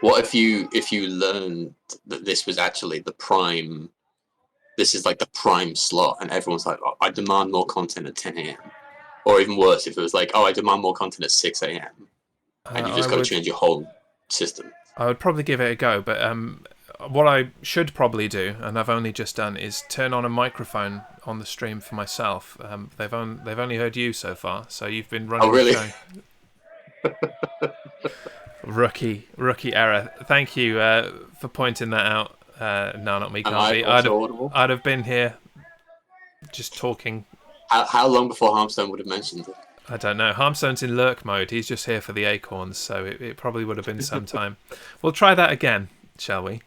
What if you learned that this was actually the prime? This is like the prime slot, and everyone's like, oh, I demand more content at 10 a.m. Or even worse, if it was like, oh, I demand more content at 6 a.m. and you I just got to would change your whole system. probably give it a go, but what I should probably do, and I've only just done, is turn on a microphone on the stream for myself. They've only heard you so far, so you've been Oh, running the really? show. Rookie error. Thank you for pointing that out. No, not me. Am Can't I be. also audible? I'd have been here just talking. How long before Harmstone would have mentioned it? I don't know. Harmstone's in lurk mode. He's just here for the acorns, so it probably would have been some time. We'll try that again, shall we?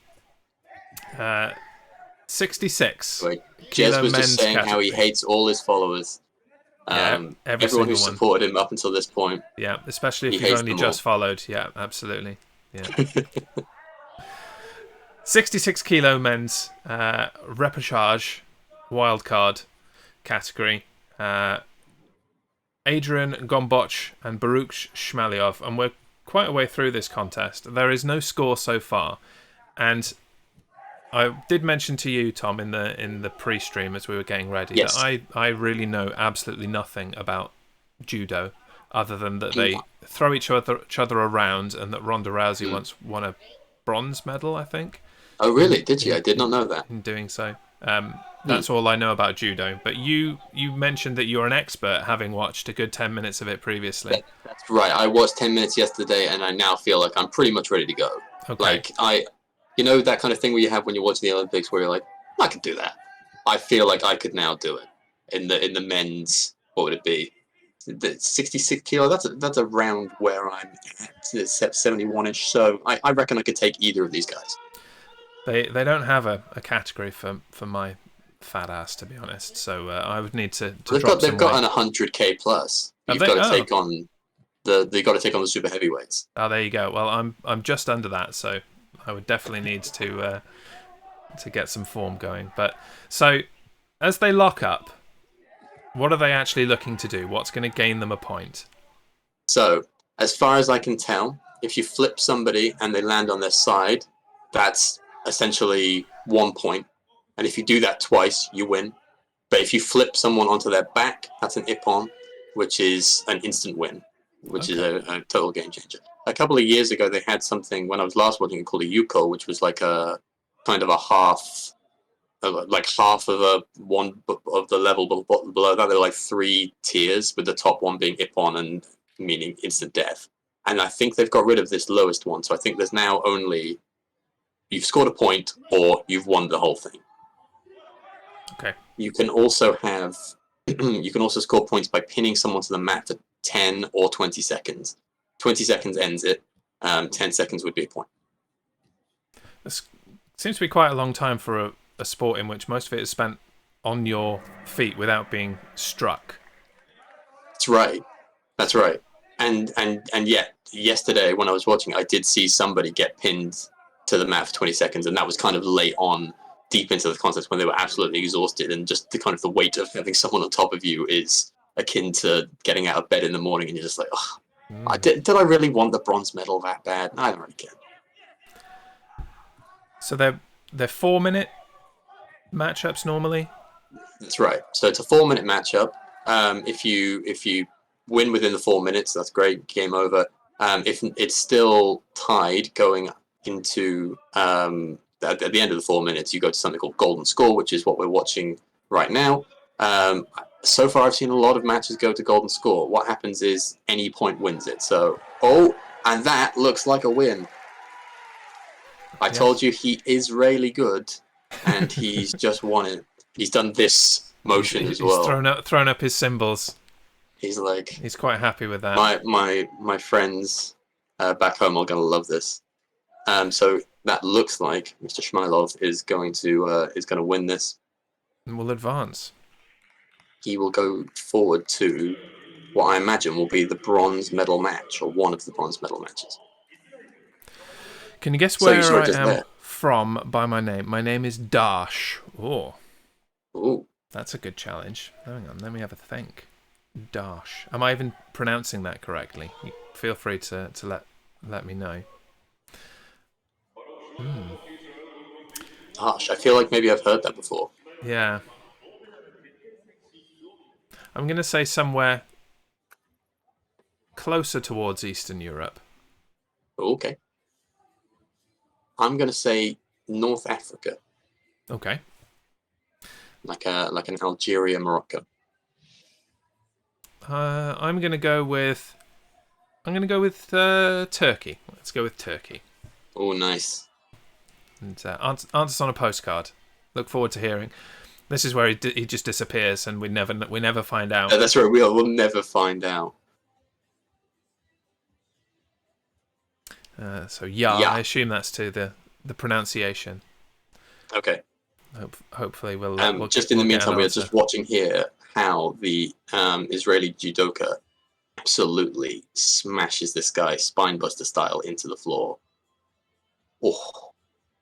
66 Like, Jez kilo was just men's saying how he category. hates all his followers. Yeah, every Everyone who single one. supported him up until this point, Yeah, especially he if you've hates only them all. just followed. Yeah, absolutely. Yeah. 66 kilo men's repechage wildcard category. Adrian Gomboch and Baruch Shmaliov, and we're quite a way through this contest. There is no score so far, and I did mention to you, Tom, in the pre-stream as we were getting ready, that Yes. I really know absolutely nothing about judo, other than that they throw each other around, and that Ronda Rousey once won a bronze medal, I think, Oh, really? Did you? in I did not know that. in doing so. Hmm. That's all I know about judo. But you mentioned that you're an expert, having watched a good 10 minutes of it previously. That's right. I watched 10 minutes yesterday, and I now feel like I'm pretty much ready to go. Okay. Like you know, that kind of thing where you have when you're watching the Olympics, where you're like, I could do that. I feel like I could now do it in the men's. What would it be? The 66 kilo. That's around where I'm at. It's 71-ish. So I reckon I could take either of these guys. They don't have a category for my fat ass, to be honest. So I would need to drop They've some got weight. an 100K plus. Have You've they? got to Oh, take on they got to take on the super heavyweights. oh, there you go. Well, I'm just under that, so I would definitely need to get some form going. But so as they lock up, what are they actually looking to do? What's going to gain them a point? So, as far as I can tell, if you flip somebody and they land on their side, that's essentially 1 point. And if you do that twice, you win. But if you flip someone onto their back, that's an ippon, which is an instant win, which is Okay. a total game changer. A couple of years ago, they had something when I was last watching it called a Yuko, which was like a kind of a half, like half of a one of the level below that. There were like three tiers, with the top one being ippon and meaning instant death. And I think they've got rid of this lowest one, so I think there's now only you've scored a point or you've won the whole thing. Okay. You can also have you can also score points by pinning someone to the mat for 10 or 20 seconds. 20 seconds ends it. 10 seconds would be a point. This seems to be quite a long time for a sport in which most of it is spent on your feet without being struck. That's right. That's right. And yet yesterday when I was watching, I did see somebody get pinned to the mat for 20 seconds, and that was kind of late on, deep into the contest when they were absolutely exhausted, and just the kind of the weight of having someone on top of you is akin to getting out of bed in the morning, and you're just like, oh, did I really want the bronze medal that bad? I don't really care. So they're 4 minute matchups normally. That's right. So it's a 4 minute matchup. If you win within the 4 minutes, that's great. Game over. If it's still tied going into at the end of the 4 minutes, you go to something called golden score, which is what we're watching right now. So far, I've seen a lot of matches go to golden score. What happens is any point wins it. So, and that looks like a win. I told you he is really good, and he's just won it. He's done this motion as He's well. thrown up his symbols. He's like, He's quite happy with that. my friends back home are gonna love this. So that looks like Mr. Shmylov is going to win this. And will advance. He will go forward to what I imagine will be the bronze medal match, or one of the bronze medal matches. Can you guess So you where saw it I just am there. from by my name? My name is Dash. Oh, Ooh, that's a good challenge. Hang on, let me have a think. Dash. Am I even pronouncing that correctly? Feel free to let me know. Gosh, I feel like maybe I've heard that before. Yeah. I'm going to say somewhere closer towards Eastern Europe. Okay. I'm going to say North Africa. Okay. Like an Algeria, Morocco. I'm going to go with Turkey. Let's go with Turkey. Oh, nice. And answers on a postcard. Look forward to hearing. This is where he just disappears, and we never find out. That's right. We'll never find out. Yeah, Yeah. I assume that's to the pronunciation. Okay. Hopefully we'll just in the meantime, we're just watching here how the Israeli judoka absolutely smashes this guy spinebuster style into the floor. Oh,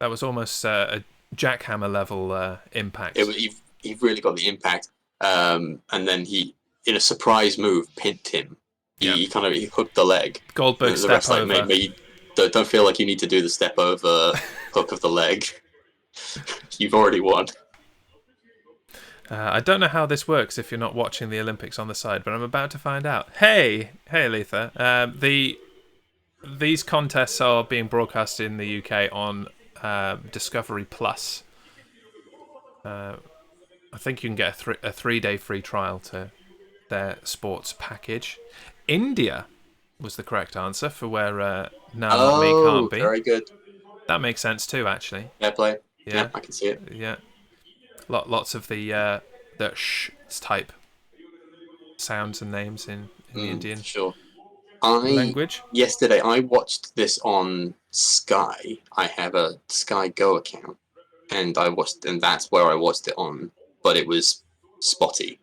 that was almost a jackhammer level impact. He really got the impact, and then he, in a surprise move, pinned him. He hooked the leg. Goldberg the step over. Like, mate, don't feel like you need to do the step over hook of the leg. You've already won. I don't know how this works if you're not watching the Olympics on the side, but I'm about to find out. Hey, Letha. These contests are being broadcast in the UK on Discovery Plus. I think you can get a 3-day free trial to their sports package. India was the correct answer for where Now Not Me can't be. Very good. That makes sense too, actually. Fair play. Yeah, I can see it. Yeah. Lots of the sh type sounds and names in the Indian language. Yesterday, I watched this on Sky. I have a Sky Go account, and that's where I watched it on. But it was spotty,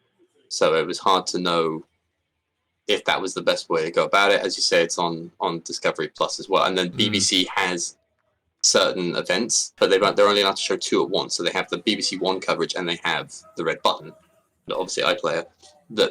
so it was hard to know if that was the best way to go about it. As you say, it's on Discovery Plus as well, and then BBC has certain events, but they're only allowed to show 2 at once. So they have the BBC One coverage, and they have the red button, obviously iPlayer,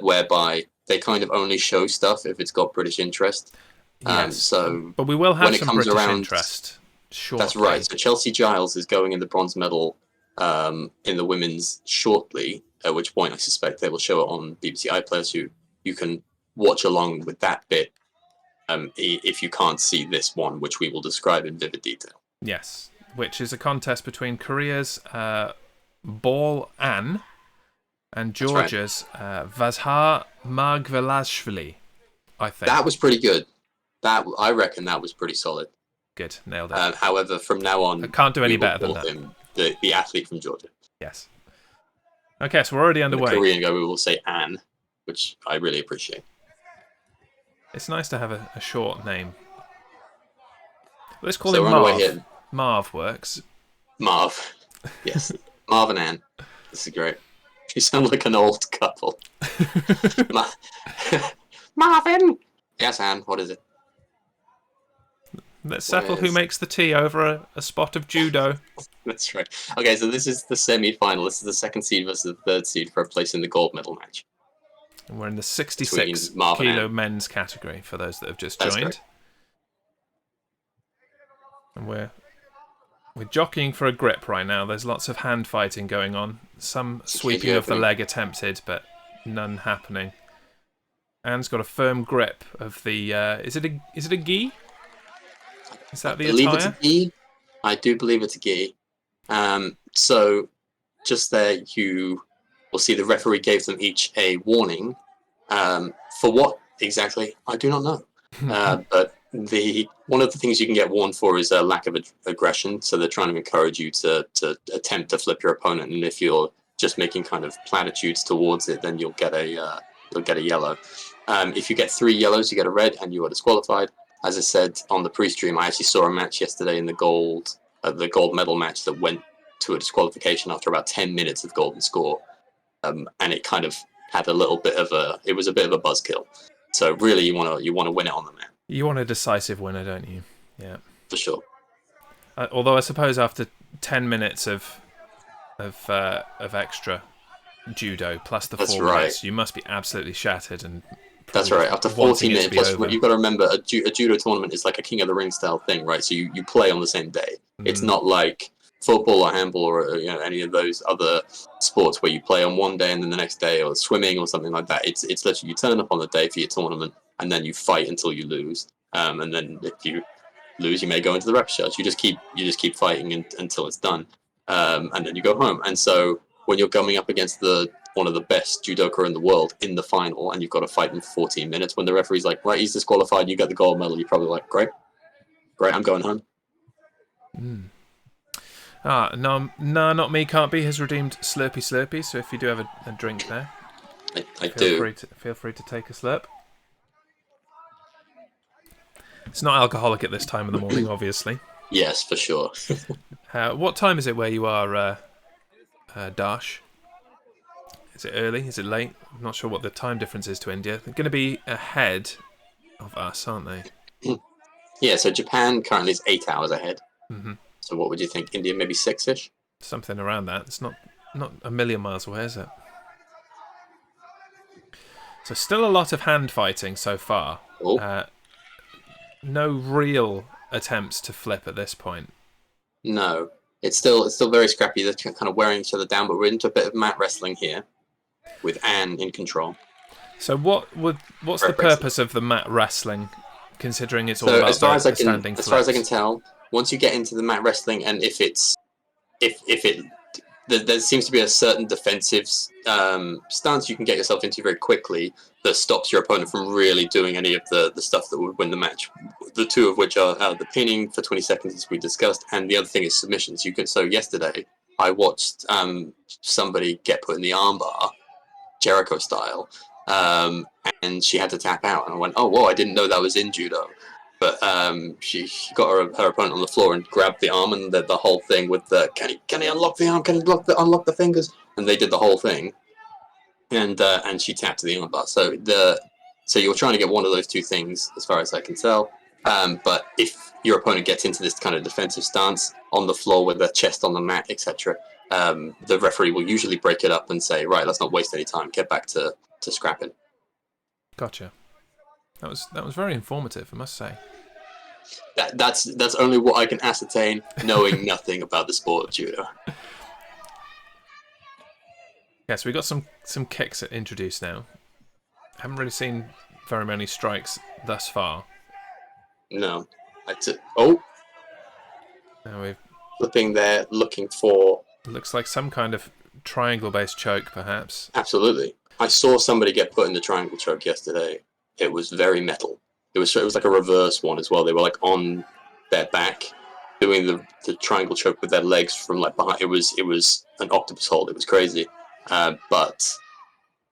whereby they kind of only show stuff if it's got British interest. Yes, but we will have some British interest. Shortly. That's right. So Chelsea Giles is going in the bronze medal in the women's shortly, at which point I suspect they will show it on BBC iPlayer, so you can watch along with that bit if you can't see this one, which we will describe in vivid detail. Yes, which is a contest between Korea's Ball An and Georgia's Vazhar Margvelashvili, I think. That was pretty good. I reckon that was pretty solid. Good, nailed it. However, from now on, I can't do any better than that. Him the athlete from Georgia. Yes. Okay, so we're already underway. The Korean guy, we will say An, which I really appreciate. It's nice to have a short name. Let's call him Marv. Marv works. Marv. Yes. Marv and Ann. This is great. You sound like an old couple. Marvin! Yes, Ann, what is it? Let's settle who makes the tea over a spot of judo. That's right. Okay, so this is the semi-final. This is the second seed versus the third seed for a place in the gold medal match. And we're in the 66 kilo men's category for those that have just joined. Correct. And we're jockeying for a grip right now. There's lots of hand fighting going on. Some sweeping of the leg attempted, but none happening. Anne's got a firm grip of the. Is it a gi? Is that the attire? I believe it's a gi. I do believe it's a gi. So just there, you will see the referee gave them each a warning. For what exactly? I do not know. But one of the things you can get warned for is a lack of aggression. So they're trying to encourage you to attempt to flip your opponent, and if you're just making kind of platitudes towards it, then you'll get a yellow. If you get 3 yellows, you get a red, and you are disqualified. As I said on the pre-stream, I actually saw a match yesterday in the gold medal match that went to a disqualification after about 10 minutes of golden score, and it kind of had a bit of a buzzkill. So really, you want to win it on the mat. You want a decisive winner, don't you? Yeah, for sure. Although I suppose after 10 minutes of extra judo plus the 4 minutes, you must be absolutely shattered. And that's right. After 14 minutes, plus you've got to remember a judo tournament is like a King of the Ring style thing, right? So you play on the same day. It's not like football or handball or any of those other sports where you play on one day and then the next day, or swimming or something like that. It's literally you turn up on the day for your tournament and then you fight until you lose. And then if you lose, you may go into the rep shots. You just keep fighting until it's done, and then you go home. And so when you're coming up against one of the best judoka in the world in the final, and you've got to fight in 14 minutes, when the referee's like, right, he's disqualified, you get the gold medal, you're probably like, great, I'm going home. No, not me, can't be, has redeemed Slurpee, so if you do have a drink there, I do. Feel free to take a slurp. It's not alcoholic at this time of the morning, obviously. Yes, for sure. What time is it where you are, Dash? Is it early? Is it late? I'm not sure what the time difference is to India. They're going to be ahead of us, aren't they? Yeah, so Japan currently is 8 hours ahead. So what would you think? India maybe 6-ish? Something around that. It's not a million miles away, is it? So still a lot of hand fighting so far. No real attempts to flip at this point. No. It's still very scrappy. They're kind of wearing each other down, but we're into a bit of mat wrestling here with Anne in control. So what's the purpose of the mat wrestling, considering it's all about standing flips? As far as I can tell, once you get into the mat wrestling, and if there seems to be a certain defensive stance you can get yourself into very quickly that stops your opponent from really doing any of the stuff that would win the match. The two of which are the pinning for 20 seconds, as we discussed, and the other thing is submissions. So yesterday, I watched somebody get put in the armbar, Jericho style, and she had to tap out. And I went, oh, whoa, I didn't know that was in judo. But she got her opponent on the floor and grabbed the arm, and the whole thing with the can he unlock the arm? Can he unlock the fingers? And they did the whole thing, and she tapped to the armbar. So you're trying to get one of those two things, as far as I can tell. But if your opponent gets into this kind of defensive stance on the floor with their chest on the mat, etc., the referee will usually break it up and say, right, let's not waste any time. Get back to scrapping. Gotcha. That was very informative, I must say. That's only what I can ascertain, knowing nothing about the sport of judo. Yeah, so we got some kicks introduced now. Haven't really seen very many strikes thus far. No. Now we've flipping there, looking for... Looks like some kind of triangle-based choke, perhaps. Absolutely. I saw somebody get put in the triangle choke yesterday. It was very metal. It was like a reverse one as well. They were like on their back, doing the triangle choke with their legs from like behind. It was an octopus hold. It was crazy, but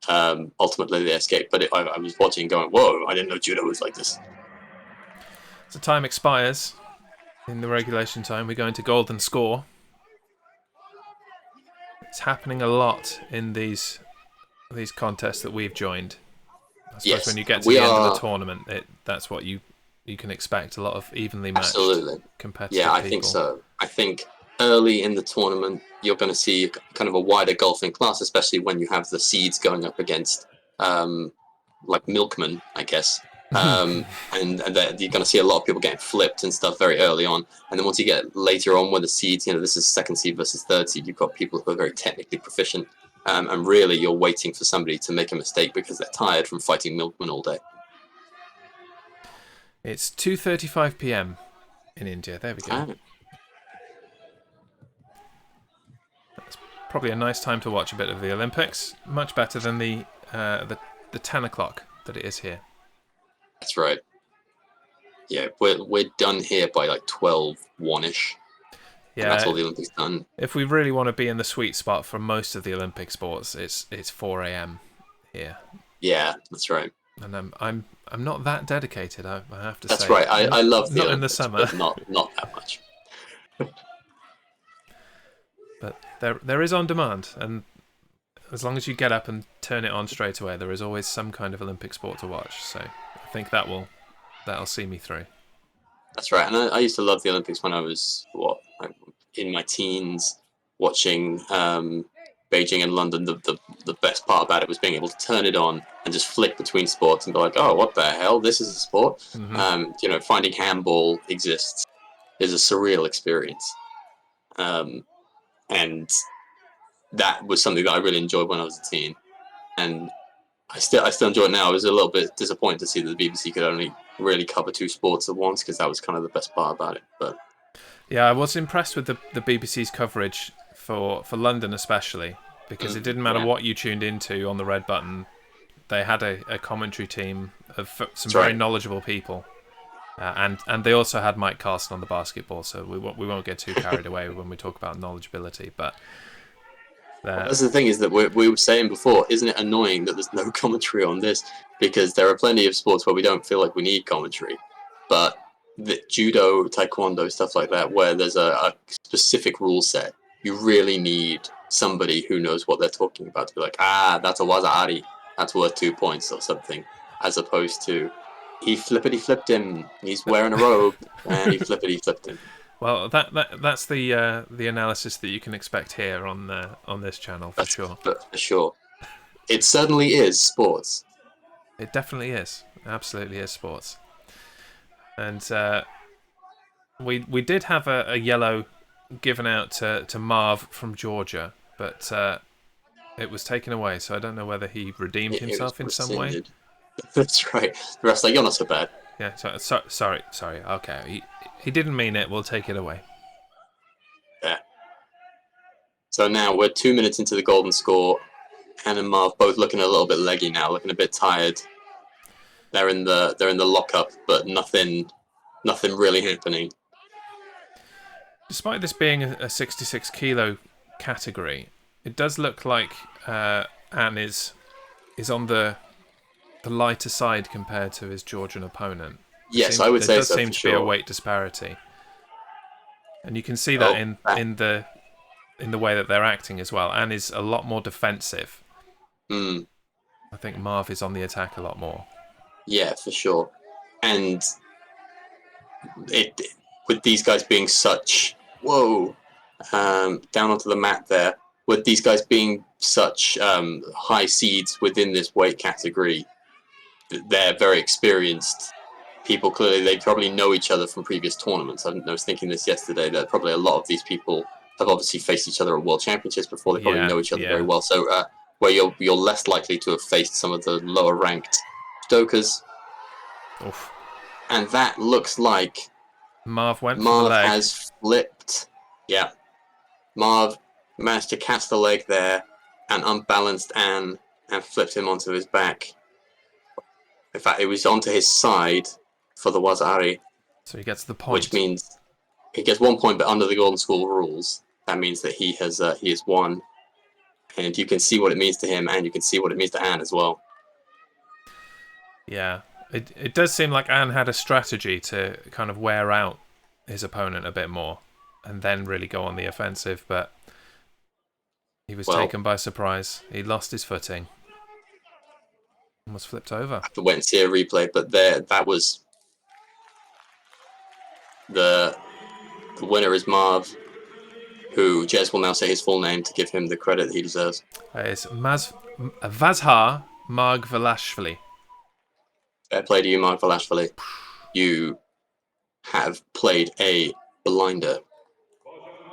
ultimately they escaped. But I was watching, going, "Whoa! I didn't know judo was like this." So time expires in the regulation time. We go into golden score. It's happening a lot in these contests that we've joined. I suppose when you get to the end of the tournament, that's what you can expect, a lot of evenly matched competitive Yeah, I people. think so. I think early in the tournament, you're going to see kind of a wider golfing class, especially when you have the seeds going up against like milkmen, I guess. And you're going to see a lot of people getting flipped and stuff very early on. And then once you get later on with the seeds, this is second seed versus third seed, you've got people who are very technically proficient. And really, you're waiting for somebody to make a mistake because they're tired from fighting milkmen all day. It's 2:35 p.m. in India. There we go. That's probably a nice time to watch a bit of the Olympics. Much better than the 10 o'clock that it is here. That's right. Yeah, we're done here by like 12:01ish. Yeah, and that's all the Olympics done. If we really want to be in the sweet spot for most of the Olympic sports, it's 4 a.m. here. Yeah, that's right. And I'm not that dedicated, I have to say. That's right. I love the Olympics, in the summer, but not that much. But there is on demand, and as long as you get up and turn it on straight away, there is always some kind of Olympic sport to watch. So I think that'll see me through. That's right, and I used to love the Olympics when I was in my teens, watching Beijing and London. The best part about it was being able to turn it on and just flick between sports and be like, oh, what the hell? This is a sport. Mm-hmm. Finding handball exists is a surreal experience. And that was something that I really enjoyed when I was a teen, and I still enjoy it now. I was a little bit disappointed to see that the BBC could only really cover 2 sports at once, because that was kind of the best part about it. But yeah, I was impressed with the BBC's coverage for London especially, because it didn't matter what you tuned into on the red button. They had a commentary team of some very knowledgeable people, and they also had Mike Carson on the basketball. So we won't get too carried away when we talk about knowledgeability. But that's the thing, is that we were saying before, isn't it annoying that there's no commentary on this? Because there are plenty of sports where we don't feel like we need commentary, but the judo, taekwondo, stuff like that, where there's a specific rule set, you really need somebody who knows what they're talking about to be like, that's a waza-ari, that's worth 2 points or something, as opposed to, he flippity flipped him, he's wearing a robe, and he flippity flipped him. Well, that's the analysis that you can expect here on this channel for sure. For sure, it certainly is sports. It definitely is. Absolutely is sports. And we did have a yellow given out to Marv from Georgia, but it was taken away. So I don't know whether he redeemed himself in some way. That's right. The rest, like, you're not so bad. Yeah. Sorry. Okay. He didn't mean it. We'll take it away. Yeah. So now we're 2 minutes into the golden score. Anne and Marv both looking a little bit leggy now, looking a bit tired. They're in the lockup, but nothing really happening. Despite this being a 66 kilo category, it does look like Anne is on the lighter side compared to his Georgian opponent. Yes, I would say so. There does seem to be a weight disparity, and you can see that in the way that they're acting as well. Anne is a lot more defensive. I think Marv is on the attack a lot more. Yeah, for sure. And with these guys being such down onto the mat there, with these guys being such high seeds within this weight category, they're very experienced people. Clearly, they probably know each other from previous tournaments. I was thinking this yesterday, that probably a lot of these people have obviously faced each other at World Championships before. They probably know each other very well. So where you're less likely to have faced some of the lower ranked judokers. Oof. And that looks like Marv has flipped. Yeah. Marv managed to catch the leg there and unbalanced Anne and flipped him onto his back. In fact, it was onto his side for the waza-ari. So he gets the point. Which means he gets 1 point, but under the Golden School rules, that means that he has won. And you can see what it means to him, and you can see what it means to Anne as well. Yeah. It does seem like Anne had a strategy to kind of wear out his opponent a bit more and then really go on the offensive, but he was taken by surprise. He lost his footing and was flipped over. I have to wait and see a replay, but that was the winner is Marv, who Jez will now say his full name to give him the credit that he deserves. It's Vazhar Margvelashvili. Fair play to you, Mark Velashvili. You have played a blinder.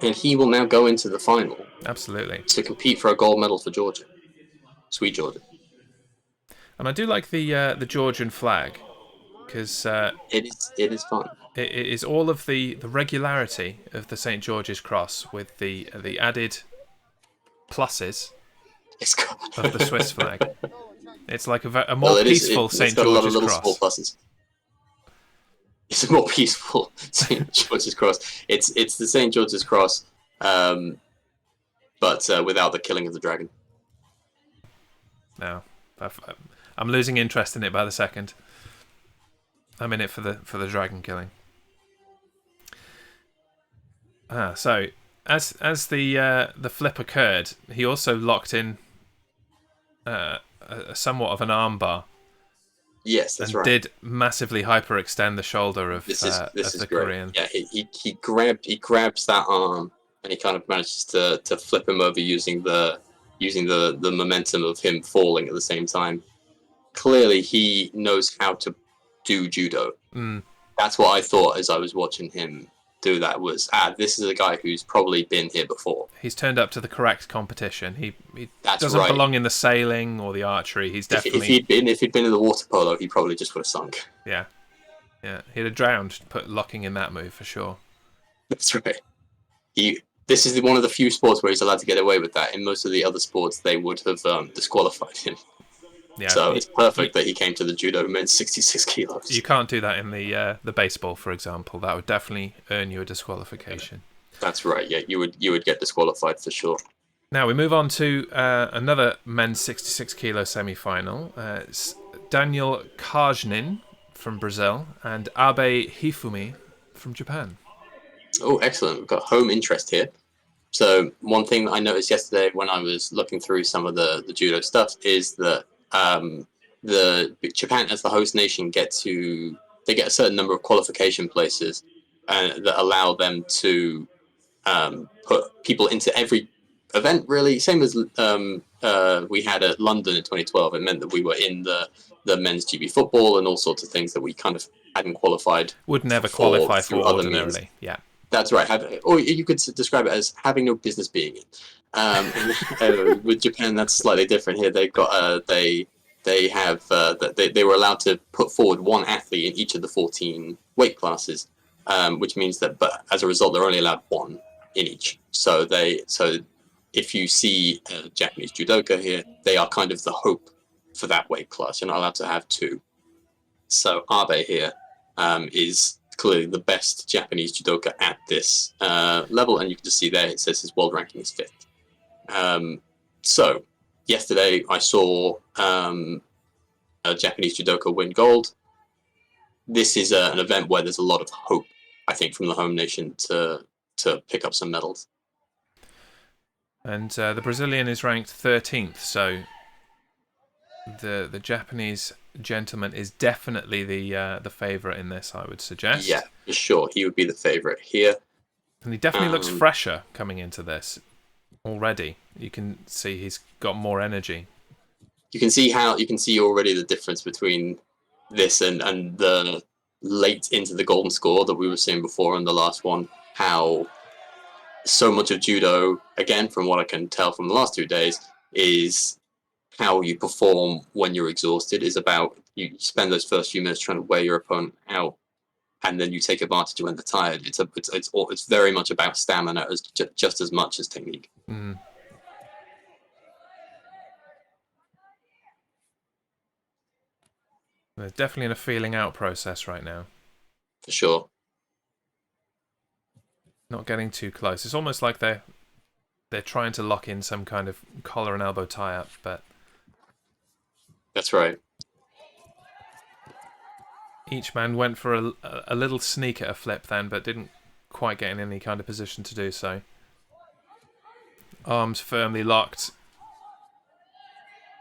And he will now go into the final. Absolutely. To compete for a gold medal for Georgia. Sweet Georgia. And I do like the Georgian flag, because it is fun. It is all of the regularity of the St. George's Cross with the added pluses of the Swiss flag. It's like a more peaceful St. George's Cross. It's got a lot of little small pluses. It's a more peaceful St. George's Cross. It's the St. George's Cross, but without the killing of the dragon. No, I'm losing interest in it by the second. I'm in it for the dragon killing. So as the flip occurred, he also locked in somewhat of an armbar. Yes, that's right. And did massively hyperextend the shoulder of this is the great. Korean. Yeah, he grabs that arm and he kind of manages to flip him over using the momentum of him falling at the same time. Clearly, he knows how to do judo. That's what I thought as I was watching him do that was, this is a guy who's probably been here before. He's turned up to the correct competition. He That's doesn't right. belong in the sailing or the archery. He's definitely... If he'd been in the water polo, he probably just would have sunk. Yeah. He'd have drowned, locking in that move for sure. That's right. This is one of the few sports where he's allowed to get away with that. In most of the other sports, they would have disqualified him. Yeah, so it's perfect that he came to the judo men's 66 kilos. You can't do that in the baseball, for example. That would definitely earn you a disqualification. That's right. Yeah, you would get disqualified for sure. Now we move on to another men's 66 kilo semi-final. It's Daniel Kajnin from Brazil and Abe Hifumi from Japan. Oh, excellent. We've got home interest here. So one thing that I noticed yesterday when I was looking through some of the judo stuff is that the Japan, as the host nation, get a certain number of qualification places that allow them to put people into every event, really. Same as we had at London in 2012. It meant that we were in the men's GB football and all sorts of things that we kind of hadn't qualified. Would never qualify for ordinarily. Means. Yeah. That's right. Or you could describe it as having no business being in. With Japan, that's slightly different. Here, they've got they were allowed to put forward one athlete in each of the 14 weight classes, which means that, but as a result, they're only allowed one in each. So if you see a Japanese judoka here, they are kind of the hope for that weight class. You're not allowed to have two. So Abe here is clearly the best Japanese judoka at this level, and you can just see there it says his world ranking is 5th. So yesterday I saw a Japanese judoka win gold. This is an event where there's a lot of hope, I think, from the home nation to pick up some medals. And the Brazilian is ranked 13th, so the Japanese gentleman is definitely the favourite in this, I would suggest. Yeah, for sure. He would be the favourite here. And he definitely looks fresher coming into this already. You can see he's got more energy. You can see already the difference between this and the late into the golden score that we were seeing before in the last one. How so much of judo, again, from what I can tell from the last 2 days, is how you perform when you're exhausted. Is about you spend those first few minutes trying to wear your opponent out, and then you take advantage when they're tired. It's very much about stamina just as much as technique. Mm. They're definitely in a feeling out process right now. For sure. Not getting too close. It's almost like they're trying to lock in some kind of collar and elbow tie-up, but... That's right. Each man went for a little sneak at a flip then, but didn't quite get in any kind of position to do so. Arms firmly locked.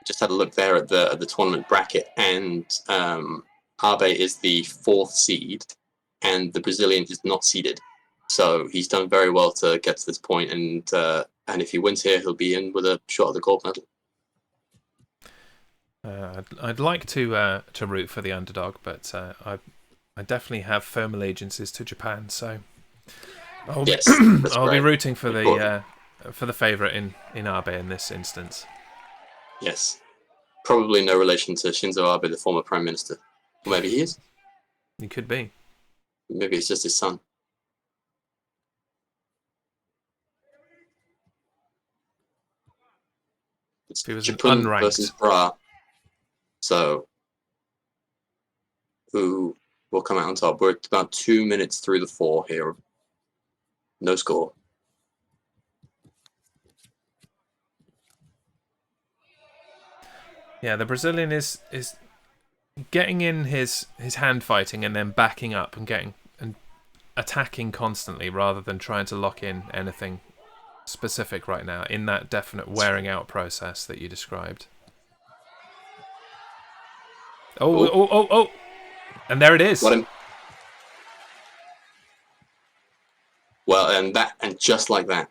Just had a look there at the tournament bracket, and Abe is the 4th seed, and the Brazilian is not seeded. So he's done very well to get to this point, and if he wins here, he'll be in with a shot at the gold medal. I'd like to root for the underdog, but I definitely have firm allegiances to Japan, so I'll be rooting for the favourite in Abe in this instance. Yes, probably no relation to Shinzo Abe, the former Prime Minister. Or maybe he is. He could be. Maybe it's just his son. It's Japan versus Bra. So, who will come out on top? We're about 2 minutes through the 4 here. No score. Yeah, the Brazilian is getting in his hand fighting and then backing up and attacking constantly rather than trying to lock in anything specific right now in that definite wearing out process that you described. Oh. And there it is. Well, and just like that,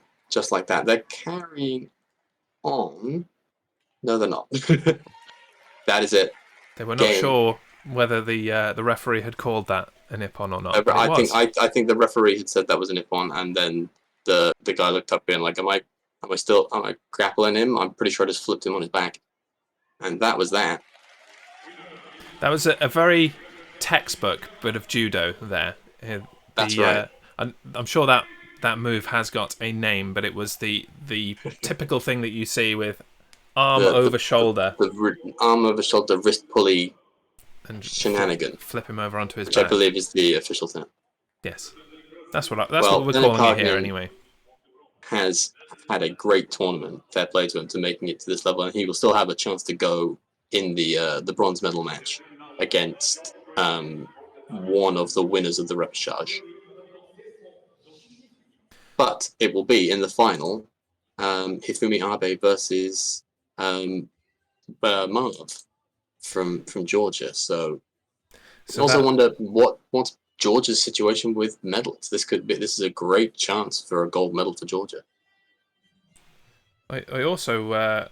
they're carrying on. No, they're not. That is it. They were not sure whether the referee had called that a nip-on or not. But But it was. I think the referee had said that was a nip-on, and then the guy looked up being like, am I grappling him? I'm pretty sure I just flipped him on his back, and that was that. That was a very textbook bit of judo there. That's right. I'm sure that move has got a name, but it was the typical thing that you see with arm over shoulder. The arm over shoulder wrist pulley and shenanigan. Flip him over onto his back. Which I believe is the official term. Yes. That's what we're calling it here anyway. Has had a great tournament. Fair play to him to making it to this level, and he will still have a chance to go in the bronze medal match against one of the winners of the repechage. But it will be in the final, Hifumi Abe versus Marv from Georgia. So I also wonder what's Georgia's situation with medals. This is a great chance for a gold medal for Georgia. I also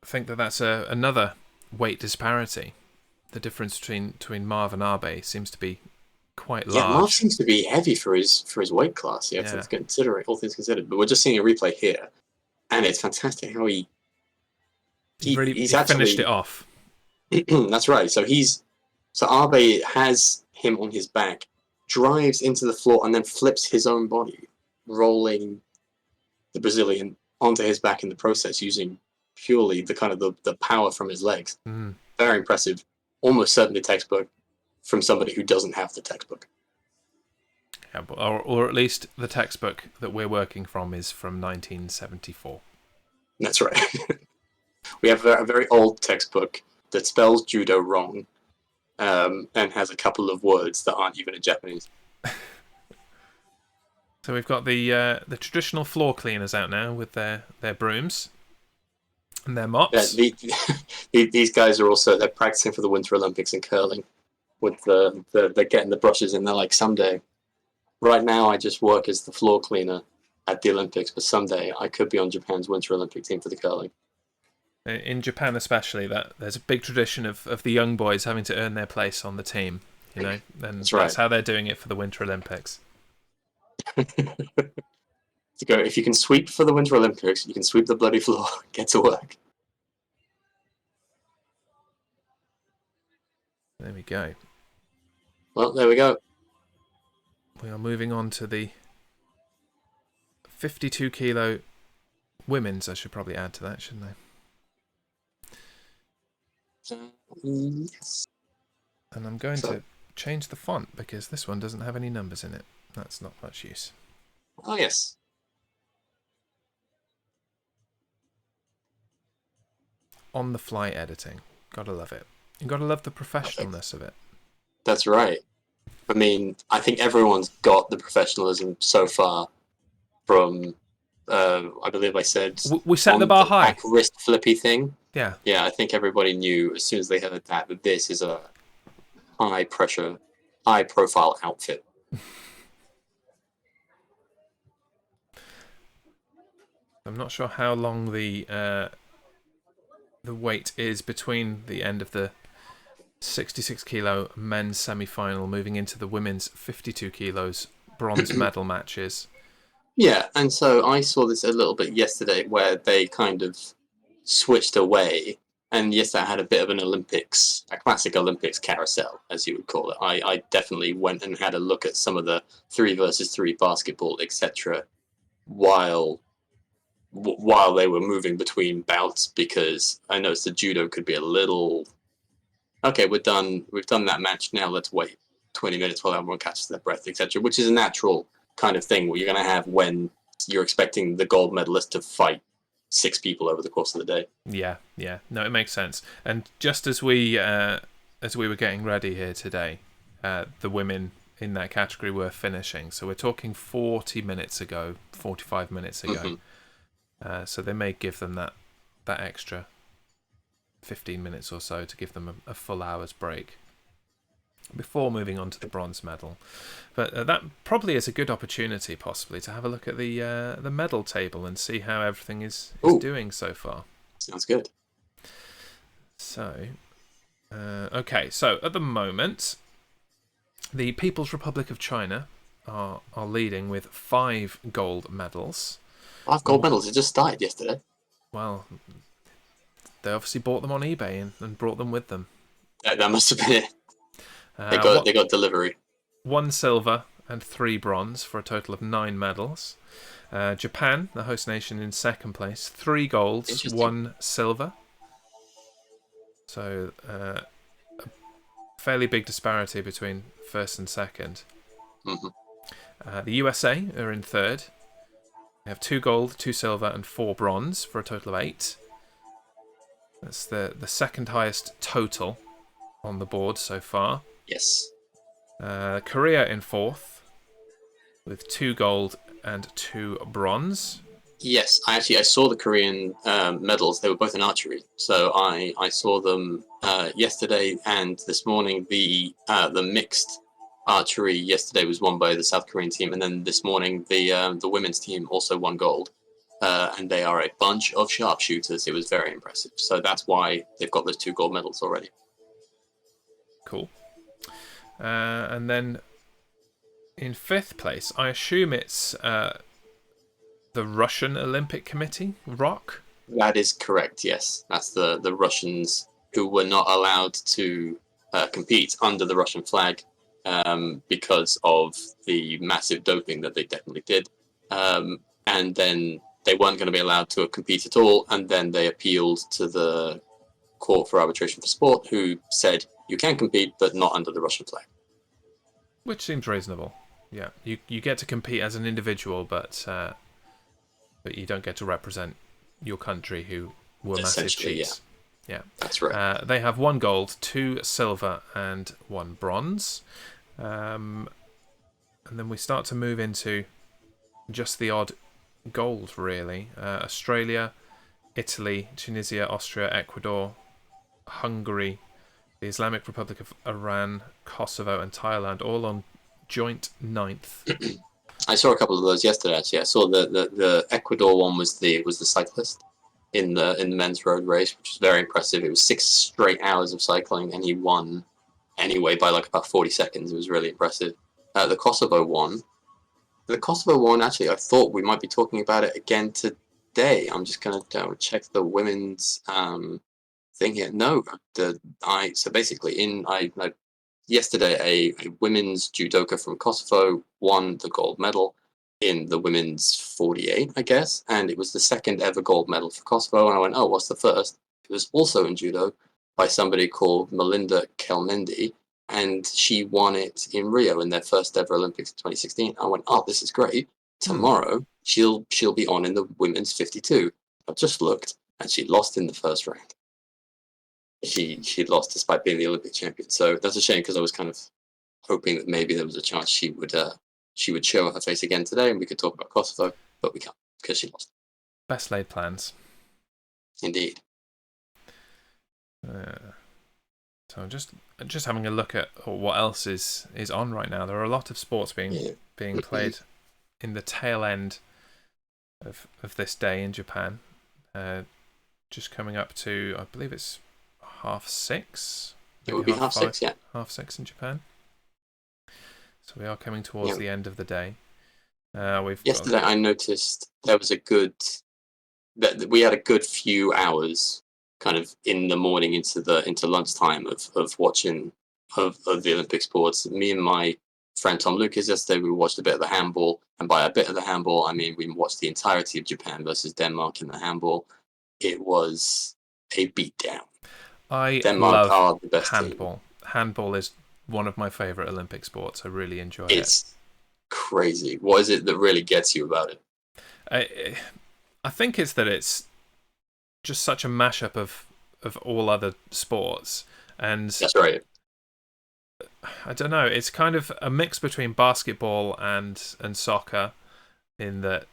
think that's another weight disparity. The difference between Marv and Abe seems to be quite large. Yeah, Marv seems to be heavy for his weight class. Yeah, all things considered. But we're just seeing a replay here, and it's fantastic how he actually finished it off. That's right. So Abe has him on his back, drives into the floor, and then flips his own body, rolling the Brazilian onto his back in the process, using purely the power from his legs. Mm. Very impressive. Almost certainly textbook from somebody who doesn't have the textbook. Yeah, or at least the textbook that we're working from is from 1974. That's right. We have a very old textbook that spells judo wrong, and has a couple of words that aren't even in Japanese. So we've got the traditional floor cleaners out now with their brooms and their mops. Yeah, these guys are they're practicing for the Winter Olympics in curling. With they're getting the brushes in. They're like, someday. Right now, I just work as the floor cleaner at the Olympics, but someday I could be on Japan's Winter Olympic team for the curling. In Japan, especially, that there's a big tradition of the young boys having to earn their place on the team. You know, and that's how they're doing it for the Winter Olympics. If you can sweep for the Winter Olympics, you can sweep the bloody floor. Get to work. There we go. Well, there we go. We are moving on to the 52 kilo women's. I should probably add to that, shouldn't I? Yes. And I'm going to change the font because this one doesn't have any numbers in it. That's not much use. Oh, yes. On the fly editing. Gotta love it. You gotta love the professionalness of it. That's right. I mean, I think everyone's got the professionalism so far from, I believe I said... We set the bar high. Back wrist flippy thing. Yeah. Yeah, I think everybody knew as soon as they heard that this is a high-pressure, high-profile outfit. I'm not sure how long the wait is between the end of the 66 kilo men's semi-final moving into the women's 52 kilos bronze medal matches. Yeah, and so I saw this a little bit yesterday where they kind of switched away, and yes, I had a bit of a classic Olympics carousel, as you would call it. I definitely went and had a look at some of the 3 versus 3 basketball, etc., while they were moving between bouts, because I noticed the judo could be a little... Okay, we've done that match, now let's wait 20 minutes while everyone catches their breath, etc., which is a natural kind of thing what you're going to have when you're expecting the gold medalist to fight 6 people over the course of the day. Yeah. No, it makes sense. And just as we were getting ready here today, the women in that category were finishing. So we're talking 45 minutes ago. Mm-hmm. So they may give them that extra 15 minutes or so to give them a full hour's break before moving on to the bronze medal. But that probably is a good opportunity, possibly, to have a look at the medal table and see how everything is doing so far. Sounds good. So, okay. So at the moment, The People's Republic of China are leading with 5 gold medals. 5 gold medals. It just started yesterday. Well, they obviously bought them on eBay and brought them with them. That must have been it. They got delivery. 1 silver and 3 bronze for a total of 9 medals. Japan, the host nation, in second place. 3 golds, 1 silver. So a fairly big disparity between first and second. Mm-hmm. The USA are in third. They have 2 gold, 2 silver, and 4 bronze for a total of 8. That's the second highest total on the board so far. Yes. Korea in fourth with 2 gold and 2 bronze. Yes, I saw the Korean medals. They were both in archery, so I saw them yesterday and this morning. The mixed archery yesterday was won by the South Korean team, and then this morning the women's team also won gold. And they are a bunch of sharpshooters. It was very impressive. So that's why they've got those 2 gold medals already. Cool. And then in 5th place, I assume it's the Russian Olympic Committee, ROK? That is correct, yes. That's the Russians who were not allowed to compete under the Russian flag because of the massive doping that they definitely did. And then they weren't going to be allowed to compete at all, and then they appealed to the Court for Arbitration for Sport, who said you can compete, but not under the Russian flag. Which seems reasonable. Yeah, you get to compete as an individual, but you don't get to represent your country, who were massive cheats. Yeah, that's right. They have 1 gold, 2 silver, and 1 bronze. And then we start to move into just the odd gold, really. Australia, Italy, Tunisia, Austria, Ecuador, Hungary, the Islamic Republic of Iran, Kosovo, and Thailand, all on joint 9th. I saw a couple of those yesterday. Actually, I saw the Ecuador one was the cyclist in the men's road race, which was very impressive. It was 6 straight hours of cycling, and he won anyway by like about 40 seconds. It was really impressive. The Kosovo one. Actually, I thought we might be talking about it again today. I'm just gonna check the women's thing here. No, so basically yesterday a women's judoka from Kosovo won the gold medal in the women's 48, I guess, and it was the second ever gold medal for Kosovo. And I went, oh, what's the first? It was also in judo by somebody called Melinda Kelmendi, and she won it in Rio in their first ever Olympics in 2016. I went, oh, this is great. Tomorrow she'll be on in the women's 52. I've just looked, and she lost in the first round. She lost despite being the Olympic champion. So that's a shame, because I was kind of hoping that maybe there was a chance she would show her face again today and we could talk about Kosovo, but we can't because she lost. Best laid plans. Indeed. So just having a look at what else is on right now. There are a lot of sports being played in the tail end of this day in Japan. Just coming up to, I believe it's 6:30. It would be 6:30, yeah. 6:30 in Japan. So we are coming towards the end of the day. Yesterday I noticed there was we had a good few hours kind of in the morning into lunchtime of watching of the Olympic sports. Me and my friend Tom Lucas yesterday, we watched a bit of the handball, and by a bit of the handball I mean we watched the entirety of Japan versus Denmark in the handball. It was a beatdown. Denmark love the best handball. Team. Handball is one of my favourite Olympic sports. I really enjoy it. It's crazy. What is it that really gets you about it? I think it's that it's just such a mashup of all other sports, and that's right. I don't know. It's kind of a mix between basketball and soccer, in that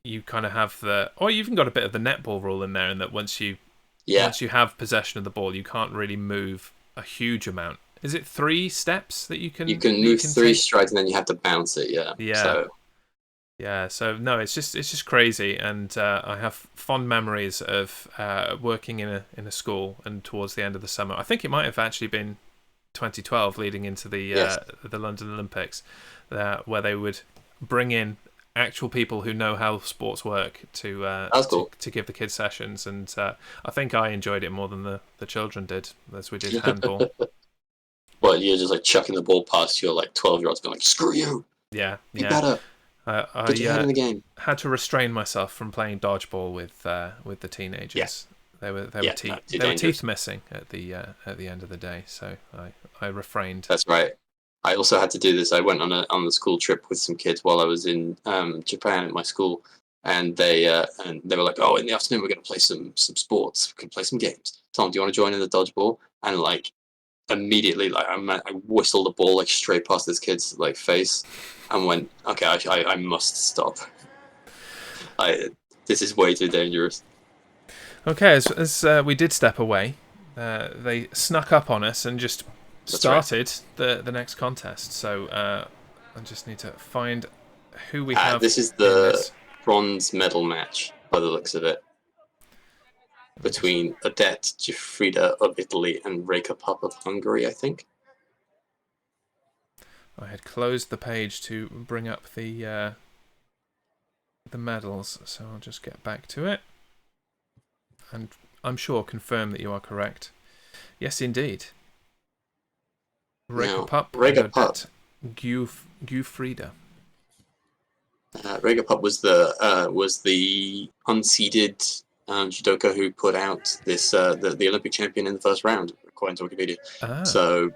you kind of have or you've even got a bit of the netball rule in there, in that once you have possession of the ball, you can't really move a huge amount. Is it 3 steps that you can? You can move 3 strides and then you have to bounce it. Yeah. Yeah. So no, it's just crazy, and I have fond memories of working in a school, and towards the end of the summer, I think it might have actually been 2012, leading into the London Olympics, where they would bring in actual people who know how sports work That's cool. to give the kids sessions, and I think I enjoyed it more than the children did, as we did handball. Well, you're just like chucking the ball past your like 12-year-olds, going like, "Screw you! Be better. Put your head in the game." Had to restrain myself from playing dodgeball with the teenagers. They were teeth missing at the end of the day, so I refrained. That's right. I also had to do this. I went on the school trip with some kids while I was in Japan at my school, and they were like, "Oh, in the afternoon we're going to play some sports. We can play some games. Tom, do you want to join in the dodgeball?" And like immediately, like I whistled the ball like straight past this kid's like face, and went, "Okay, I must stop. This is way too dangerous." Okay, as we did step away, they snuck up on us and just started the next contest. So I just need to find who we have. This is the bronze medal match by the looks of it, between Odette Gifrida of Italy and Reka Pup of Hungary, I think. I had closed the page to bring up the medals, so I'll just get back to it. And I'm sure confirm that you are correct. Yes, indeed. Reka Pup and Odette Gifrida. Reka Pup was the unseeded judoka who put out this the Olympic champion in the first round, according to Wikipedia. So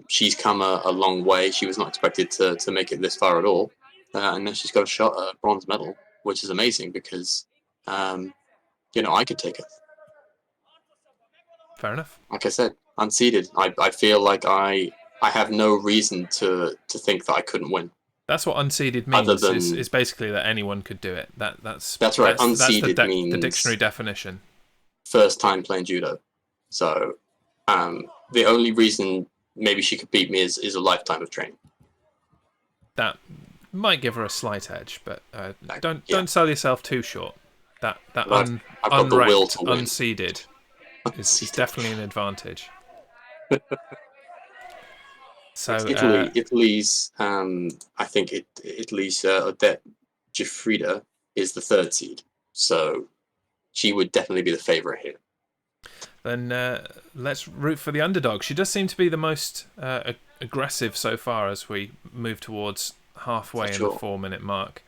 she's come a long way. She was not expected to make it this far at all, and now she's got a shot at a bronze medal, which is amazing because I could take it. Fair enough. Like I said, unseeded. I feel like I have no reason to think that I couldn't win. That's what unseeded means. Is basically that anyone could do it. That's right. Unseeded means the dictionary definition. First time playing judo. So the only reason maybe she could beat me is a lifetime of training. That might give her a slight edge, but don't sell yourself too short. That unranked, unseeded is definitely an advantage. So Italy's I think Italy's Odette Gifrida is the third seed, so she would definitely be the favourite here. Then let's root for the underdog. She does seem to be the most aggressive so far as we move towards halfway in the 4-minute mark.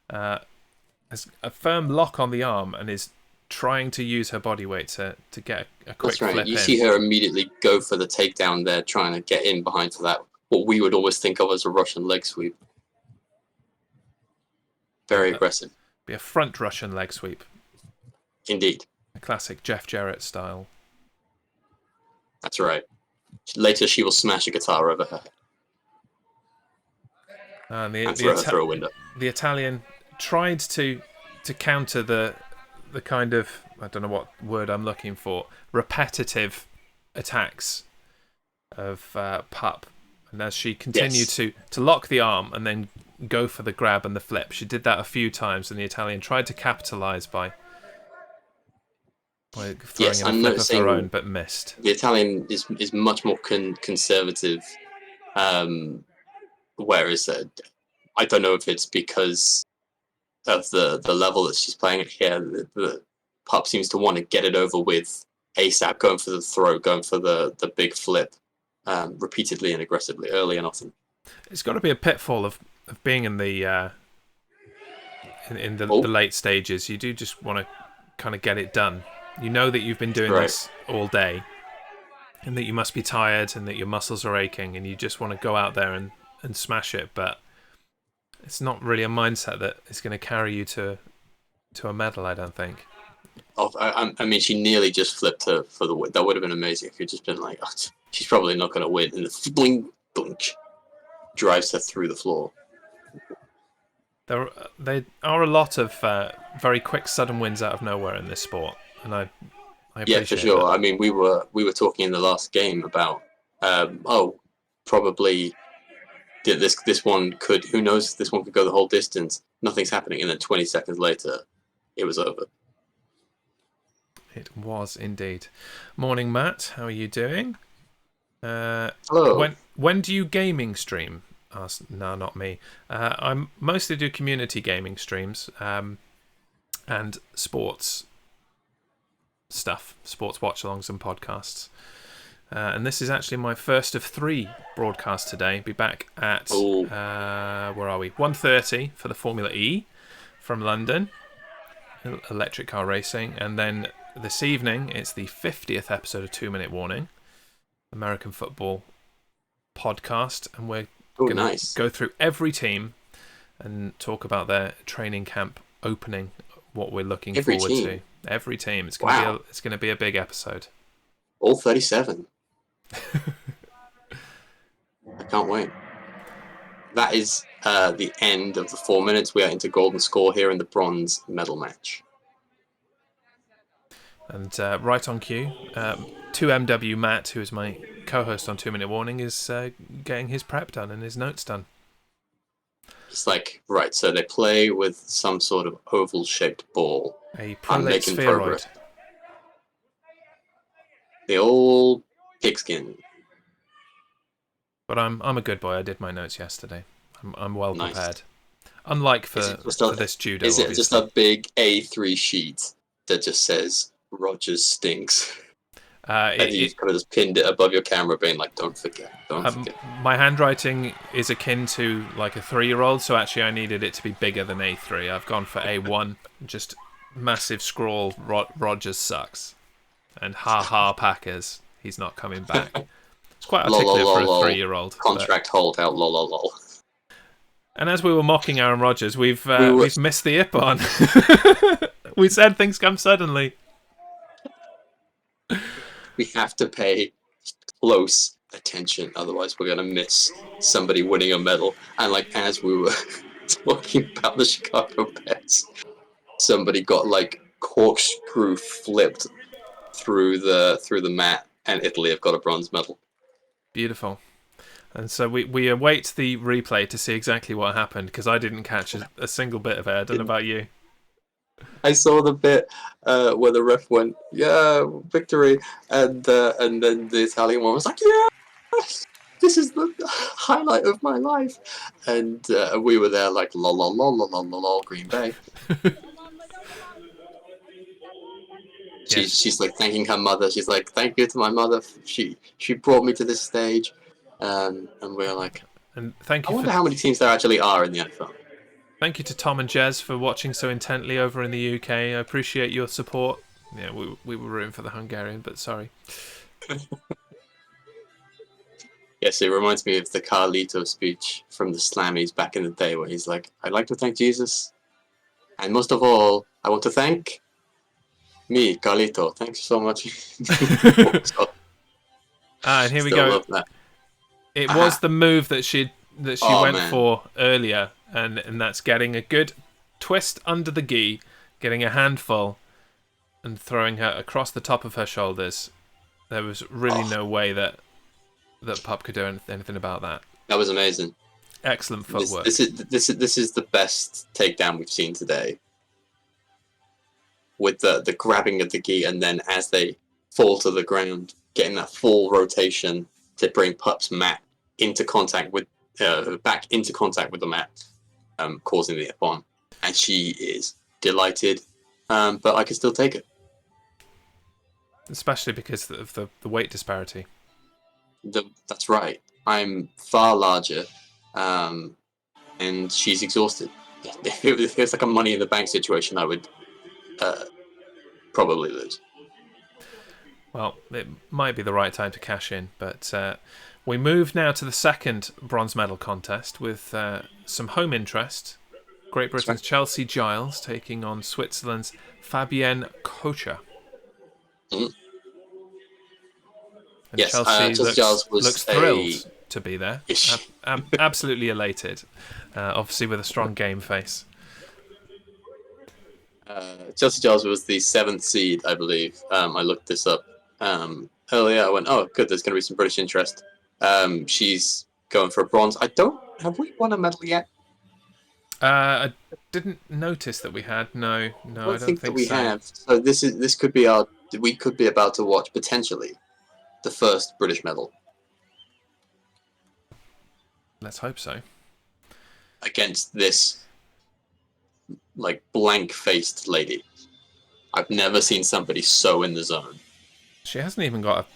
Has a firm lock on the arm and is trying to use her body weight to get a quick flip in. You see her immediately go for the takedown there, trying to get in behind for that, what we would always think of as a Russian leg sweep. Very aggressive. Be a front Russian leg sweep. Indeed. A classic Jeff Jarrett style. That's right. Later she will smash a guitar over her head. And throw her through a window. The Italian tried to counter the kind of, I don't know what word I'm looking for, repetitive attacks of Pup. And as she continued to lock the arm and then go for the grab and the flip, she did that a few times, and the Italian tried to capitalise by throwing in a flip of her own, but missed. The Italian is much more conservative, whereas I don't know if it's because of the level that she's playing it here. The Pup seems to want to get it over with ASAP, going for the throw, going for the big flip, repeatedly and aggressively, early and often. It's got to be a pitfall of being in the the late stages. You do just want to kind of get it done. You know that you've been doing this all day, and that you must be tired, and that your muscles are aching, and you just want to go out there and smash it. But it's not really a mindset that is going to carry you to a medal, I don't think. I mean, she nearly just flipped her for the win. That would have been amazing if you'd just been like, oh, she's probably not going to win. And the bling, bunch drives her through the floor. There are a lot of very quick, sudden wins out of nowhere in this sport. And I appreciate for sure. that. I mean, we were talking in the last game about probably this one could. Who knows? This one could go the whole distance. Nothing's happening, and then 20 seconds later, it was over. It was indeed. Morning, Matt. How are you doing? Hello. When do you gaming stream? No, not me. I mostly do community gaming streams and sports stuff, sports watch-alongs and podcasts. And this is actually my first of 3 broadcasts today. Be back at where are we? 1:30 for the Formula E from London, electric car racing, and then this evening it's the 50th episode of 2 Minute Warning, American football podcast, and we're going to go through every team and talk about their training camp opening, what we're looking forward to. Every team. It's going to be a big episode. All 37. I can't wait. That is the end of the 4 minutes. We are into golden score here in the bronze medal match. And right on cue, 2MW Matt, who is my co-host on 2 Minute Warning, is getting his prep done and his notes done. It's like, right, so they play with some sort of oval-shaped ball. A prolate spheroid. The old pigskin. But I'm a good boy. I did my notes yesterday. I'm well prepared. Unlike for this judo. Is it just a big A3 sheet that just says Rogers stinks? And you've kind of just pinned it above your camera, being like, "Don't forget, don't forget." My handwriting is akin to like a 3-year-old, so actually I needed it to be bigger than A3. I've gone for A1, just massive scrawl. Rogers sucks, and ha Packers. He's not coming back. It's quite articulate for a 3-year-old. Contract holdout, lol. And as we were mocking Aaron Rodgers, we've missed the Ippon. We said things come suddenly. We have to pay close attention, otherwise we're gonna miss somebody winning a medal. And like as we were talking about the Chicago Bears, somebody got like corkscrew flipped through the mat, and Italy have got a bronze medal. Beautiful. And so we await the replay to see exactly what happened, because I didn't catch a single bit of it. I don't know about you. I saw the bit where the ref went, "Yeah, victory," and then the Italian one was like, "Yeah, this is the highlight of my life," and we were there like, "Lol, Green Bay." She's like thanking her mother. She's like, "Thank you to my mother. She brought me to this stage," and we're like, "And thank you." I wonder how many teams there actually are in the NFL. Thank you to Tom and Jez for watching so intently over in the UK. I appreciate your support. Yeah, we were rooting for the Hungarian, but sorry. Yes, it reminds me of the Carlito speech from the Slammies back in the day, where he's like, "I'd like to thank Jesus, and most of all, I want to thank me, Carlito. Thanks so much." And here we go. It was the move that she went for earlier, and that's getting a good twist under the gi, getting a handful, and throwing her across the top of her shoulders. There was really no way that Pup could do anything about that. That was amazing. Excellent footwork. This is the best takedown we've seen today. With the grabbing of the gi, and then as they fall to the ground, getting that full rotation to bring Pup's mat into contact with back into contact with the mat, causing the Ippon. And she is delighted, but I can still take it. Especially because of the weight disparity. That's right. I'm far larger, and she's exhausted. If it was like a Money in the Bank situation, I would probably lose. Well, it might be the right time to cash in, but we move now to the second bronze medal contest with some home interest. Great Britain's Chelsea Giles taking on Switzerland's Fabienne Kocher. Mm. And yes, Chelsea Giles looks thrilled to be there. Absolutely elated. Obviously with a strong game face. Chelsea Giles was the 7th seed, I believe. I looked this up earlier. I went, oh, good, there's going to be some British interest. She's going for a bronze. Have we won a medal yet? I didn't notice that we had. No, I don't think that we so. have. So we could be about to watch potentially the first British medal. Let's hope so. Against this, like, blank-faced lady. I've never seen somebody so in the zone. She hasn't even got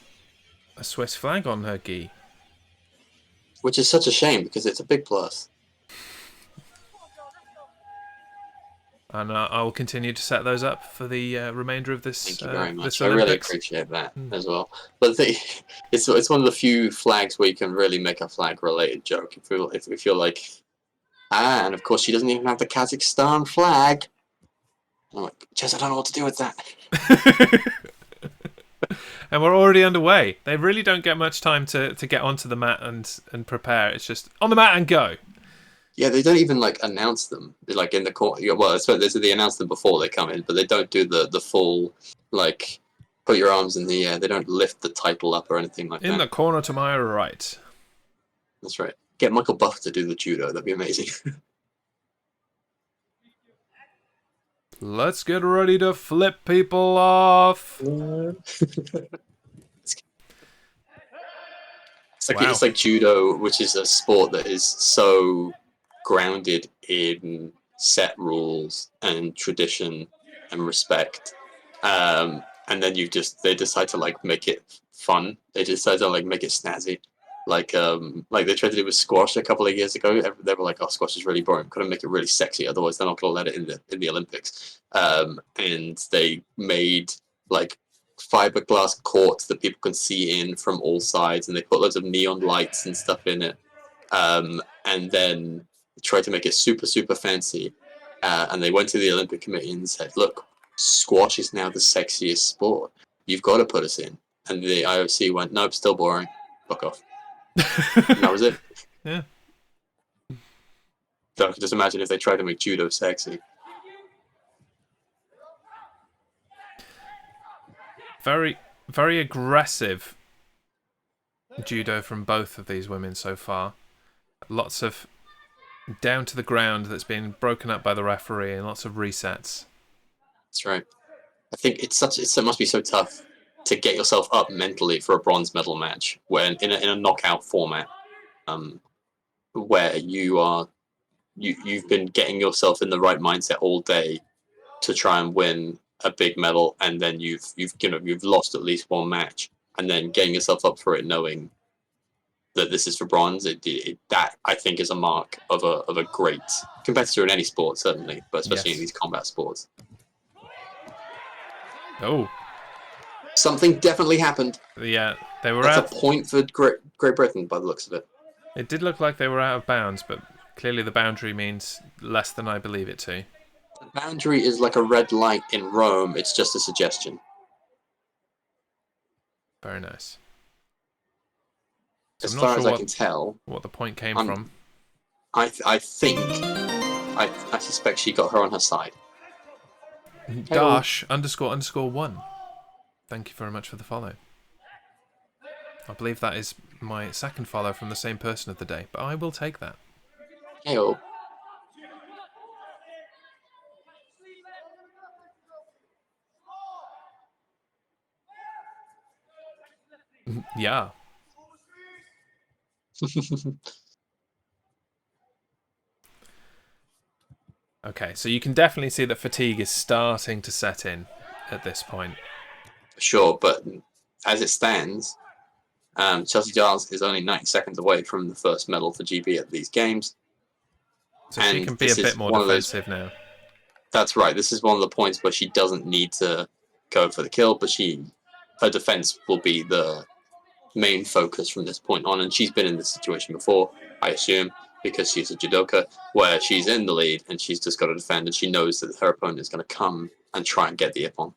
a Swiss flag on her gi. Which is such a shame, because it's a big plus. And I will continue to set those up for the remainder of this. Thank you very much. This I really Olympics. appreciate that as well. But it's one of the few flags where you can really make a flag-related joke. If you're like, and of course she doesn't even have the Kazakhstan flag. I'm like, Jez, I don't know what to do with that. And we're already underway. They really don't get much time to get onto the mat and prepare. It's just on the mat and go. Yeah, they don't even like announce them. They're like in the court. Well, they announce them before they come in, but they don't do the full like put your arms in the air. They don't lift the title up or anything like that. In the corner to my right. That's right. Get Michael Buff to do the judo. That'd be amazing. Let's get ready to flip people off. It's like judo, which is a sport that is so grounded in set rules and tradition and respect, and then they decide to like make it fun. They decide to like make it snazzy, like they tried to do with squash a couple of years ago. They were like, "Oh, squash is really boring. Couldn't make it really sexy, otherwise they're not going to let it in the Olympics." And they made like fiberglass courts that people can see in from all sides, and they put loads of neon lights and stuff in it, and then tried to make it super fancy, and they went to the Olympic Committee and said, look, squash is now the sexiest sport, you've got to put us in. And the IOC went, nope, still boring, fuck off. And that was it. Yeah. So just imagine if they tried to make judo sexy. Very, very aggressive judo from both of these women so far. Lots of down to the ground that's been broken up by the referee, and lots of resets. That's right. I think it must be so tough to get yourself up mentally for a bronze medal match when in a knockout format, where you've been getting yourself in the right mindset all day to try and win a big medal, and then you've lost at least one match, and then getting yourself up for it knowing that this is for bronze, that I think is a mark of a great competitor in any sport, certainly, but especially in these combat sports. Oh, something definitely happened. Yeah, they were. That's a point for Great Britain by the looks of it. It did look like they were out of bounds, but clearly the boundary means less than I believe it to. The boundary is like a red light in Rome. It's just a suggestion. Very nice. As far as I can tell, what the point came from. I suspect she got her on her side. Dash __1. Thank you very much for the follow. I believe that is my second follow from the same person of the day, but I will take that. Heyo. Yeah. Okay, so you can definitely see that fatigue is starting to set in at this point. Sure, but as it stands, Chelsea Giles is only 90 seconds away from the first medal for GB at these games. So she can be a bit more defensive now. That's right. This is one of the points where she doesn't need to go for the kill, but her defense will be the main focus from this point on. And she's been in this situation before, I assume, because she's a judoka, where she's in the lead and she's just got to defend, and she knows that her opponent is going to come and try and get the ippon.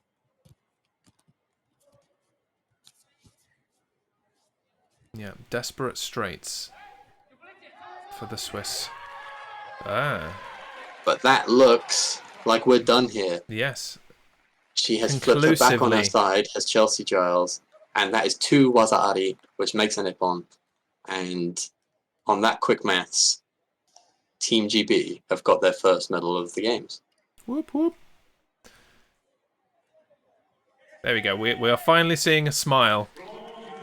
Yeah, desperate straits for the Swiss. Ah. But that looks like we're done here. Yes. She has flipped her back on her side, has Chelsea Giles, and that is 2 waza-ari, which makes an ippon. And on that quick maths, Team GB have got their first medal of the games. Whoop, whoop. There we go. We are finally seeing a smile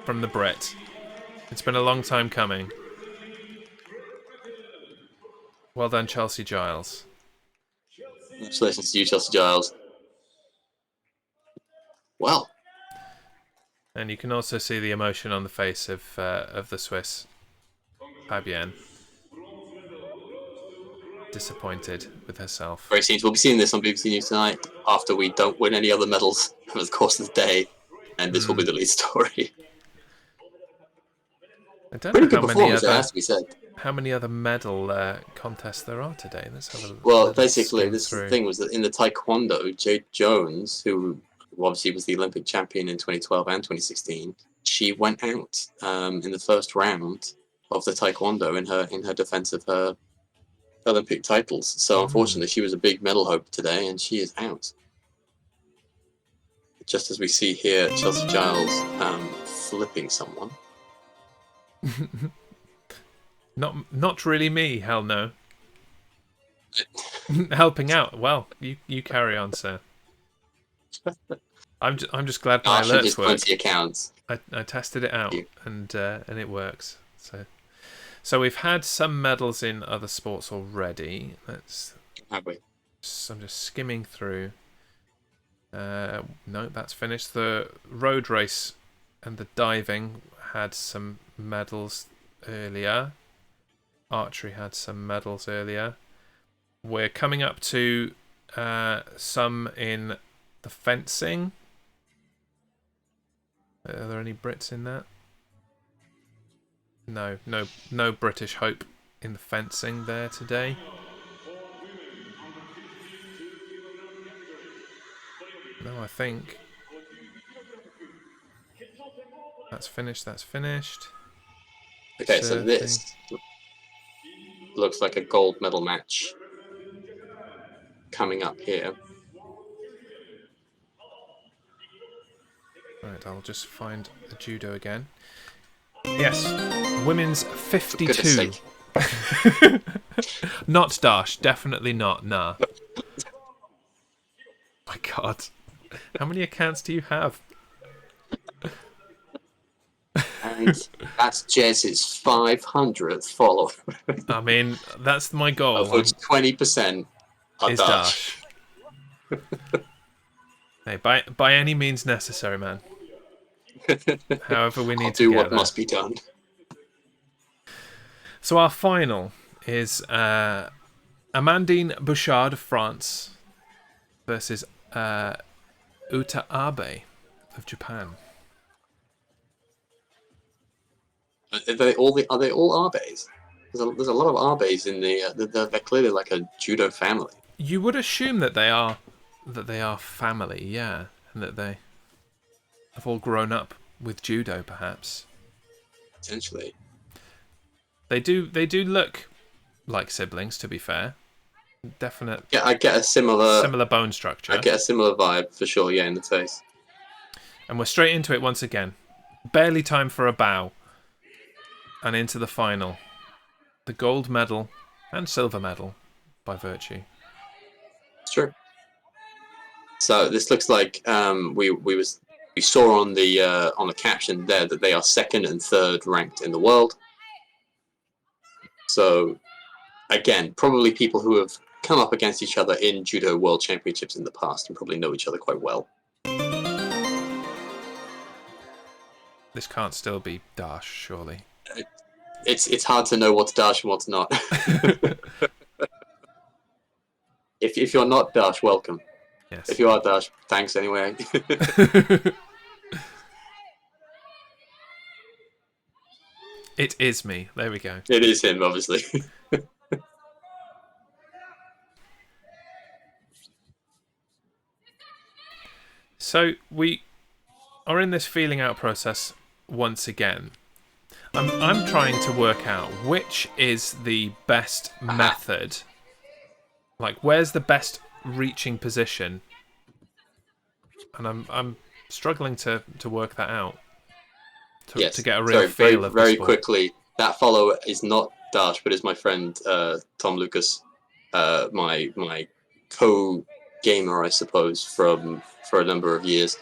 from the Brit. It's been a long time coming. Well done, Chelsea Giles. Congratulations to you, Chelsea Giles. Well. And you can also see the emotion on the face of the Swiss, Fabienne. Disappointed with herself. Great scenes. We'll be seeing this on BBC News tonight after we don't win any other medals over the course of the day, and this will be the lead story. I don't Pretty know good performance, it has to be said. How many other medal contests there are today? Let's have a look. Well, basically, this thing was that in the Taekwondo, Jade Jones, who obviously was the Olympic champion in 2012 and 2016, she went out in the first round of the Taekwondo in her defense of her Olympic titles. So unfortunately, she was a big medal hope today, and she is out. Just as we see here, Chelsea Giles flipping someone. Not really me. Hell no. Helping out. Well, you carry on, sir. I'm just glad my alerts work. Accounts. I tested it out and it works. So we've had some medals in other sports already. Have we? I'm just skimming through. No, that's finished. The road race and the diving had some medals earlier. Archery had some medals earlier. We're coming up to some in the fencing. Are there any Brits in that? No British hope in the fencing there today. No, I think that's finished. Okay, so this looks like a gold medal match coming up here. Right, I'll just find the judo again. Yes, women's 52. Not Dash, definitely not. Nah. My God, how many accounts do you have? And that's Jez's 500th follower. I mean, that's my goal. Of which 20% are Dash. Hey, by any means necessary, man. However, we need to do get what there. must be done. So our final is Amandine Bouchard of France versus Uta Abe of Japan. Are they all Abes? There's a lot of Abes in the. They're clearly like a judo family. You would assume that they are family, yeah, and that they have all grown up with judo, perhaps. Potentially. They do look like siblings, to be fair. Definite. Yeah, I get a similar bone structure. I get a similar vibe for sure. Yeah, in the face. And we're straight into it once again. Barely time for a bow. And into the final. The gold medal and silver medal by virtue. It's true. So this looks like we saw on the caption there that they are 2nd and 3rd ranked in the world. So again, probably people who have come up against each other in judo world championships in the past and probably know each other quite well. This can't still be Dash, surely. It's hard to know what's Dash and what's not. If you're not Dash, welcome. Yes. If you are Dash, thanks anyway. It is me. There we go. It is him, obviously. So we are in this feeling out process once again. I'm trying to work out which is the best method. Like, where's the best reaching position? And I'm struggling to work that out. To get a real feel of very the sport. quickly. That follower is not Dash, but is my friend Tom Lucas, my co-gamer, I suppose, for a number of years.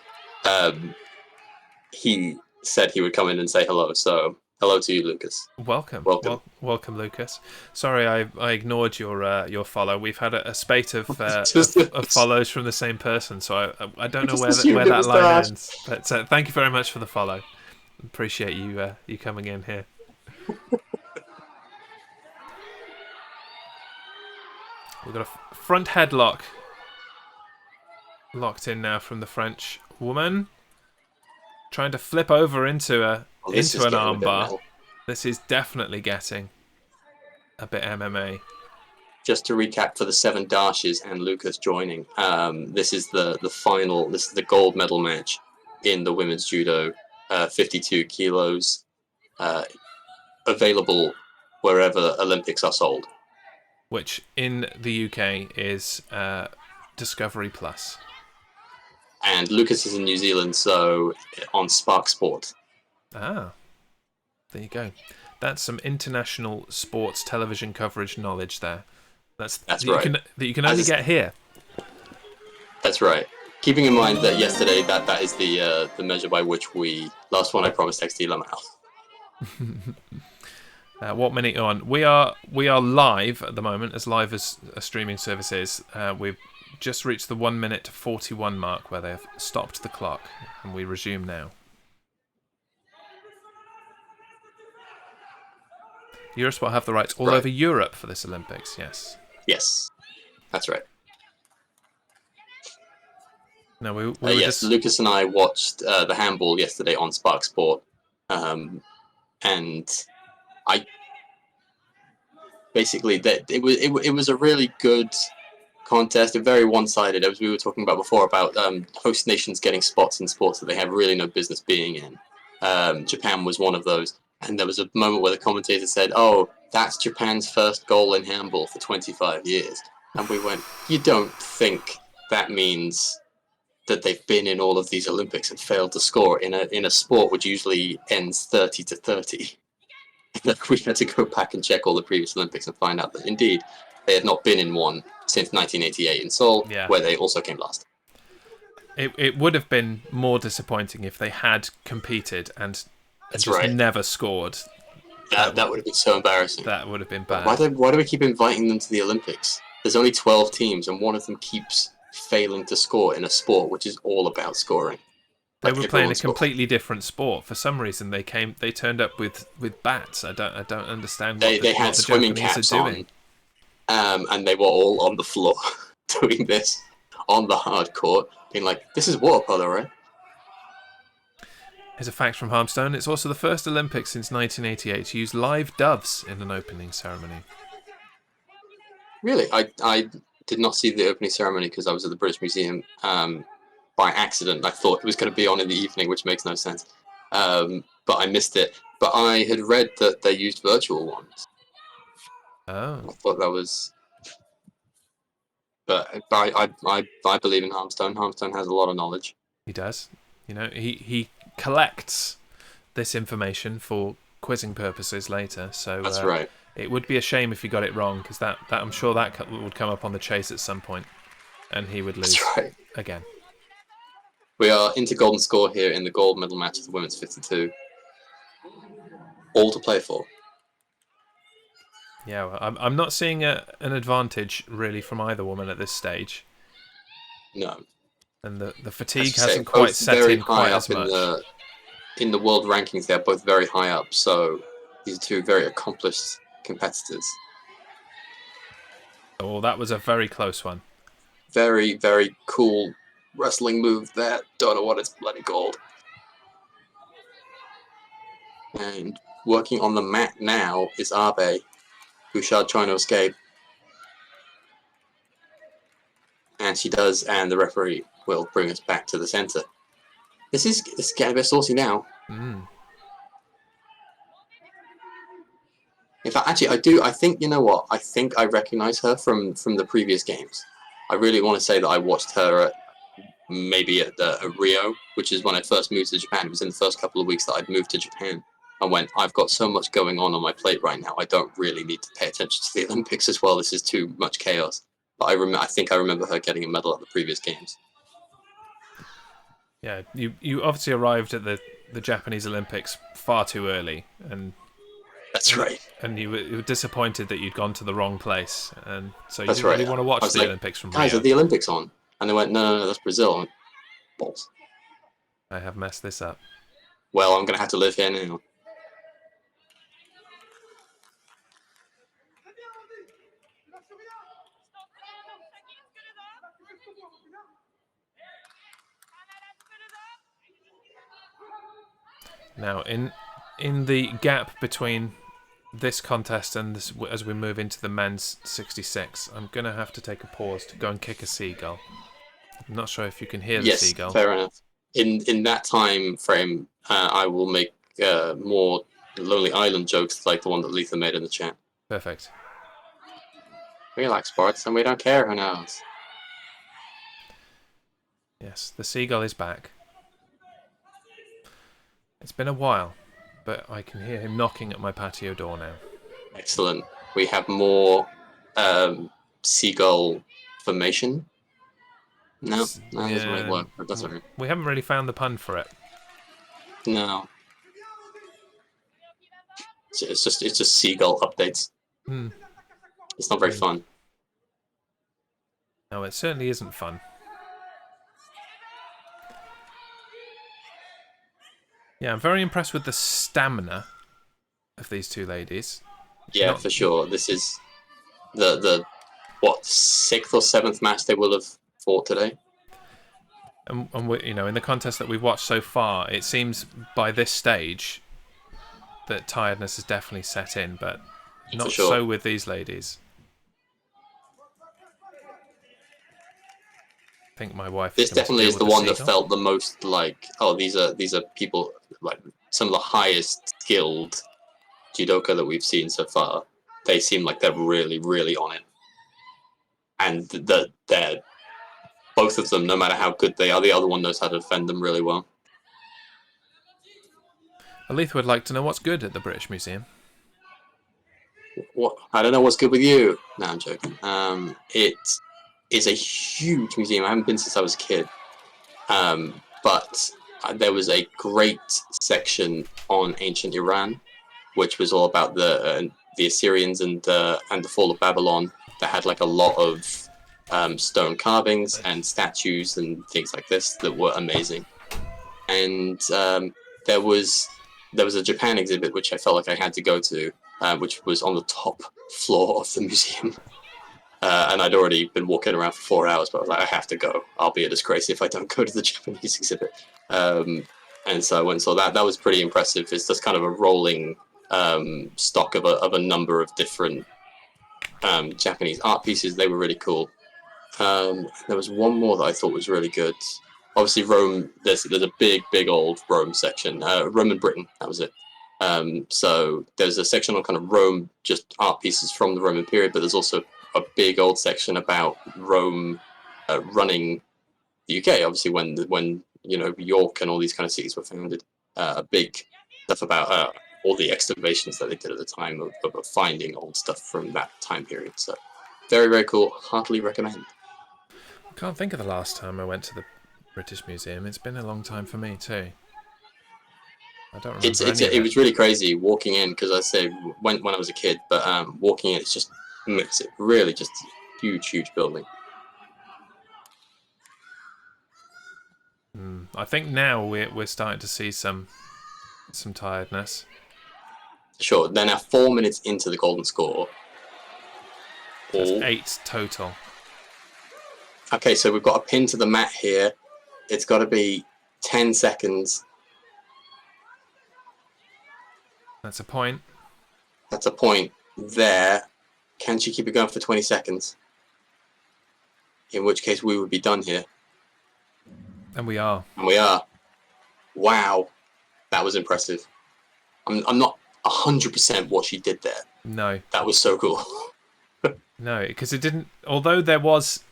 He said he would come in and say hello. So Hello to you, Lucas. Welcome. Welcome. Welcome, Lucas. Sorry, I ignored your follow. We've had a spate of follows from the same person, so I don't know where that line ends. But thank you very much for the follow. Appreciate you coming in here. We've got a front headlock locked in now from the French woman, trying to flip over into an armbar. This is definitely getting a bit MMA. Just to recap for the 7 dashes and Lucas joining, this is the final. This is the gold medal match in the women's judo, 52 kilos, available wherever Olympics are sold. Which in the UK is Discovery Plus. And Lucas is in New Zealand, so on Spark Sport. Ah, there you go. That's some international sports television coverage knowledge there. That's right. That you can only get here. That's right. Keeping in mind that yesterday that is the measure by which last one I promised XT Lamau. What minute on? We are live at the moment, as live as a streaming service is. We've just reached the 1 minute 41 mark where they've stopped the clock, and we resume now. Eurosport have the rights all over Europe for this Olympics. Yes, that's right. No, we Lucas and I watched the handball yesterday on Spark Sport, and I basically it was a really good contest, very one-sided, as we were talking about before, about host nations getting spots in sports that they have really no business being in. Japan was one of those, and there was a moment where the commentator said, "Oh, that's Japan's first goal in handball for 25 years," and we went, "You don't think that means that they've been in all of these Olympics and failed to score in a sport which usually ends 30-30?" We had to go back and check all the previous Olympics and find out that indeed they had not been in one since 1988 in Seoul, where they also came last. It would have been more disappointing if they had competed and just never scored. That would have been so embarrassing. That would have been bad. Why do we keep inviting them to the Olympics? There's only 12 teams, and one of them keeps failing to score in a sport which is all about scoring. They were playing a completely different sport. For some reason, they turned up with bats. I don't understand what they had swimming caps on, and they were all on the floor doing this on the hard court, being like, "This is water polo, right?" Here's a fact from Harmstone. It's also the first Olympics since 1988 to use live doves in an opening ceremony. Really? I did not see the opening ceremony because I was at the British Museum by accident. I thought it was going to be on in the evening, which makes no sense. But I missed it. But I had read that they used virtual ones. Oh. I thought that was... But I believe in Harmstone. Harmstone has a lot of knowledge. He does. You know, he collects this information for quizzing purposes later. So that's right. It would be a shame if he got it wrong, because that I'm sure that would come up on the chase at some point, and he would lose again. We are into golden score here in the gold medal match of the women's 52. All to play for. Yeah, well, I'm not seeing an advantage really from either woman at this stage. No. And the fatigue hasn't quite set in quite as much. In the world rankings, they're both very high up, so these are two very accomplished competitors. Oh, that was a very close one. Very, very cool wrestling move there. Don't know what it's bloody called. And working on the mat now is Abe. Bouchard trying to escape. And she does, and the referee will bring us back to the center. This is getting a bit saucy now. In fact, actually, I think, you know what? I think I recognize her from the previous games. I really want to say that I watched her at Rio, which is when I first moved to Japan. It was in the first couple of weeks that I'd moved to Japan. I went, I've got so much going on my plate right now. I don't really need to pay attention to the Olympics as well. This is too much chaos. But I think I remember her getting a medal at the previous games. Yeah, you obviously arrived at the Japanese Olympics far too early, and That's right. And you were disappointed that you'd gone to the wrong place, and so you That's didn't right. really want to watch I was the like, Olympics from guys, Rio. are the Olympics on? And they went, no, that's Brazil. I went, balls. I have messed this up. Well, I'm going to have to live here now. Now, in the gap between this contest and this, as we move into the men's 66, I'm going to have to take a pause to go and kick a seagull. I'm not sure if you can hear the seagull. Yes, fair enough. In that time frame, I will make more Lonely Island jokes like the one that Letha made in the chat. Perfect. We like sports and we don't care who knows. Yes, the seagull is back. It's been a while, but I can hear him knocking at my patio door now. Excellent. We have more seagull formation. No, that doesn't really work. But that's okay. We haven't really found the pun for it. No. It's just seagull updates. It's not very fun. No, it certainly isn't fun. Yeah, I'm very impressed with the stamina of these two ladies. Yeah, for sure. This is the what, 6th or 7th match they will have fought today. And we, in the contest that we've watched so far, it seems by this stage that tiredness has definitely set in, but not so with these ladies. I think my wife. This definitely is the one that felt the most like, oh, these are people, like some of the highest skilled judoka that we've seen so far. They seem like they're really, really on it, and they're both of them. No matter how good they are, the other one knows how to defend them really well. Aletha would like to know what's good at the British Museum. What? I don't know what's good with you. No, I'm joking. It is a huge museum. I haven't been since I was a kid. But there was a great section on ancient Iran, which was all about the Assyrians and the fall of Babylon. That had like a lot of stone carvings and statues and things like this that were amazing. And there was a Japan exhibit which I felt like I had to go to, which was on the top floor of the museum. And I'd already been walking around for 4 hours, but I was like, I have to go. I'll be a disgrace if I don't go to the Japanese exhibit. And so I went and saw that. That was pretty impressive. It's just kind of a rolling stock of a number of different Japanese art pieces. They were really cool. There was one more that I thought was really good. Obviously, Rome, there's a big old Rome section. Rome and Britain, that was it. So there's a section on kind of Rome, just art pieces from the Roman period, but there's also a big old section about Rome running the UK. Obviously, when York and all these kind of cities were founded, a big stuff about all the excavations that they did at the time of finding old stuff from that time period. So very, very cool. Heartily recommend. I can't think of the last time I went to the British Museum. It's been a long time for me too. I don't remember it was really crazy walking in, because I say when I was a kid, but walking in, it's just massive, really just huge building. I think now we're starting to see some tiredness. Sure. They're now 4 minutes into the golden score. That's 8 total. Okay, so we've got a pin to the mat here. It's got to be 10 seconds. That's a point. That's a point there. Can she keep it going for 20 seconds? In which case we would be done here. And we are. And we are. Wow. That was impressive. I'm not 100% what she did there. No. That was so cool. No, because it didn't... Although there was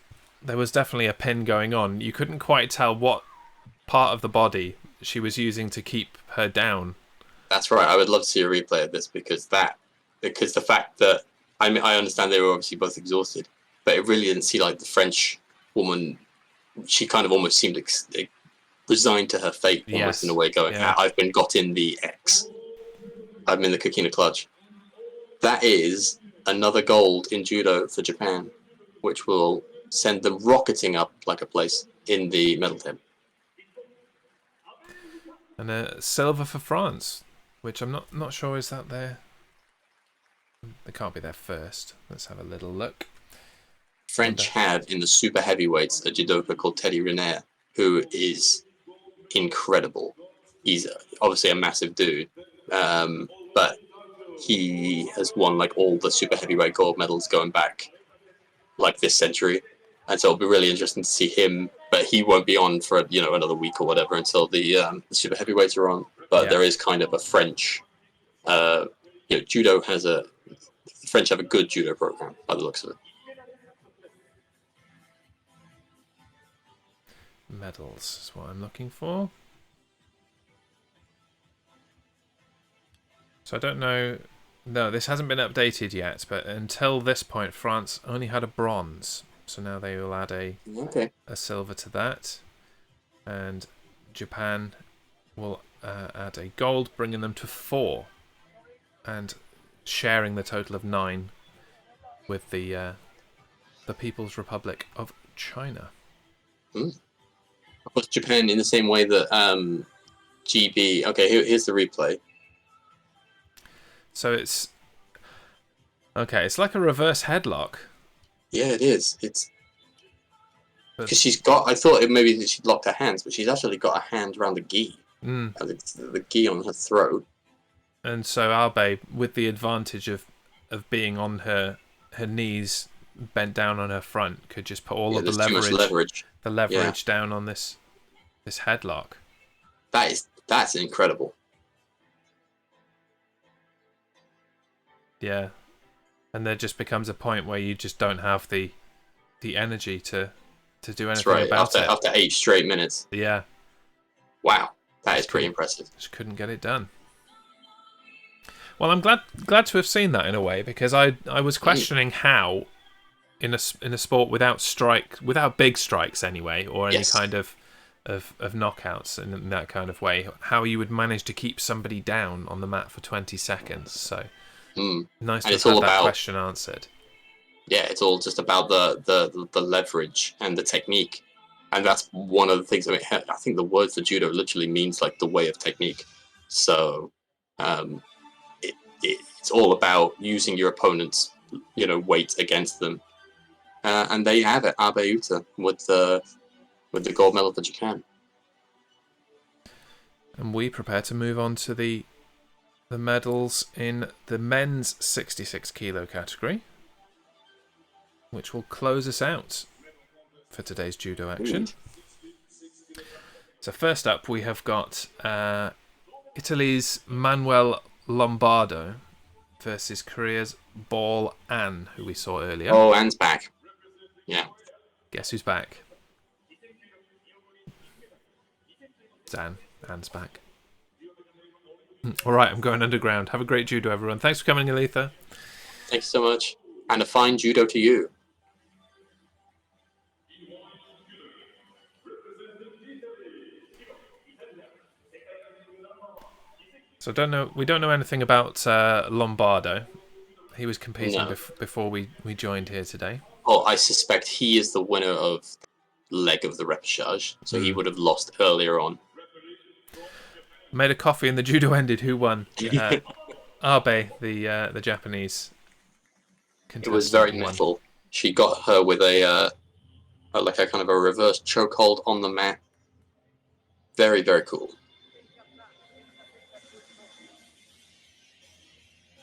definitely a pin going on, you couldn't quite tell what part of the body she was using to keep her down. That's right. I would love to see a replay of this, because the fact that... I understand they were obviously both exhausted, but it really didn't see like the French woman... She kind of almost seemed resigned to her fate, almost in a way, going, I've been got in the X. I'm in the Kokina clutch. That is another gold in judo for Japan, which will send them rocketing up like a place in the medal table. And a silver for France, which I'm not sure is that there. They can't be there first. Let's have a little look. French had in the super heavyweights a judoka called Teddy Riner, who is incredible. He's obviously a massive dude, but he has won like all the super heavyweight gold medals going back like this century, and so it'll be really interesting to see him. But he won't be on for another week or whatever until the super heavyweights are on. But there is kind of a French, judo has the French have a good judo program by the looks of it. Medals is what I'm looking for. So I don't know. No, this hasn't been updated yet, but until this point, France only had a bronze. So now they will add a silver to that. And Japan will add a gold, bringing them to 4. And sharing the total of 9 with the People's Republic of China. Of course, Japan, in the same way that GB... Okay, here's the replay. So it's... Okay, it's like a reverse headlock. Yeah, it is. It's... Because she's got... I thought maybe she'd locked her hands, but she's actually got her hand around the gi. The gi on her throat. And so Abe, with the advantage of being on her knees, bent down on her front, could just put all of the leverage down on this headlock. That's incredible. Yeah, and there just becomes a point where you just don't have the energy to do anything about it. After 8 straight minutes. Yeah. Wow, that is pretty impressive. Just couldn't get it done. Well, I'm glad to have seen that in a way, because I was questioning how in a sport without big strikes anyway, or any kind of knockouts in that kind of way, how you would manage to keep somebody down on the mat for 20 seconds. So nice to have that question answered. Yeah, it's all just about the leverage and the technique, and that's one of the things. I think the word for judo literally means like the way of technique. So it's all about using your opponent's weight against them, and there you have it, Abe Uta with the gold medal for Japan. And we prepare to move on to the medals in the men's 66 kilo category, which will close us out for today's judo action. So first up, we have got Italy's Manuel Lombardo versus Korea's Ball An, who we saw earlier. Oh, An's back. Yeah. Guess who's back? An's back. All right, I'm going underground. Have a great judo, everyone. Thanks for coming, Aletha. Thanks so much. And a fine judo to you. So we don't know anything about Lombardo. He was competing before we joined here today. Oh, I suspect he is the winner of leg of the repechage, so he would have lost earlier on. Made a coffee and the judo ended. Who won? Abe, the Japanese contestant. It was very metal. She got her with a kind of a reverse chokehold on the mat. Very, very cool.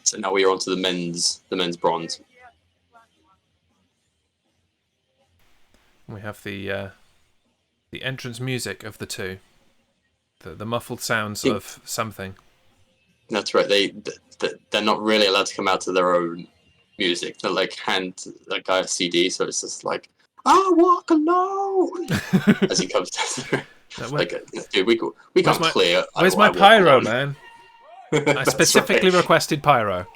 So now we are on to the men's bronze. We have the entrance music of the two. The muffled sounds of something. That's right. They're not really allowed to come out to their own music. They're like hand that guy a CD, so it's just like I walk alone as he comes down. Dude, we can't clear. Where's my pyro, man? I specifically requested pyro.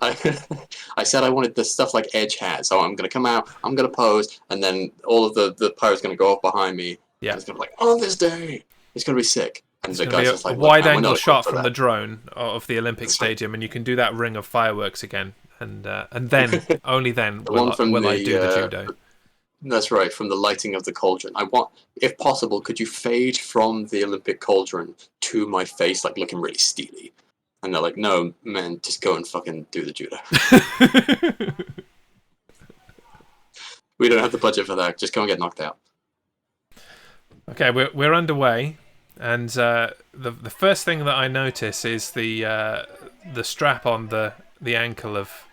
I said I wanted the stuff like Edge had, so I'm gonna come out, I'm gonna pose, and then all of the pyro's gonna go off behind me. Yeah, it's gonna be like on this day. It's going to be sick. And It's the going to guy's be just a like, "Look, man, we're wide-angle not shot equipped for from that." the drone of the Olympic Stadium, and you can do that ring of fireworks again. And then, only then, The one from will I do the judo. That's right, from the lighting of the cauldron. I want, if possible, could you fade from the Olympic cauldron to my face, like looking really steely? And they're like, "No, man, just go and fucking do the judo. We don't have the budget for that. Just go and get knocked out." Okay, we're underway, and the first thing that I notice is the strap on the ankle of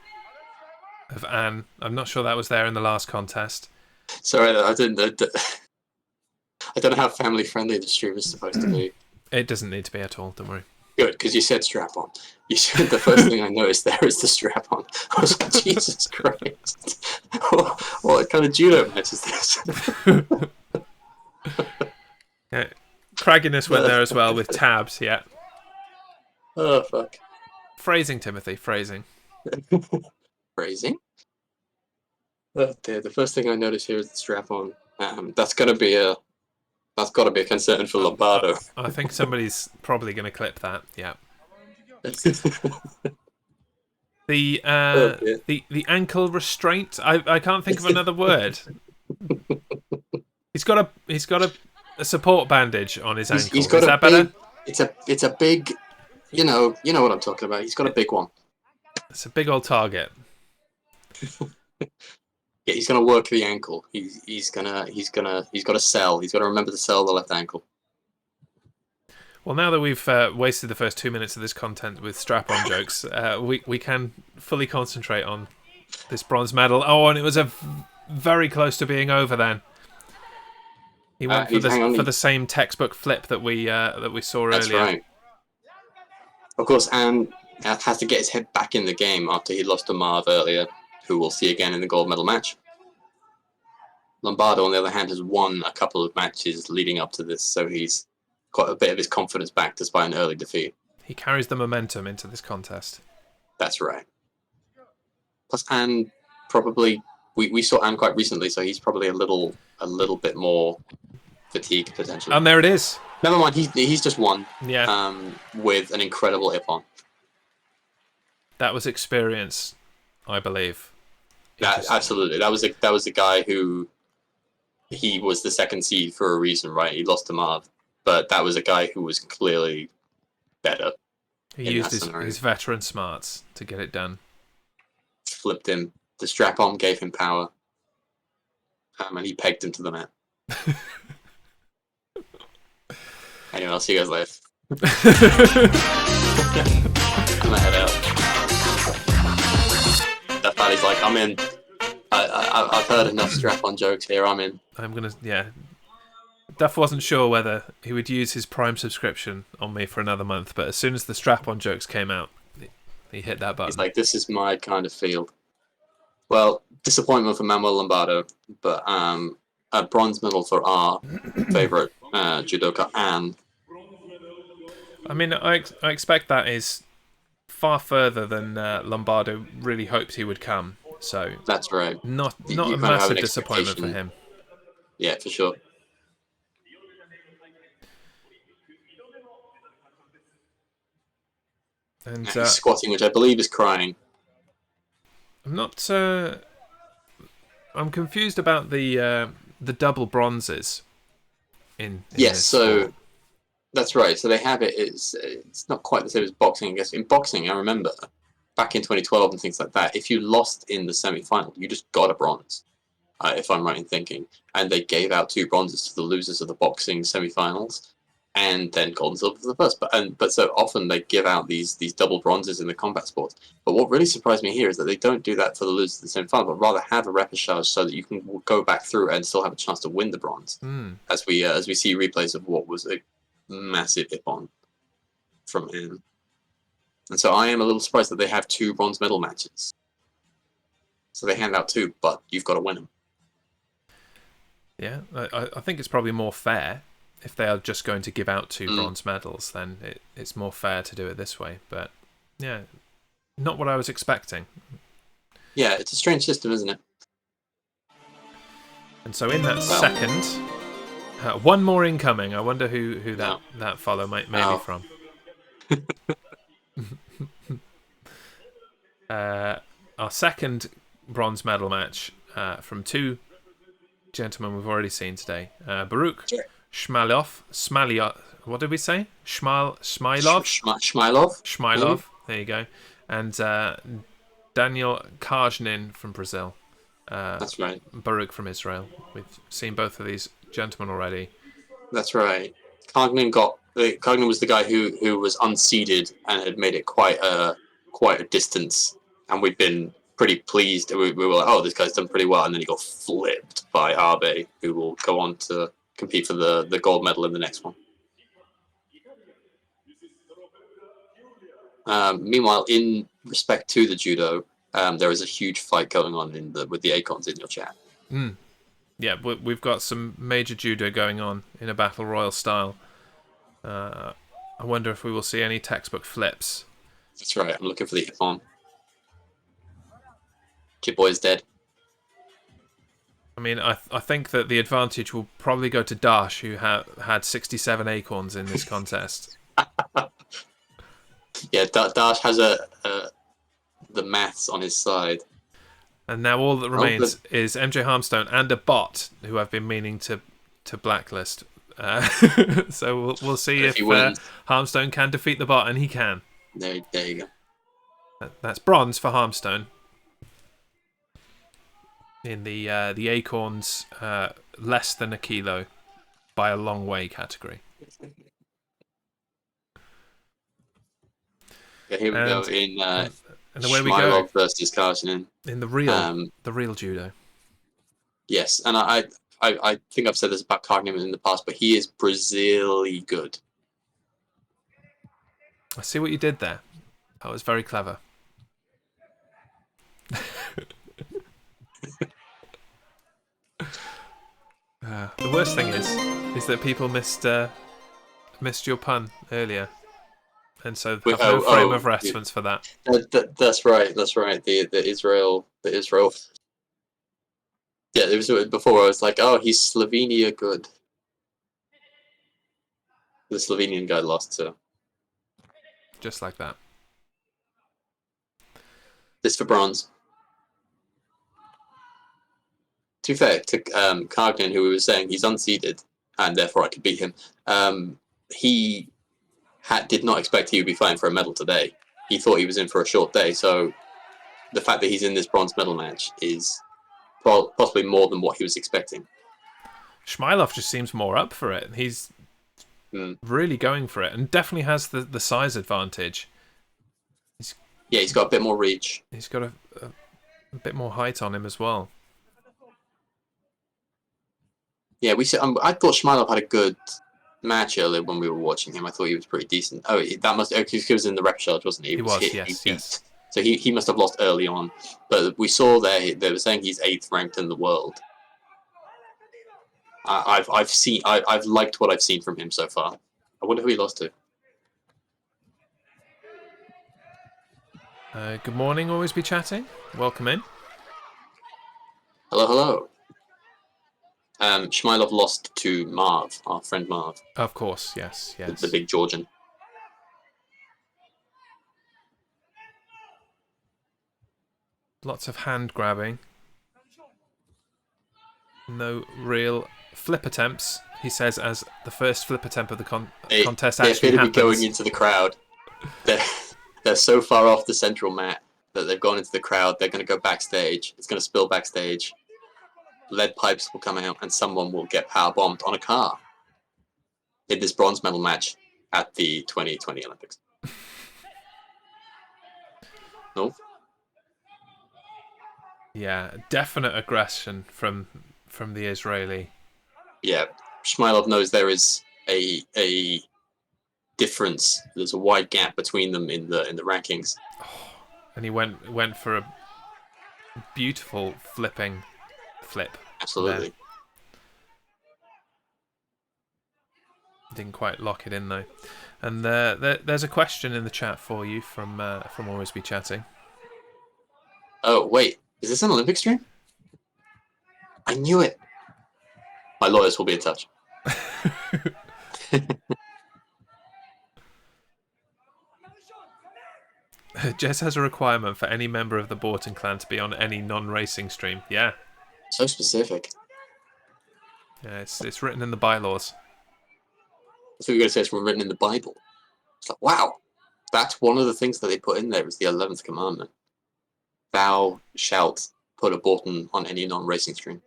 Anne. I'm not sure that was there in the last contest. Sorry, I didn't. I don't know how family friendly the stream is supposed to be. It doesn't need to be at all. Don't worry. Good, because you said strap on. You said the first thing I noticed there is the strap on. I was like, Jesus Christ! What kind of judo match is this? Yeah. Cragginess went there as well with tabs. Yeah. Oh fuck. Phrasing, Timothy. Phrasing. Phrasing. Oh dear. The first thing I notice here is the strap on. That's got to be a concern for Lombardo. I think somebody's probably going to clip that. Yeah. The ankle restraint. I can't think of another word. He's got a support bandage on his ankle. He's got Is that better? It's a big. You know what I'm talking about. He's got a big one. It's a big old target. Yeah, he's gonna work the ankle. He's got to sell. He's got to remember to sell the left ankle. Well, now that we've wasted the first 2 minutes of this content with strap-on jokes, we can fully concentrate on this bronze medal. Oh, and it was very close to being over then. He went for the same textbook flip that we saw earlier. That's right. Of course, Anne has to get his head back in the game after he lost to Marv earlier, who we'll see again in the gold medal match. Lombardo, on the other hand, has won a couple of matches leading up to this, so he's got a bit of his confidence back despite an early defeat. He carries the momentum into this contest. That's right. Plus, Anne probably we saw Anne quite recently, so he's probably a little bit more fatigued potentially. And there it is. Never mind, he's just won. Yeah. With an incredible ippon. That was experience, I believe. Absolutely. That was a guy who he was the second seed for a reason, right? He lost to Marv, but that was a guy who was clearly better. He used his veteran smarts to get it done. Flipped him. The strap-on gave him power. And he pegged him to the mat. Anyway, I'll see you guys later. I'm gonna head out. That buddy's like, I'm in. I've heard enough strap-on jokes here. I'm in. Duff wasn't sure whether he would use his Prime subscription on me for another month, but as soon as the strap-on jokes came out, he hit that button. He's like, this is my kind of field. Well, disappointment for Manuel Lombardo, but a bronze medal for our favourite judoka, Anne. I mean, I expect that is far further than Lombardo really hoped he would come. So that's right. Not a massive disappointment for him. Yeah, for sure. And he's squatting, which I believe is crying. I'm not. I'm confused about the double bronzes. In yes, so that's right. So they have it. It's not quite the same as boxing. I guess in boxing, I remember back in 2012 and things like that. If you lost in the semi-final, you just got a bronze. If I'm right in thinking, and they gave out 2 bronzes to the losers of the boxing semi-finals, and then gold and silver for the first. But so often they give out these double bronzes in the combat sports. But what really surprised me here is that they don't do that for the losers of the semi-final, but rather have a repechage so that you can go back through and still have a chance to win the bronze. As we see replays of what was a massive ippon from Anne. And so I am a little surprised that they have 2 bronze medal matches. So they hand out 2, but you've got to win them. Yeah, I think it's probably more fair. If they are just going to give out 2 bronze medals, then it's more fair to do it this way. But, yeah, not what I was expecting. Yeah, it's a strange system, isn't it? And so in that second, One more incoming. I wonder who No. that follow may be Oh. from. Our second bronze medal match from two gentlemen we've already seen today. Baruch Shmailov. What did we say? Shmailov? Shmailov? Shmailov. There you go. And Daniel Kajnin from Brazil. That's right. Baruch from Israel. We've seen both of these gentlemen already. That's right. Cognan was the guy who was unseeded and had made it quite a distance, and we'd been pretty pleased. We were like, oh, this guy's done pretty well, and then he got flipped by Abe, who will go on to compete for the gold medal in the next one. Meanwhile, in respect to the judo, there is a huge fight going on with the Acons in your chat. Yeah, we've got some major judo going on in a battle royal style. I wonder if we will see any textbook flips. That's right. I'm looking for the Ippon. Your boy's dead. I mean, I think that the advantage will probably go to Dash, who had 67 acorns in this contest. Yeah, Dash has the maths on his side. And now all that remains is MJ Harmstone and a bot who I've been meaning to blacklist. So we'll see if Harmstone can defeat the bot, and he can. There you go. That's bronze for Harmstone. In the acorns less than a kilo by a long way category. Yeah, here we go in and away we Shmailov go versus Kajnin. in the real judo. Yes, and I think I've said this about Kajnin in the past, but he is Brazilian good. I see what you did there. That was very clever. The worst thing is that people missed your pun earlier, and so have no frame of reference for that. That's right. The Israel. Yeah, there was before. I was like, oh, he's Slovenia good. The Slovenian guy lost, so just like that. This for bronze. To be fair to Kajnin, who we were saying he's unseeded and therefore I could beat him, he did not expect he would be fighting for a medal today. He thought he was in for a short day, so the fact that he's in this bronze medal match is possibly more than what he was expecting. Shmailov just seems more up for it. He's really going for it, and definitely has the size advantage. He's got a bit more reach. He's got a bit more height on him as well. Yeah, I thought Shmailov had a good match earlier when we were watching him. I thought he was pretty decent. Oh, that must he was in the rep charge, wasn't he? He was, yes. So he must have lost early on. But we saw there they were saying he's 8th ranked in the world. I've liked what I've seen from him so far. I wonder who he lost to. Good morning, always be chatting. Welcome in. Hello. Shmailov lost to Marv, our friend Marv. Of course, yes. The big Georgian. Lots of hand grabbing. No real flip attempts, he says, as the first flip attempt of the contest actually happens. They appear to be going into the crowd. They're so far off the central mat that they've gone into the crowd. They're going to go backstage. It's going to spill backstage. Lead pipes will come out and someone will get power bombed on a car in this bronze medal match at the 2020 Olympics. No? Yeah, definite aggression from the Israeli. Yeah, Shmailov knows there is a difference. There's a wide gap between them in the rankings. And he went for a beautiful flip. Absolutely. There. Didn't quite lock it in though. And there's a question in the chat for you from Always Be Chatting. Oh wait, is this an Olympic stream? I knew it. My lawyers will be in touch. Jez has a requirement for any member of the Borton clan to be on any non-racing stream. Yeah. So specific. Yeah, it's written in the bylaws. I thought you were going to say it's written in the Bible. It's like, wow, that's one of the things that they put in there is the 11th commandment. Thou shalt put a Borton on any non-racing stream.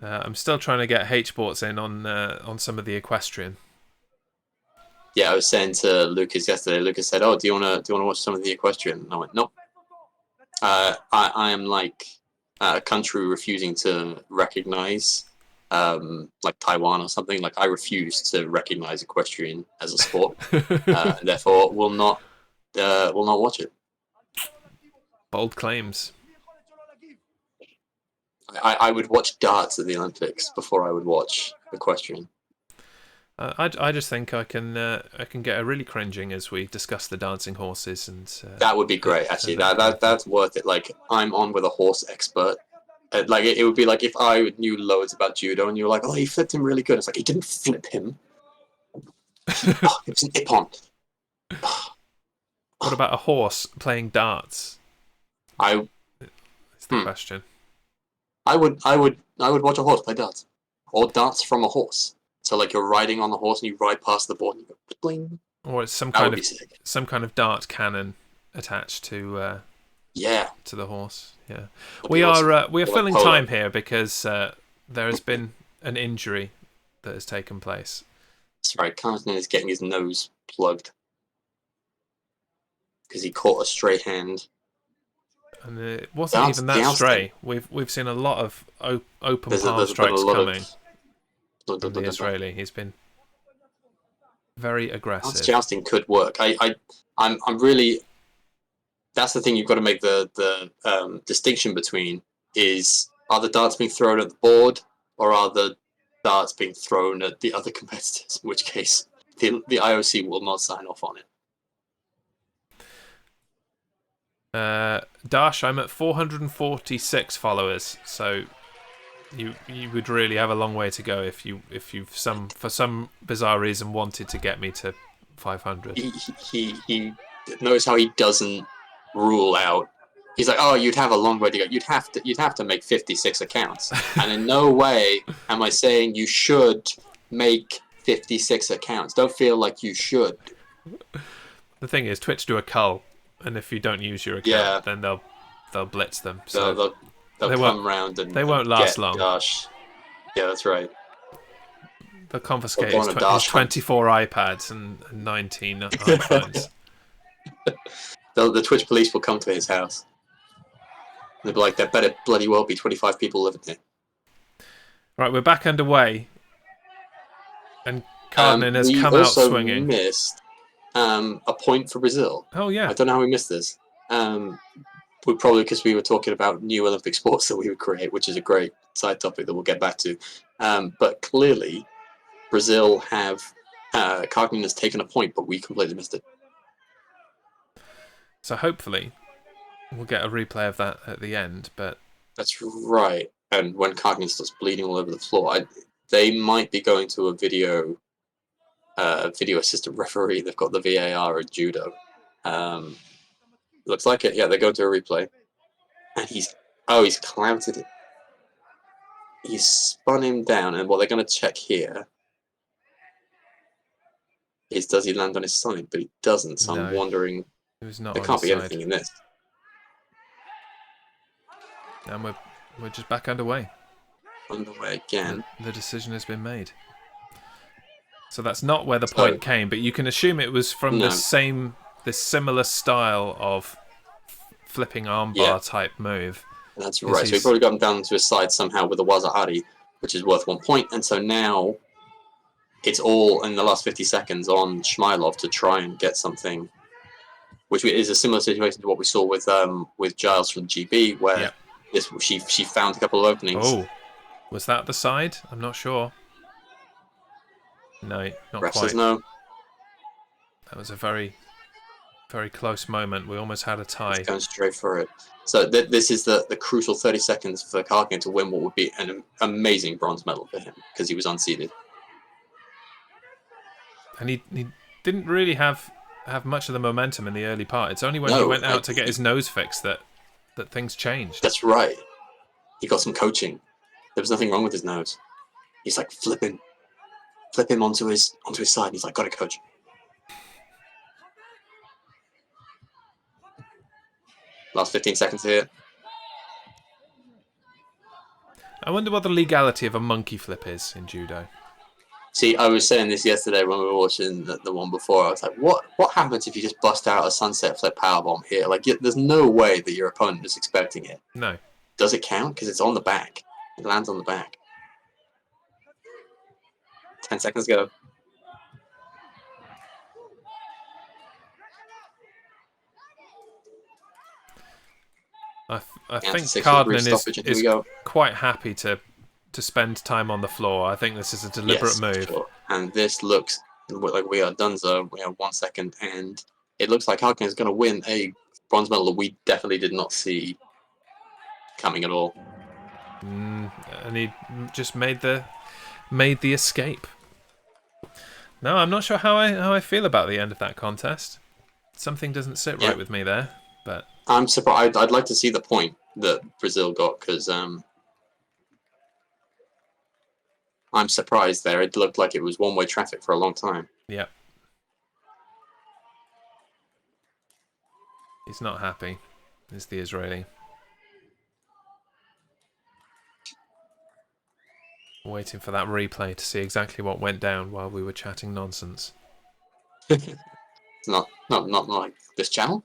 I'm still trying to get H-Borts in on some of the equestrian. Yeah, I was saying to Lucas yesterday. Lucas said, "Oh, do you wanna watch some of the equestrian?" And I went, "Nope. I am like a country refusing to recognize, like Taiwan or something. Like I refuse to recognize equestrian as a sport, and therefore will not watch it." Bold claims. I would watch darts at the Olympics before I would watch equestrian. I just think I can get a really cringing as we discuss the dancing horses and that would be great. Actually, that's worth it. Like I'm on with a horse expert. Like it would be like if I knew loads about judo and you were like, "Oh, he flipped him really good." It's like he didn't flip him. It was an ippon. What about a horse playing darts? It's the question. I would watch a horse play darts, or darts from a horse. So like you're riding on the horse and you ride past the board and you go bling. Or it's some kind of dart cannon attached to to the horse. Yeah, we are filling time here because there has been an injury that has taken place. That's right. Carson is getting his nose plugged because he caught a stray hand. And it wasn't even that stray. We've seen a lot of open palm strikes coming from the Israeli. He's been very aggressive. Jousting could work. I'm really. That's the thing you've got to make the distinction between is are the darts being thrown at the board or are the darts being thrown at the other competitors? In which case, the IOC will not sign off on it. Dash, I'm at 446 followers, so you would really have a long way to go if you've for some bizarre reason wanted to get me to 500. He notice how he doesn't rule out. He's like, oh, you'd have a long way to go. You'd have to make 56 accounts, and in no way am I saying you should make 56 accounts. Don't feel like you should. The thing is, Twitch do a cull. And if you don't use your account, then they'll blitz them. So they'll come round and they won't last long. Dash. Yeah, that's right. They'll confiscate his 24 iPads and 19 iPhones. The Twitch police will come to his house. They'll be like, there better bloody well be 25 people living here. Right, we're back underway. And Cardin has come out swinging. We also missed a point for Brazil. Oh yeah, I don't know how we missed this. We probably because we were talking about new Olympic sports that we would create, which is a great side topic that we'll get back to. But clearly, Brazil have Cardin has taken a point, but we completely missed it. So hopefully, we'll get a replay of that at the end. But that's right. And when Cardin starts bleeding all over the floor, they might be going to a video assistant referee. They've got the VAR at Judo. Looks like it. Yeah, they go to a replay. And he's clouted it. He's spun him down, and what they're going to check here is does he land on his side? But he doesn't, so I'm wondering. There can't be anything in this. And we're just back underway. Underway again. The decision has been made. So that's not where the point came, but you can assume it was from this similar style of flipping armbar type move. That's right. So he probably got him down to his side somehow with a waza-ari, which is worth 1 point. And so now it's all in the last 50 seconds on Shmailov to try and get something, which is a similar situation to what we saw with Giles from GB, where she found a couple of openings. Oh, was that the side? I'm not sure. No, not Ref quite. says no. That was a very, Very close moment. We almost had a tie. He's going straight for it. So this is the crucial 30 seconds for Karkin to win what would be an amazing bronze medal for him because he was unseeded. And he didn't really have much of the momentum in the early part. It's only when he went out to get his nose fixed that things changed. That's right. He got some coaching. There was nothing wrong with his nose. He's like, flip him onto his side. He's like, got it, coach. Last 15 seconds here. I wonder what the legality of a monkey flip is in judo. See, I was saying this yesterday when we were watching the one before. I was like, what happens if you just bust out a sunset flip powerbomb here? Like, there's no way that your opponent is expecting it. No. Does it count? Because it's on the back. It lands on the back. 10 seconds go. I think Cardman is quite happy to spend time on the floor. I think this is a deliberate move. Sure. And this looks like we are donezo. We have 1 second, and it looks like Cardman is going to win a bronze medal that we definitely did not see coming at all. And he just made the escape. No, I'm not sure how I feel about the end of that contest. Something doesn't sit right with me there, but I'm surprised. I'd like to see the point that Brazil got because I'm surprised there. It looked like it was one-way traffic for a long time. Yeah. He's not happy, is the Israeli. Waiting for that replay to see exactly what went down while we were chatting nonsense. It's not like this channel.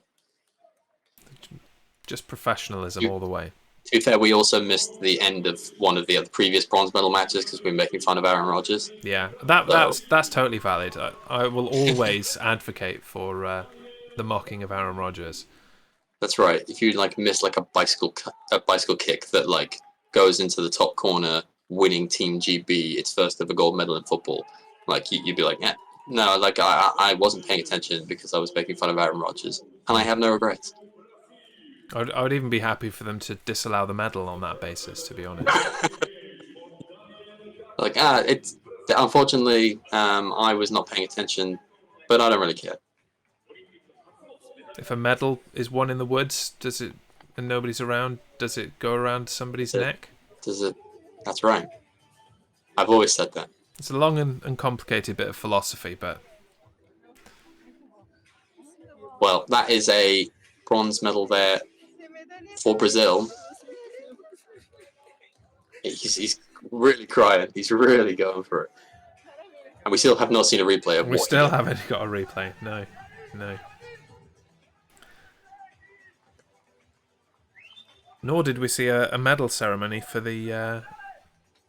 Just professionalism all the way. To be fair, we also missed the end of one of the other previous bronze medal matches because we were making fun of Aaron Rodgers. Yeah, that's totally valid. I will always advocate for the mocking of Aaron Rodgers. That's right. If you miss a bicycle kick that goes into the top corner, winning Team GB its first ever gold medal in football, you'd be like, yeah, no, I wasn't paying attention because I was making fun of Aaron Rodgers, and I have no regrets. I would even be happy for them to disallow the medal on that basis, to be honest. It's unfortunately I was not paying attention, but I don't really care. If a medal is won in the woods, and nobody's around, does it go around somebody's neck? Does it? That's right. I've always said that. It's a long and complicated bit of philosophy, but well, that is a bronze medal there for Brazil. He's really crying. He's really going for it. And we still have not seen a replay of we still haven't got a replay. No. Nor did we see a medal ceremony for the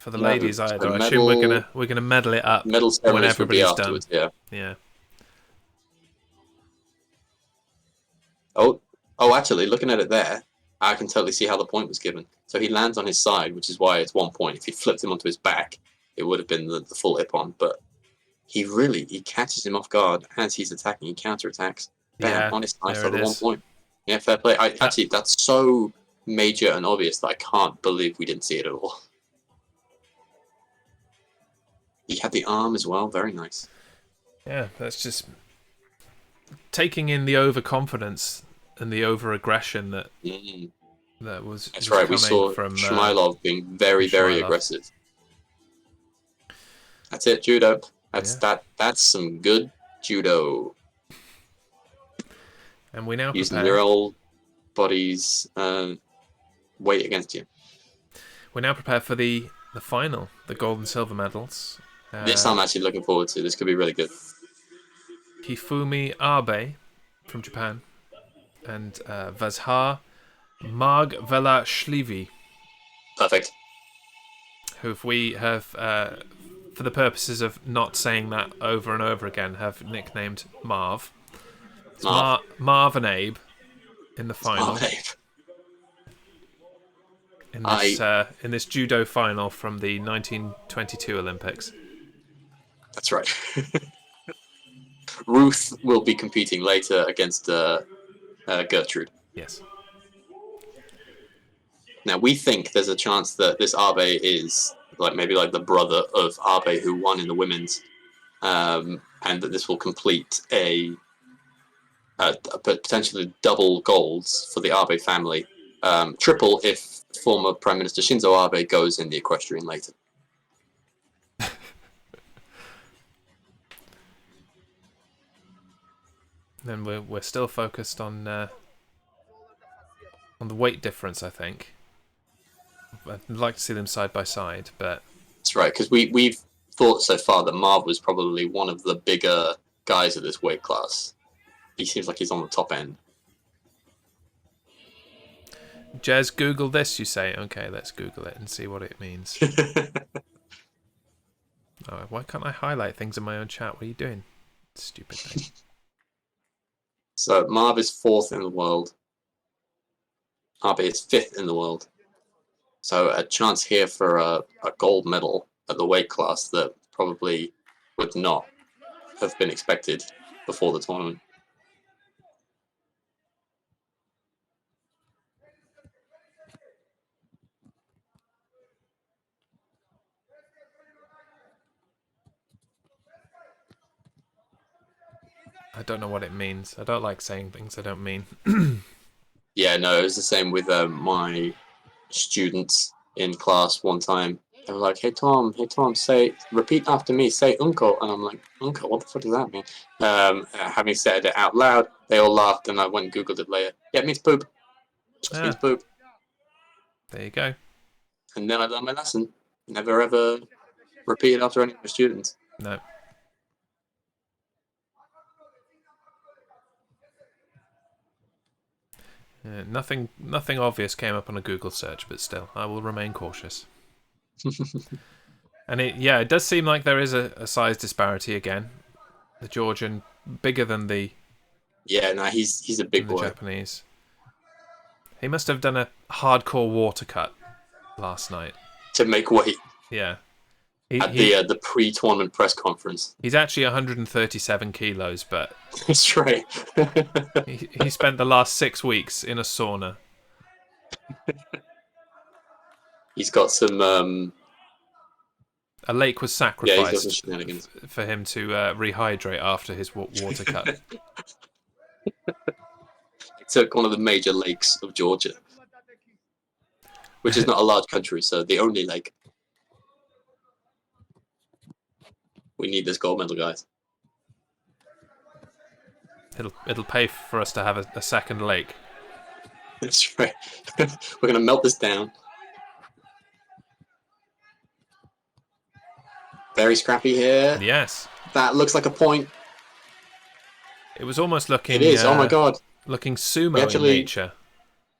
ladies either. I assume we're gonna medal it up when everybody's done. Yeah. Oh, actually, looking at it there, I can totally see how the point was given. So he lands on his side, which is why it's 1 point. If he flipped him onto his back, it would have been the full ippon. But he catches him off guard as he's attacking. He counterattacks. Bam, on his side for the 1 point. Yeah, fair play. Actually, that's so major and obvious that I can't believe we didn't see it at all. He had the arm as well. Very nice. Yeah, that's just taking in the overconfidence and the over-aggression that was. That's right. We saw from Shmailov being very, very aggressive. That's it, judo. That's some good judo. And we now using your old body's weight against you. We're now prepared for the final, the gold and silver medals. This I'm actually looking forward to. This could be really good. Hifumi Abe from Japan and Vazhar Margvelashvili. Perfect. Who we have, for the purposes of not saying that over and over again, have nicknamed Marv. Marv and Abe in the final. In this judo final from the 1922 Olympics. That's right. Ruth will be competing later against Gertrude. Yes. Now we think there's a chance that this Abe is maybe the brother of Abe who won in the women's, and that this will complete a potentially double golds for the Abe family, triple if former Prime Minister Shinzo Abe goes in the equestrian later. Then we're still focused on the weight difference, I think. I'd like to see them side by side, but that's right, because we've thought so far that Marv was probably one of the bigger guys at this weight class. He seems like he's on the top end. Jez, Google this, you say. Okay, let's Google it and see what it means. Oh, why can't I highlight things in my own chat? What are you doing? Stupid thing. So Marv is 4th in the world. Abe is 5th in the world. So a chance here for a gold medal at the weight class that probably would not have been expected before the tournament. I don't know what it means. I don't like saying things I don't mean. Yeah, no, it was the same with my students in class one time. They were like, hey Tom, repeat after me, say unko. And I'm like, unko, what the fuck does that mean? Having said it out loud, they all laughed and I went and Googled it later. Yeah, it means poop. It just means poop. There you go. And then I learned my lesson. Never ever repeat it after any of my students. No. Nothing obvious came up on a Google search, but still, I will remain cautious. And it does seem like there is a size disparity again. The Georgian bigger than the he's a big boy. Japanese. He must have done a hardcore water cut last night to make weight. Yeah. At the pre-tournament press conference. He's actually 137 kilos, but that's right. he spent the last 6 weeks in a sauna. He's got some. A lake was sacrificed for him to rehydrate after his water cut. He took one of the major lakes of Georgia, which is not a large country, so the only lake. We need this gold medal, guys. It'll pay for us to have a second lake. That's right. We're going to melt this down. Very scrappy here. Yes. That looks like a point. It was almost looking... It is, oh my god. Looking sumo in nature.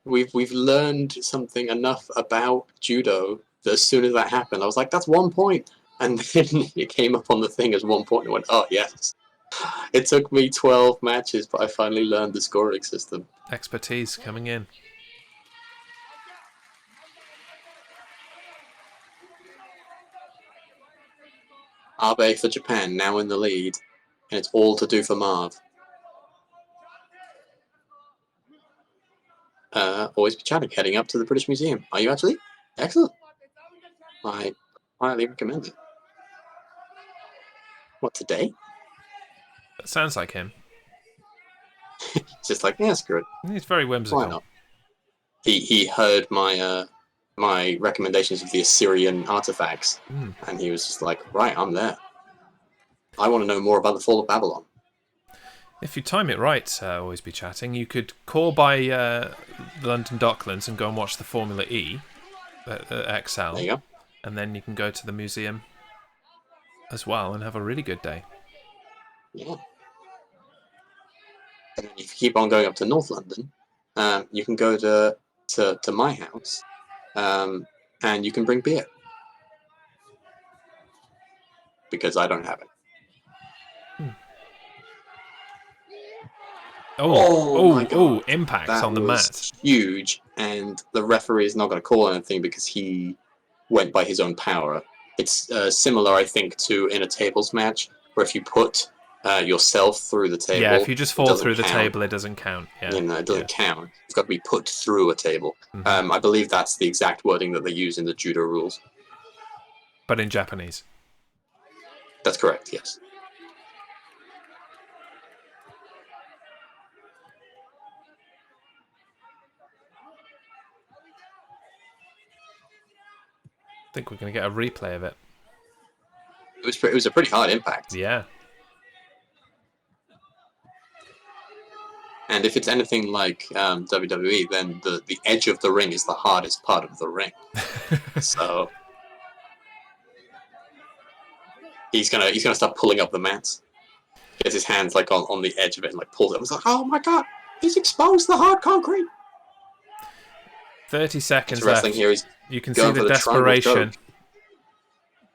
We've learned something enough about judo that as soon as that happened, I was like, that's 1 point. And then it came up on the thing as 1 point and went, oh yes. It took me 12 matches, but I finally learned the scoring system. Expertise coming in. Abe for Japan, now in the lead. And it's all to do for Marv. Always be chatting, heading up to the British Museum. Are you actually? Excellent. I highly recommend it. What, today? That sounds like him. It's just like, yeah, screw it. He's very whimsical. Why not? He heard my my recommendations of the Assyrian artifacts, and he was just like, right, I'm there. I want to know more about the fall of Babylon. If you time it right, always be chatting, you could call by the London Docklands and go and watch the Formula E at XL. There you go. And then you can go to the museum as well and have a really good day. Yeah. And then if you keep on going up to North London, you can go to my house, and you can bring beer. Because I don't have it. Oh, impacts that on the mat. Huge, and the referee is not going to call anything because he went by his own power. It's similar, I think, to in a tables match, where if you put yourself through the table. Yeah, if you just fall through the count. table, it doesn't count. Yeah, It doesn't count. It's got to be put through a table. I believe that's the exact wording that they use in the judo rules. But in Japanese. That's correct, yes. I think we're going to get a replay of it. It was a pretty hard impact. Yeah. And if it's anything like WWE, then the edge of the ring is the hardest part of the ring. So he's gonna start pulling up the mats. Gets his hands like on the edge of it and like pulls it. I was like, oh my god, he's exposed the hard concrete. 30 seconds left. Here, you can see the desperation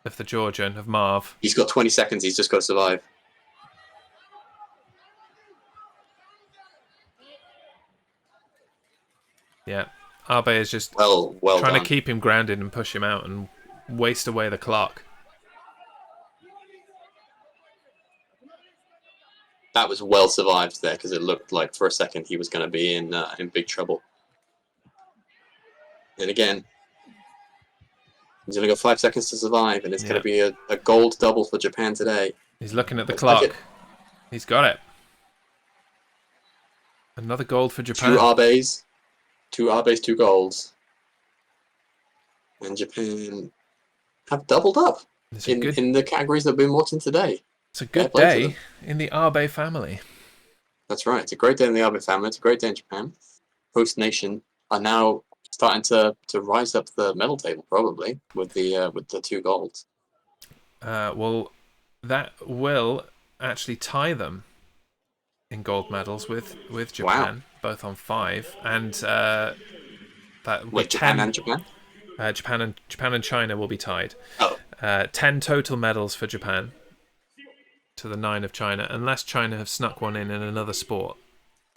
of the Georgian, of Marv. He's got 20 seconds. He's just got to survive. Yeah, Abe is just well trying done. to keep him grounded and push him out and waste away the clock. That was well survived there because it looked like for a second he was going to be in big trouble. And again, he's only got 5 seconds to survive, and it's going to be a gold double for Japan today. He's looking at the clock. He's got it. Another gold for Japan. 2 Abes, 2 golds. And Japan have doubled up in the categories that we've been watching today. It's a good day in the Abe family. That's right. It's a great day in the Abe family. It's a great day in Japan. Host nation are now starting to rise up the medal table, probably with the 2 golds. Well, that will actually tie them in gold medals with Japan, both on 5, and that wait, Japan and Japan. Japan and China will be tied. 10 total medals for Japan to the 9 of China, unless China have snuck one in another sport.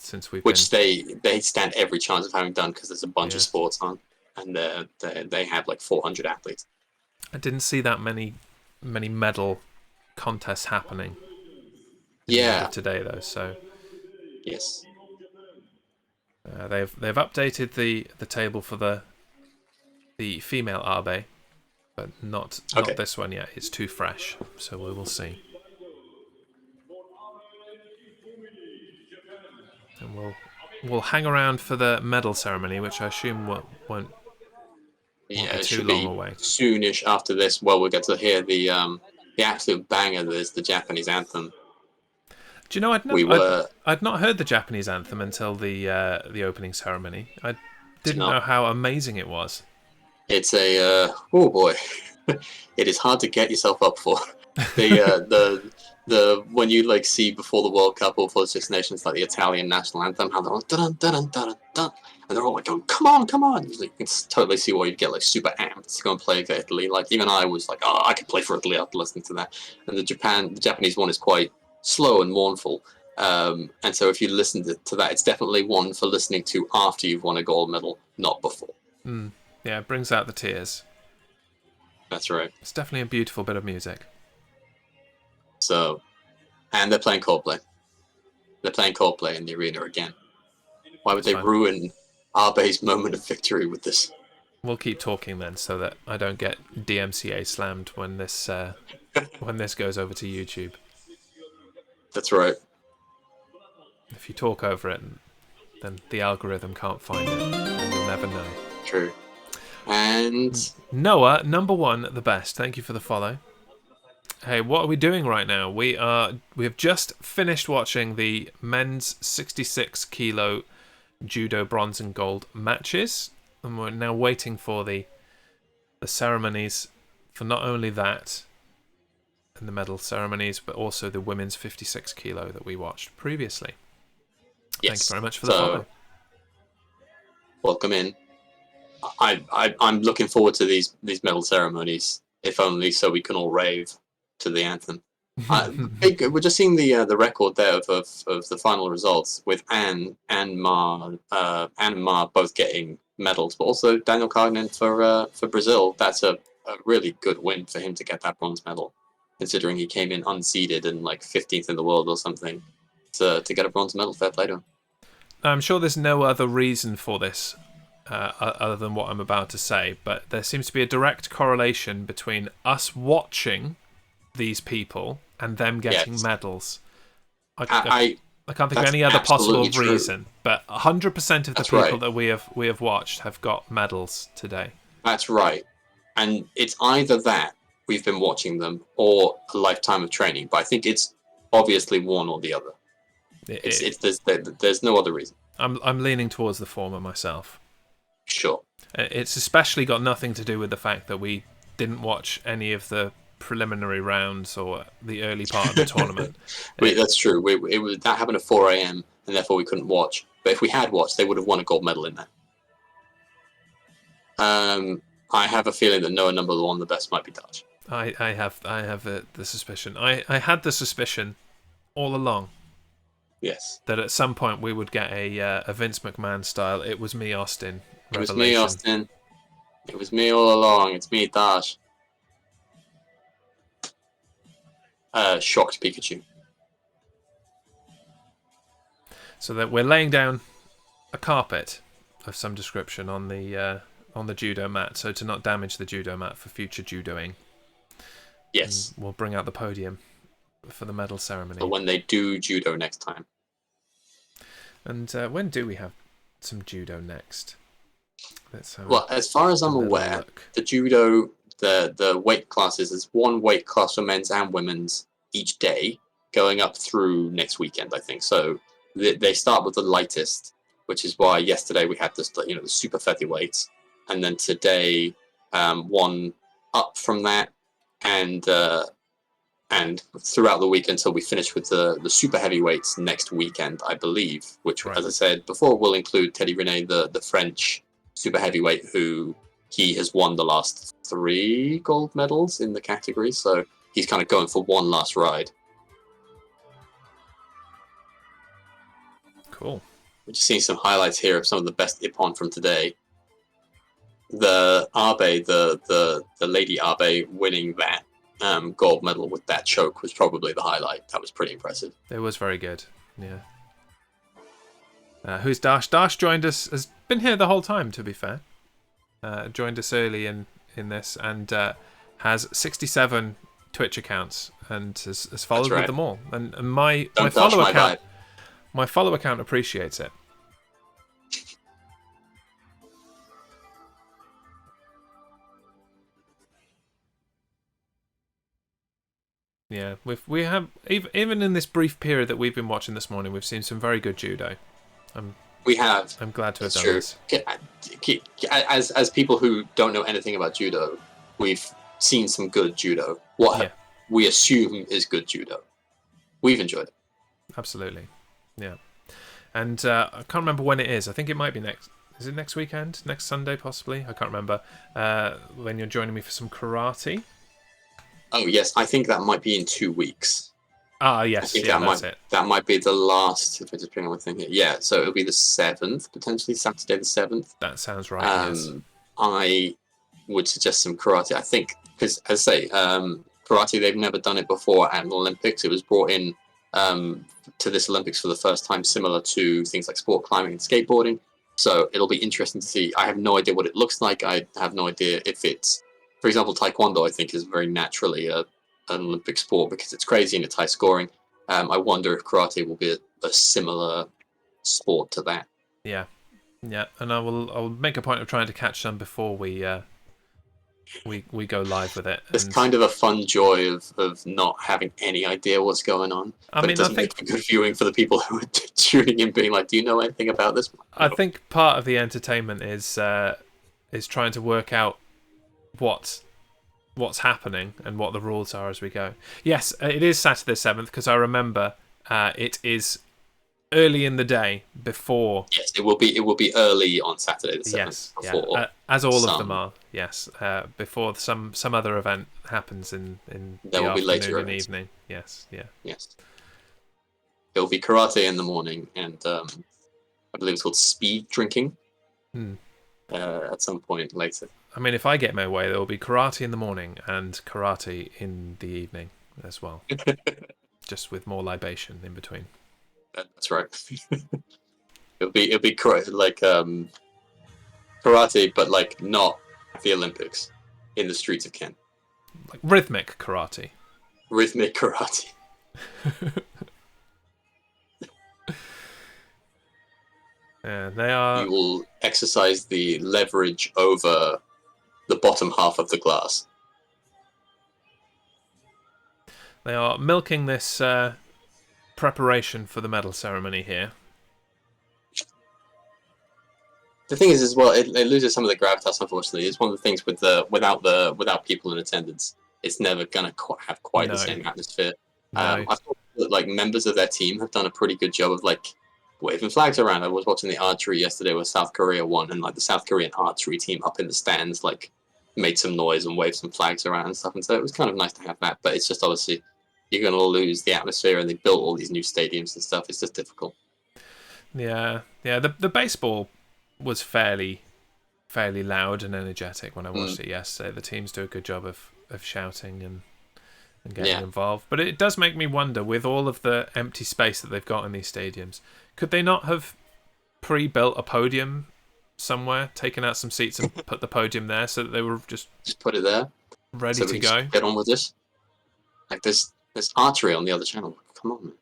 Since they stand every chance of having done because there's a bunch of sports on, and they have like 400 athletes. I didn't see that many medal contests happening. Today though, so yes, they've updated the table for the female Abe, but not this one yet. It's too fresh, so we will see. And we'll hang around for the medal ceremony, which I assume won't be too long away. Soonish after this. Well, we'll get to hear the absolute banger that is the Japanese anthem. Do you know I'd not heard the Japanese anthem until the opening ceremony. I didn't know how amazing it was. It's oh boy, it is hard to get yourself up for. The when you like see before the World Cup or for the Six Nations, like the Italian national anthem, how they're all dun dun dun dun dun, and they're all like, "Oh, come on!" You can totally see why you'd get like super amped to go and play for Italy. Like even I was like, "Oh, I could play for Italy after listening to that." And the Japanese one is quite slow and mournful, and so if you listen to that, it's definitely one for listening to after you've won a gold medal, not before. Yeah, it brings out the tears. That's right. It's definitely a beautiful bit of music. So, and they're playing Coldplay. They're playing Coldplay in the arena again. Why would they ruin Abe's moment of victory with this? We'll keep talking then, so that I don't get DMCA slammed when this when this goes over to YouTube. That's right. If you talk over it, then the algorithm can't find it, and you'll never know. True. And Noah, number 1, the best. Thank you for the follow. Hey, what are we doing right now? We have just finished watching the men's 66 kilo judo bronze and gold matches, and we're now waiting for the ceremonies for not only that and the medal ceremonies, but also the women's 56 kilo that we watched previously. Yes. Thank you very much for the follow. Welcome in. I'm looking forward to these medal ceremonies, if only so we can all rave to the anthem. We're just seeing the record there of the final results with Anne and Ma both getting medals, but also Daniel Cargnan for Brazil. That's a really good win for him to get that bronze medal. considering he came in unseeded and like 15th in the world or something to get a bronze medal. Fair play to him. I'm sure there's no other reason for this other than what I'm about to say, but there seems to be a direct correlation between us watching these people and them getting medals. I can't think of any other possible reason, but 100% of the people that we have watched have got medals today. That's right. And it's either that we've been watching them or a lifetime of training, but I think it's obviously one or the other. There's no other reason. I'm leaning towards the former myself. Sure. It's especially got nothing to do with the fact that we didn't watch any of the preliminary rounds or the early part of the tournament. That's true. That happened at 4 a.m. and therefore we couldn't watch. But if we had watched, they would have won a gold medal in that. I have a feeling that Noah number one, the best, might be Dutch. I have the suspicion. I had the suspicion all along. Yes. That at some point we would get a Vince McMahon style. It was me, Austin. It was me, Austin. It was me all along. It's me, Dash. Shocked Pikachu. So that we're laying down a carpet of some description on the judo mat, so to not damage the judo mat for future judoing. Yes. And we'll bring out the podium for the medal ceremony. So when they do judo next time. And when do we have some judo next? Well, as far as I'm aware, the judo, the weight classes is one weight class for men's and women's each day, going up through next weekend, I think. So they start with the lightest, which is why yesterday we had this, the super featherweights, and then today one up from that, and throughout the week until we finish with the super heavyweights next weekend, I believe, which, as I said before, will include Teddy Rene, the French super heavyweight, who he has won the last 3 gold medals in the category, so he's kind of going for one last ride. Cool. We're just seeing some highlights here of some of the best Ippon from today. The Abe, the lady Abe winning that gold medal with that choke was probably the highlight. That was pretty impressive. It was very good. Yeah. Who's Dash? Dash joined us, has been here the whole time, to be fair. Joined us early in this, and has 67 Twitch accounts and has followed with them all. And my follow account, my follow account appreciates it. Yeah, we have even in this brief period that we've been watching this morning, we've seen some very good judo. We have. I'm glad to have done this. As people who don't know anything about judo, we've seen some good judo. We assume is good judo. We've enjoyed it. Absolutely, yeah. And I can't remember when it is. I think it might be next. Is it next weekend? Next Sunday, possibly? I can't remember. When you're joining me for some karate. Oh yes, I think that might be in 2 weeks. Ah yes, that's it. That might be the last. If I just bring on my thing here, yeah. So it'll be the 7th, potentially Saturday the 7th. That sounds right. Yes. I would suggest some karate. I think because, as I say, karate, they've never done it before at the Olympics. It was brought in to this Olympics for the first time, similar to things like sport climbing and skateboarding. So it'll be interesting to see. I have no idea what it looks like. I have no idea if it's, for example, Taekwondo, I think, is very naturally an Olympic sport because it's crazy and it's high scoring. I wonder if karate will be a similar sport to that. Yeah, and I'll make a point of trying to catch some before we go live with it. It's kind of a fun joy of not having any idea what's going on. It doesn't make for good viewing for the people who are tuning in, being like, "Do you know anything about this?" I think part of the entertainment is trying to work out what's happening and what the rules are as we go. Yes, it is Saturday 7th because I remember it is early in the day before. Yes, it will be early on Saturday the 7th. Yes, as all of them are. Yes, before some other event happens in there will be later in the evening. Yes. Yes. It will be karate in the morning, and I believe it's called speed drinking. At some point later. I mean, if I get my way, there will be karate in the morning and karate in the evening. as well, just with more libation in between. That's right. it'll be like karate, but like not the Olympics, in the streets of Kent. Like rhythmic karate. Rhythmic karate. Yeah, they are. You will exercise the leverage over the bottom half of the glass. They are milking this preparation for the medal ceremony here. The thing is, as well, it loses some of the gravitas. Unfortunately, it's one of the things with without people in attendance. It's never gonna have quite the same atmosphere. No. I thought that like members of their team have done a pretty good job of like waving flags around. I was watching the archery yesterday where South Korea won, and like the South Korean archery team up in the stands like made some noise and waved some flags around and stuff. And so it was kind of nice to have that. But it's just obviously you're gonna lose the atmosphere, and they built all these new stadiums and stuff. It's just difficult. Yeah. The baseball was fairly loud and energetic when I watched it yesterday. The teams do a good job of shouting and getting involved. But it does make me wonder, with all of the empty space that they've got in these stadiums, could they not have pre-built a podium somewhere, taken out some seats and put the podium there so that they were just put it there, ready to go? Get on with this. Like there's archery on the other channel. Come on, man.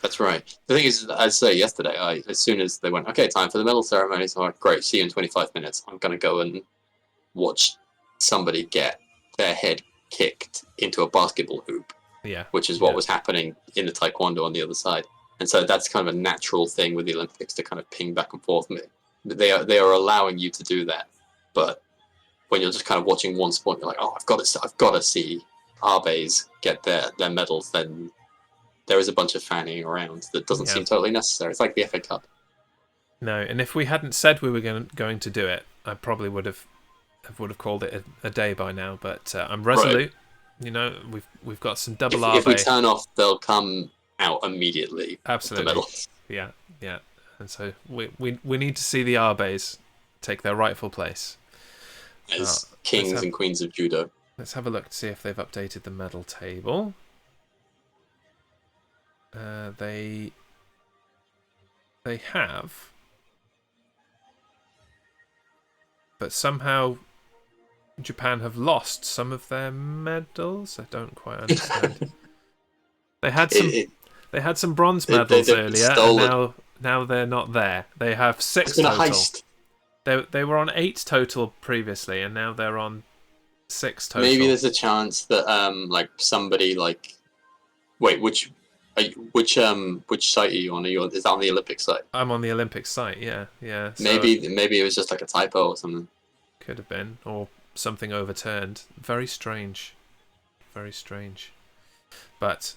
That's right. The thing is, I'd say yesterday, as soon as they went, okay, time for the medal ceremony, so I'm like, great, see you in 25 minutes. I'm going to go and watch somebody get their head kicked into a basketball hoop, which is what was happening in the taekwondo on the other side. And so that's kind of a natural thing with the Olympics to kind of ping back and forth. They are allowing you to do that. But when you're just kind of watching one sport, you're like, oh, I've got to see Arbe's get their medals, then there is a bunch of fanning around that doesn't seem totally necessary. It's like the FA Cup. No, and if we hadn't said we were going to do it, I probably would have called it a day by now. But I'm resolute. Right. You know, we've got some double Arbe. If we turn off, they'll come out immediately. Absolutely. The medals. Yeah. And so we need to see the Arbes take their rightful place as kings and queens of judo. Let's have a look to see if they've updated the medal table. They have, but somehow Japan have lost some of their medals. I don't quite understand. They had some bronze medals earlier, and now they're not there. They have 6 total. Heist. They were on 8 total previously, and now they're on 6 total. Maybe there's a chance that like somebody like, wait, which site are you on? Is that on the Olympic site? I'm on the Olympic site. Yeah. So maybe it was just like a typo or something. Could have been, or something overturned. Very strange. But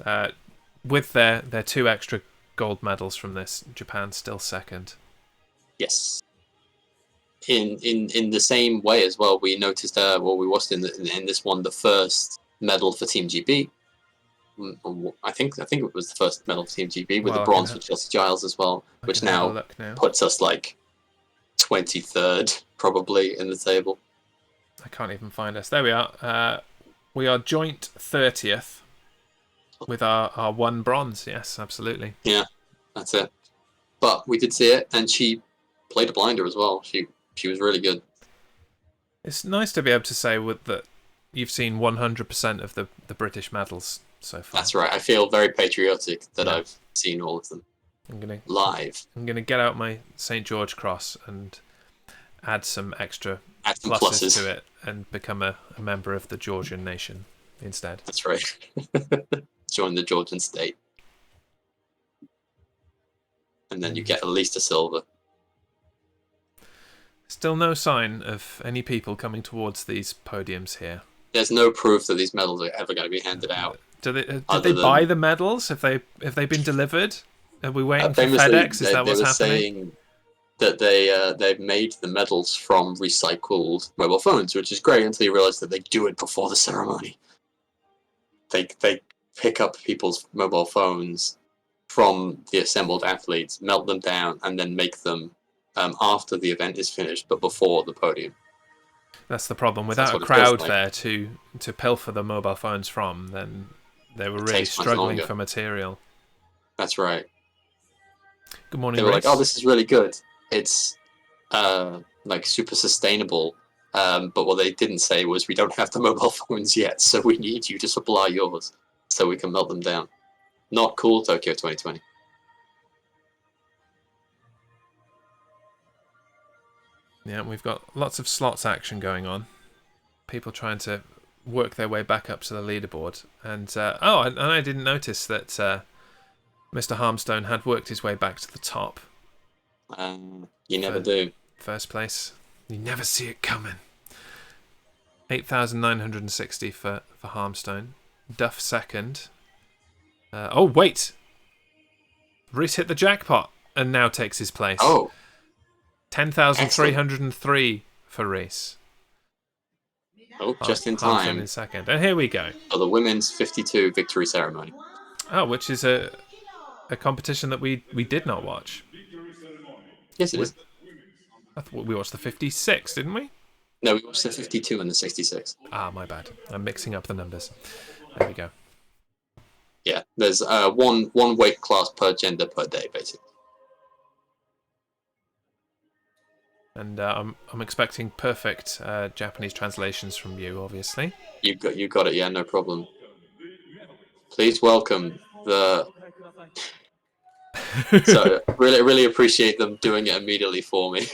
with their 2 extra gold medals from this, Japan's still second. Yes. In the same way as well, we noticed we watched in this one the first medal for Team GB. I think it was the first medal for Team GB with the bronze for Chelsea Giles as well, which now puts us like 23rd probably in the table. I can't even find us. There we are. We are joint 30th with our 1 bronze. Yes, absolutely. Yeah, that's it. But we did see it, and she played a blinder as well. She was really good. It's nice to be able to say that you've seen 100% of the British medals so far. That's right. I feel very patriotic that I've seen all of them live. I'm going to get out my St. George cross and add some extra pluses to it and become a member of the Georgian nation instead. That's right. Join the Georgian state. And then you get at least a silver. Still no sign of any people coming towards these podiums here. There's no proof that these medals are ever going to be handed out. Did they buy the medals? Have they been delivered? Are we waiting for FedEx? Is that what's happening? Saying that they've made the medals from recycled mobile phones, which is great until you realise that they do it before the ceremony. They pick up people's mobile phones from the assembled athletes, melt them down, and then make them after the event is finished, but before the podium. That's the problem. That's Without a what it feels crowd like. there to pilfer the mobile phones from, then they were It really takes much struggling longer. for material. That's right. Good morning, They were like, Reese. "Oh, this is really good. It's like super sustainable." But what they didn't say was, "We don't have the mobile phones yet, so we need you to supply yours so we can melt them down." Not cool, Tokyo 2020. Yeah, we've got lots of slots action going on. People trying to work their way back up to the leaderboard. And I didn't notice that Mr. Harmstone had worked his way back to the top. You never do. First place. You never see it coming. 8,960 for Harmstone. Duff second. Oh, wait! Reese hit the jackpot and now takes his place. Oh, 10,303 for Reese. oh, just in Harmstone time in second. And here we go. for the women's 52 victory ceremony. Oh, which is a competition that we did not watch. Yes, it is. I thought we watched the 56, didn't we? No, we watched the 52 and the 66. Ah, my bad. I'm mixing up the numbers. There we go. Yeah, there's one weight class per gender per day, basically. And I'm expecting perfect Japanese translations from you, obviously. You got it. Yeah, no problem. Please welcome the. So really appreciate them doing it immediately for me.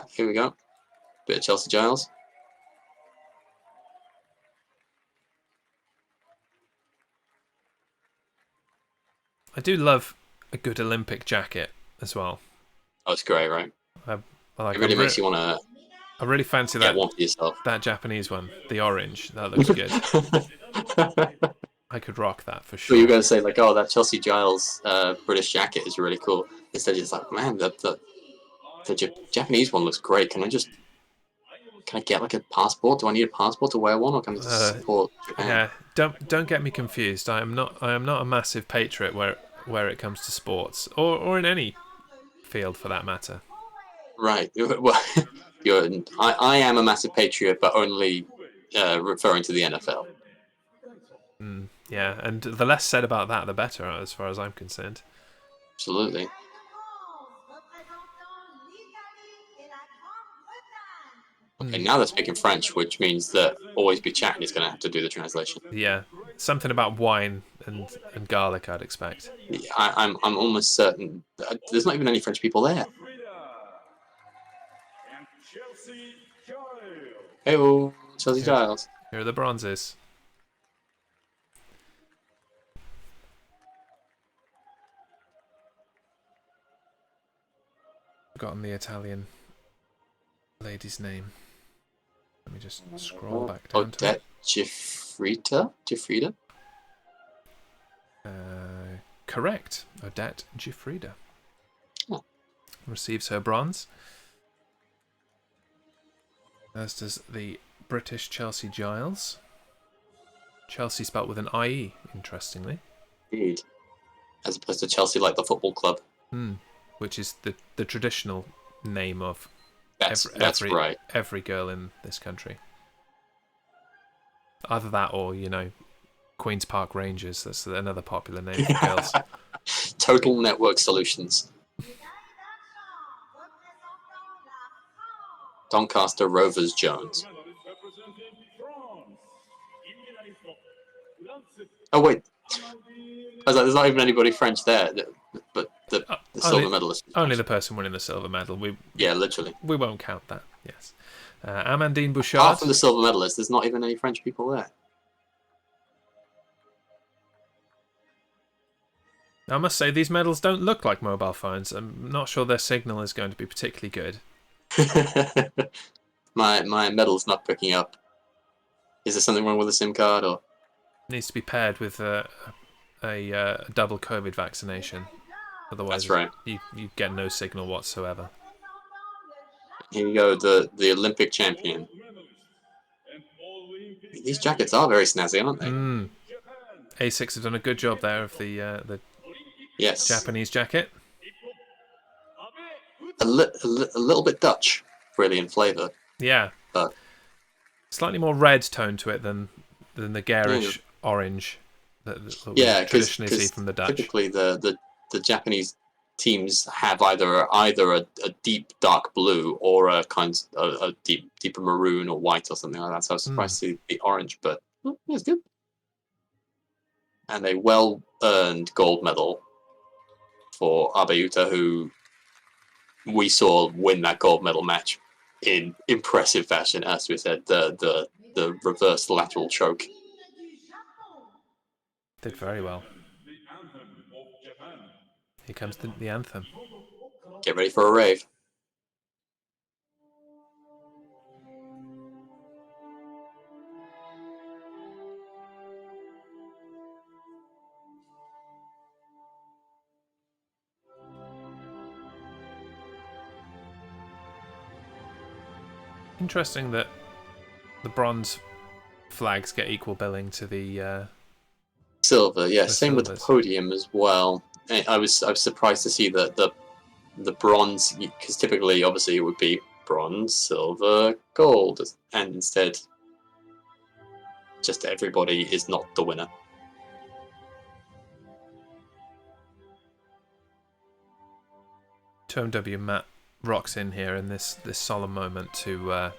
Here we go. Bit of Chelsea Giles. I do love a good Olympic jacket as well. Oh, it's great, right? I like It really makes you want to I really fancy get that one for yourself. that Japanese one, the orange. That looks good. I could rock that for sure. So you're going to say like, oh, that Chelsea Giles British jacket is really cool. Instead, you're just like, man, the Japanese one looks great. Can I get like a passport? Do I need a passport to wear one, or can I just support Japan? Yeah, don't get me confused. I am not a massive patriot where it comes to sports or in any field for that matter. Right. Well, I am a massive patriot, but only referring to the NFL. Yeah, and the less said about that, the better, as far as I'm concerned. Absolutely. Okay, now they're speaking French, which means that Always Be Chatting is going to have to do the translation. Yeah, something about wine and garlic, I'd expect. I'm almost certain there's not even any French people there. Hey, Chelsea Giles. Here are the bronzes. Forgotten the Italian lady's name. Let me just scroll back down to it. Gifrida? Correct. Odette Gifrida. Oh. Receives her bronze. As does the British Chelsea Giles. Chelsea spelt with an IE, interestingly. Indeed. As opposed to Chelsea like the football club. Which is the traditional name of That's right. Every girl in this country. Either that or, Queen's Park Rangers. That's another popular name for girls. Total Network Solutions. Doncaster Rovers Jones. Oh, wait. I was like, there's not even anybody French there, but the silver medalist. Only the person winning the silver medal. Yeah, literally. We won't count that, yes. Amandine Bouchard. Apart from the silver medalist, there's not even any French people there. I must say, these medals don't look like mobile phones. I'm not sure their signal is going to be particularly good. My medal's not picking up. Is there something wrong with the SIM card, or? It needs to be paired with a double COVID vaccination. Otherwise, that's right. You get no signal whatsoever. Here you go, the Olympic champion. These jackets are very snazzy, aren't they? A6 have done a good job there of the yes. Japanese jacket. a little bit Dutch, really, in flavour. Yeah. But slightly more red tone to it than the garish orange that we traditionally see from the Dutch. Typically the Japanese teams have either a deep dark blue or a deeper maroon or white or something like that. So I was surprised to see the orange, but it's good. And a well-earned gold medal for Abeuta, who we saw win that gold medal match in impressive fashion. As we said, the reverse lateral choke. Did very well. Here comes the anthem. Get ready for a rave. Interesting that the bronze flags get equal billing to the silver. Yeah, same with the podium as well. I was surprised to see that the bronze, because typically, obviously, it would be bronze, silver, gold, and instead, just everybody is not the winner. TMW Matt rocks in here in this solemn moment to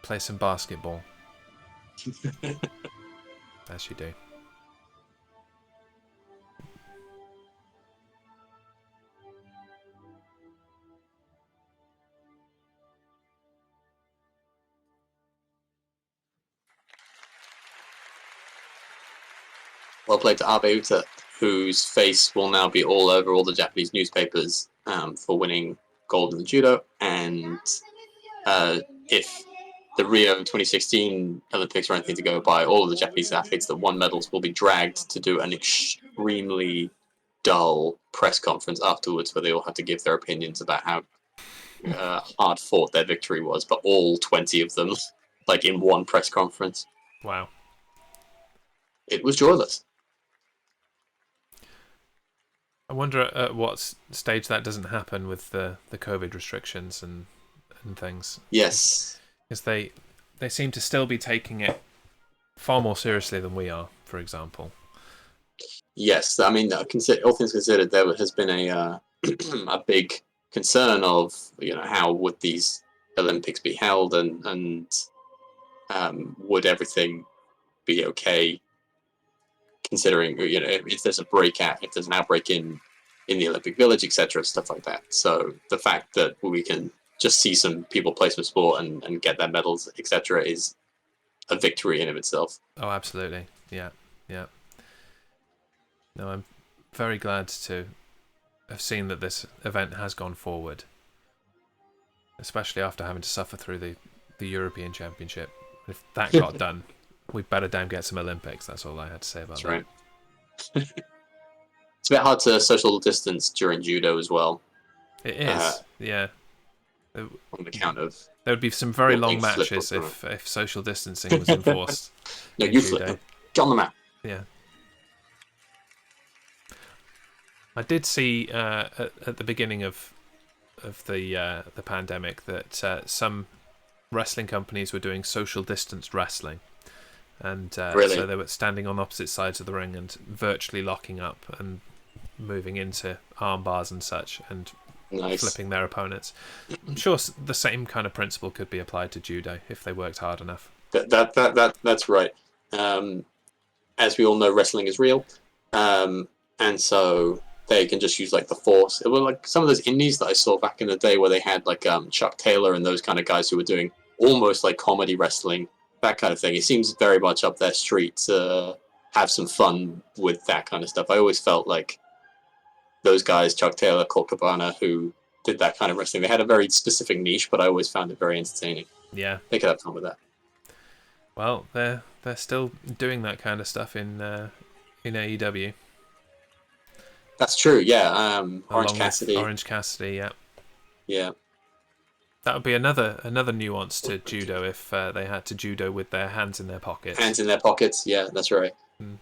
play some basketball. As you do. Well played to Abeuta, whose face will now be all over all the Japanese newspapers for winning gold in the judo. And if the Rio 2016 Olympics are anything to go by, all of the Japanese athletes that won medals will be dragged to do an extremely dull press conference afterwards where they all have to give their opinions about how hard fought their victory was, but all 20 of them, like in one press conference. Wow. It was joyless. I wonder at what stage that doesn't happen with the COVID restrictions and things. Yes. Because they seem to still be taking it far more seriously than we are, for example. Yes, I mean, all things considered, there has been a a big concern of how would these Olympics be held, and would everything be okay, considering if there's an outbreak in the Olympic Village, etc., stuff like that. So the fact that we can just see some people play some sport and get their medals, etc., is a victory in of itself. Oh, absolutely. Yeah. No, I'm very glad to have seen that this event has gone forward, especially after having to suffer through the European Championship. If that got done, we better damn get some Olympics. That's all I had to say about that. Right. It's a bit hard to social distance during judo as well. It is, yeah. On account of there would be some very long matches if social distancing was enforced. No, you flip them. Get on the mat. Yeah. I did see at the beginning of the pandemic that some wrestling companies were doing social distanced wrestling, and really? So they were standing on opposite sides of the ring and virtually locking up and moving into arm bars and such, and flipping their opponents. I'm sure the same kind of principle could be applied to judo if they worked hard enough. That's right. As we all know, wrestling is real, and so they can just use like the force. It was like some of those indies that I saw back in the day where they had like Chuck Taylor and those kind of guys who were doing almost like comedy wrestling, that kind of thing. It seems very much up their street to have some fun with that kind of stuff. I always felt like those guys, Chuck Taylor, Colt Cabana, who did that kind of wrestling, they had a very specific niche, but I always found it very entertaining. Yeah. They could have fun with that. Well, they're still doing that kind of stuff in AEW. That's true, yeah. Orange Cassidy, yeah. Yeah. That would be another nuance to judo if they had to judo with their hands in their pockets. Hands in their pockets, yeah, that's right.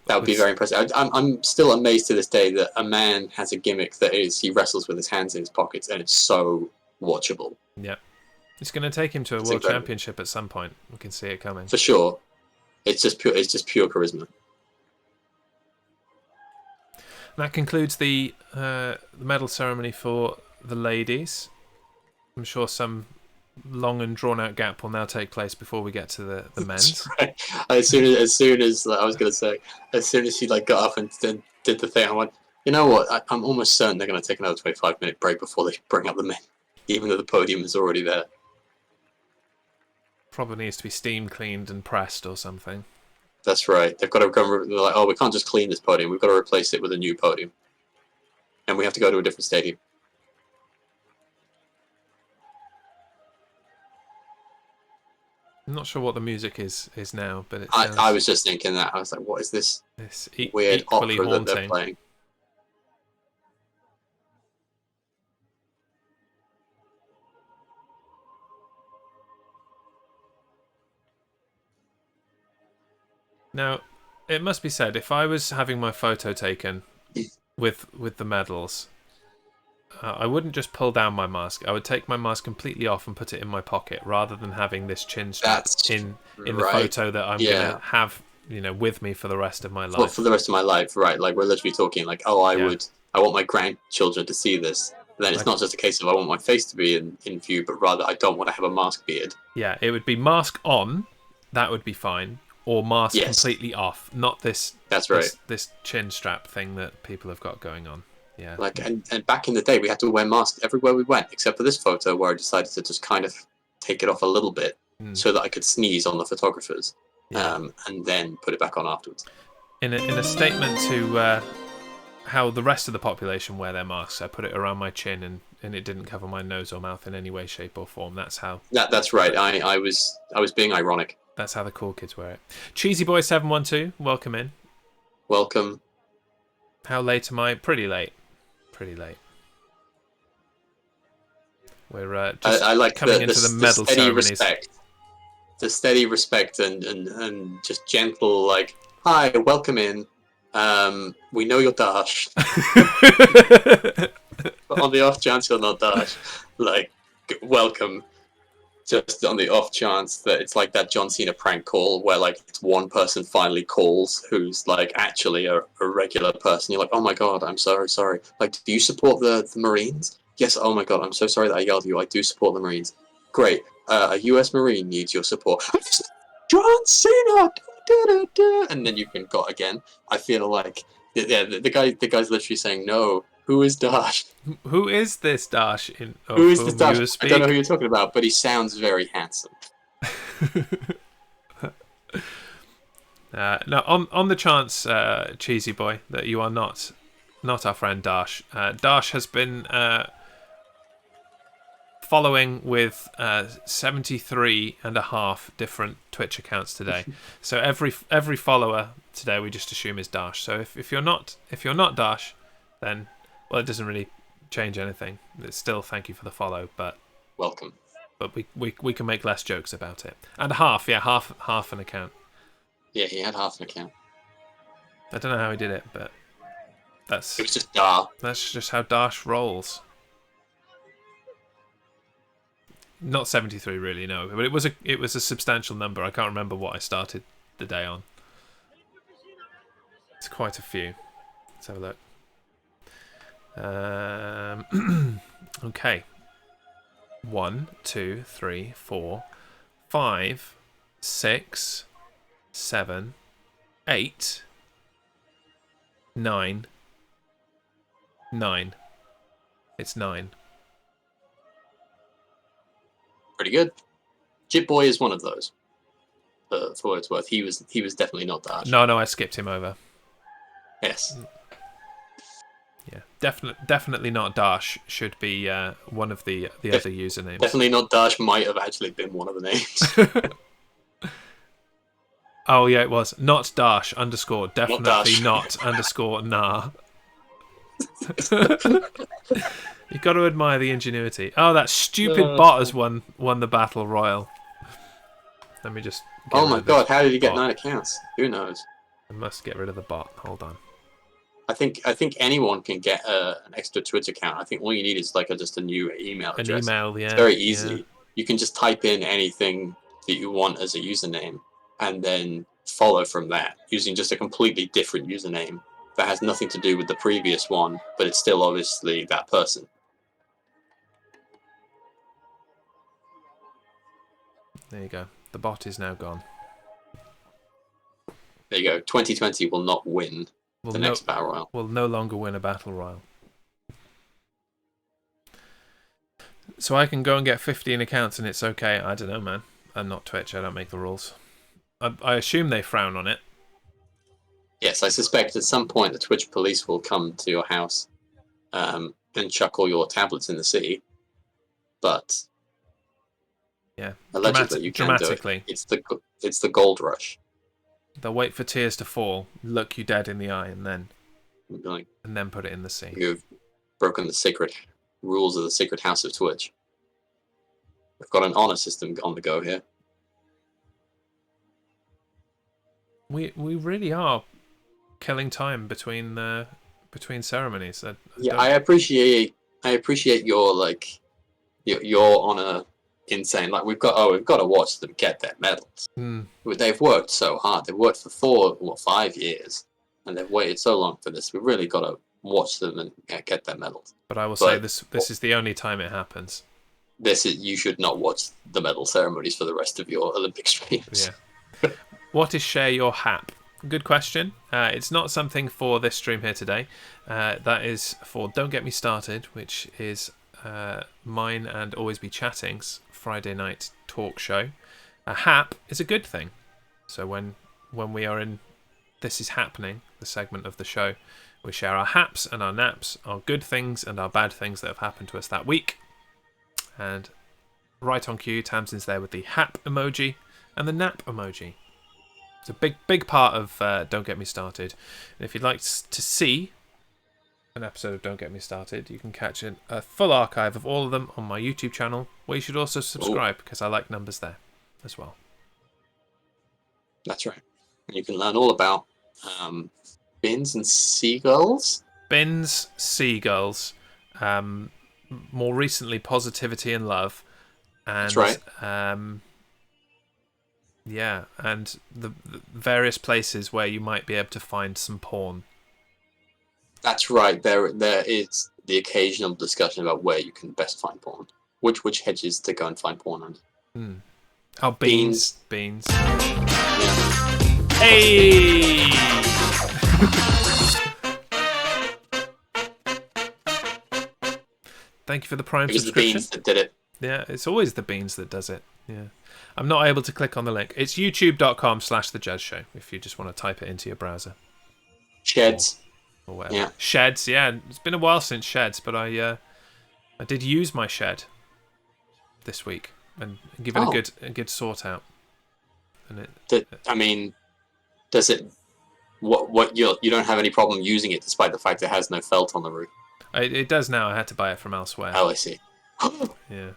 That would be very impressive. I'm still amazed to this day that a man has a gimmick that is he wrestles with his hands in his pockets, and it's so watchable. Yeah. It's going to take him to a world championship at some point. We can see it coming. For sure. It's just pure charisma. That concludes the medal ceremony for the ladies. I'm sure some long and drawn out gap will now take place before we get to the men's. Right. As soon as like, I was gonna say, as soon as she like got up and did the thing, I went, you know what? I'm almost certain they're gonna take another 25-minute break before they bring up the men, even though the podium is already there. Probably needs to be steam cleaned and pressed or something. That's right. They've got to come. They're like, oh, we can't just clean this podium. We've got to replace it with a new podium, and we have to go to a different stadium. I'm not sure what the music is now, but it I was just thinking that. I was like, what is this weird opera haunting that they're playing? Now, it must be said, if I was having my photo taken with the medals, I wouldn't just pull down my mask. I would take my mask completely off and put it in my pocket, rather than having this chin strap in the photo that I'm going to have, with me for the rest of my life. Well, for the rest of my life, right? Like, we're literally talking like, oh, I want my grandchildren to see this. And then it's not just a case of I want my face to be in view, but rather I don't want to have a mask beard. Yeah, it would be mask on. That would be fine. Or mask completely off, not this. That's right. This chin strap thing that people have got going on. Yeah. Like, and back in the day, we had to wear masks everywhere we went, except for this photo where I decided to just kind of take it off a little bit so that I could sneeze on the photographers, and then put it back on afterwards. In a statement to how the rest of the population wear their masks, I put it around my chin and it didn't cover my nose or mouth in any way, shape, or form. That's how. That's right. I was being ironic. That's how the cool kids wear it. Cheesy Boy 712, welcome in. Welcome. How late am I? Pretty late. Pretty late. We're just I like coming into the medal steady ceremonies. Respect. The steady respect and just gentle, like, hi, welcome in. We know you're Dash. But on the off chance you're not Dash, like, welcome. Just on the off chance that it's like that John Cena prank call where like it's one person finally calls who's like actually a regular person. You're like, oh my god, I'm so sorry. Like, do you support the Marines? Yes. Oh my god, I'm so sorry that I yelled at you. I do support the Marines. Great. A U.S. Marine needs your support. John Cena. And then you can go again. I feel like the guy's literally saying no. Who is Dash? Who is this Dash? Who is this Dash? I don't know who you're talking about, but he sounds very handsome. No, on the chance, Cheesy Boy, that you are not our friend Dash. Dash has been following with 73.5 different Twitch accounts today. So every follower today we just assume is Dash. So if you're not Dash, then well, it doesn't really change anything. It's still thank you for the follow, but welcome. But we can make less jokes about it. And half an account. Yeah, he had half an account. I don't know how he did it, but it was just Dash. That's just how Dash rolls. Not 73 really, no, but it was a substantial number. I can't remember what I started the day on. It's quite a few. Let's have a look. Okay. 1, 2, 3, 4, 5, 6, 7, 8, 9. 9. It's 9. Pretty good. Jip Boy is one of those. For what it's worth, he was definitely not Dash. No, I skipped him over. Yes. Yeah, definitely not Dash should be one of the other usernames. Definitely not Dash might have actually been one of the names. Oh yeah, it was not Dash underscore. Definitely not underscore nah. You've got to admire the ingenuity. Oh, that stupid bot has won the battle royal. Let me just. Oh my god! How did he get 9 accounts? Who knows? I must get rid of the bot. Hold on. I think anyone can get an extra Twitch account. I think all you need is like just a new email address. An email, yeah. It's very easy. You can just type in anything that you want as a username, and then follow from that using just a completely different username that has nothing to do with the previous one, but it's still obviously that person. There you go. The bot is now gone. There you go. 2020 will not win the next Battle Royale. Will no longer win a Battle Royale. So I can go and get 15 accounts and it's okay. I don't know, man. I'm not Twitch. I don't make the rules. I assume they frown on it. Yes, I suspect at some point the Twitch police will come to your house and chuck all your tablets in the sea. But yeah, allegedly you can dramatically. Do it. It's the gold rush. They'll wait for tears to fall, look you dead in the eye, and then put it in the sea. You've broken the sacred rules of the sacred house of Twitch. We've got an honor system on the go here. We really are killing time between ceremonies. I appreciate your like your honor in saying like we've got to watch them get their medals. They've worked so hard. They've worked for 5 years, and they've waited so long for this. We've really got to watch them and get their medals. But I will say this is the only time it happens. You should not watch the medal ceremonies for the rest of your Olympic streams. Yeah. What is share your hap? Good question. It's not something for this stream here today. That is for Don't Get Me Started, which is mine and Always Be Chatting's Friday night talk show. A hap is a good thing. So when we are in This Is Happening, the segment of the show, we share our haps and our naps, our good things and our bad things that have happened to us that week. And right on cue, Tamsin's there with the hap emoji and the nap emoji. It's a big part of Don't Get Me Started. And if you'd like to see an episode of Don't Get Me Started, you can catch a full archive of all of them on my YouTube channel, where you should also subscribe because I like numbers there as well. That's right. You can learn all about bins and seagulls. Bins, seagulls, more recently positivity and love. And, that's right. Yeah, and the various places where you might be able to find some porn. That's right. There is the occasional discussion about where you can best find porn. Which hedges to go and find porn under. Oh, beans. Yeah. Hey! Thank you for the Prime subscription. It was the beans that did it. Yeah, it's always the beans that does it. Yeah. I'm not able to click on the link. It's youtube.com/the Jez Show if you just want to type it into your browser. Sheds. Or whatever. Yeah. Sheds, yeah. It's been a while since Sheds, but I did use my shed this week and give it a good sort out. And does it? What you don't have any problem using it despite the fact it has no felt on the roof? It does now. I had to buy it from elsewhere. Oh, I see. Yeah.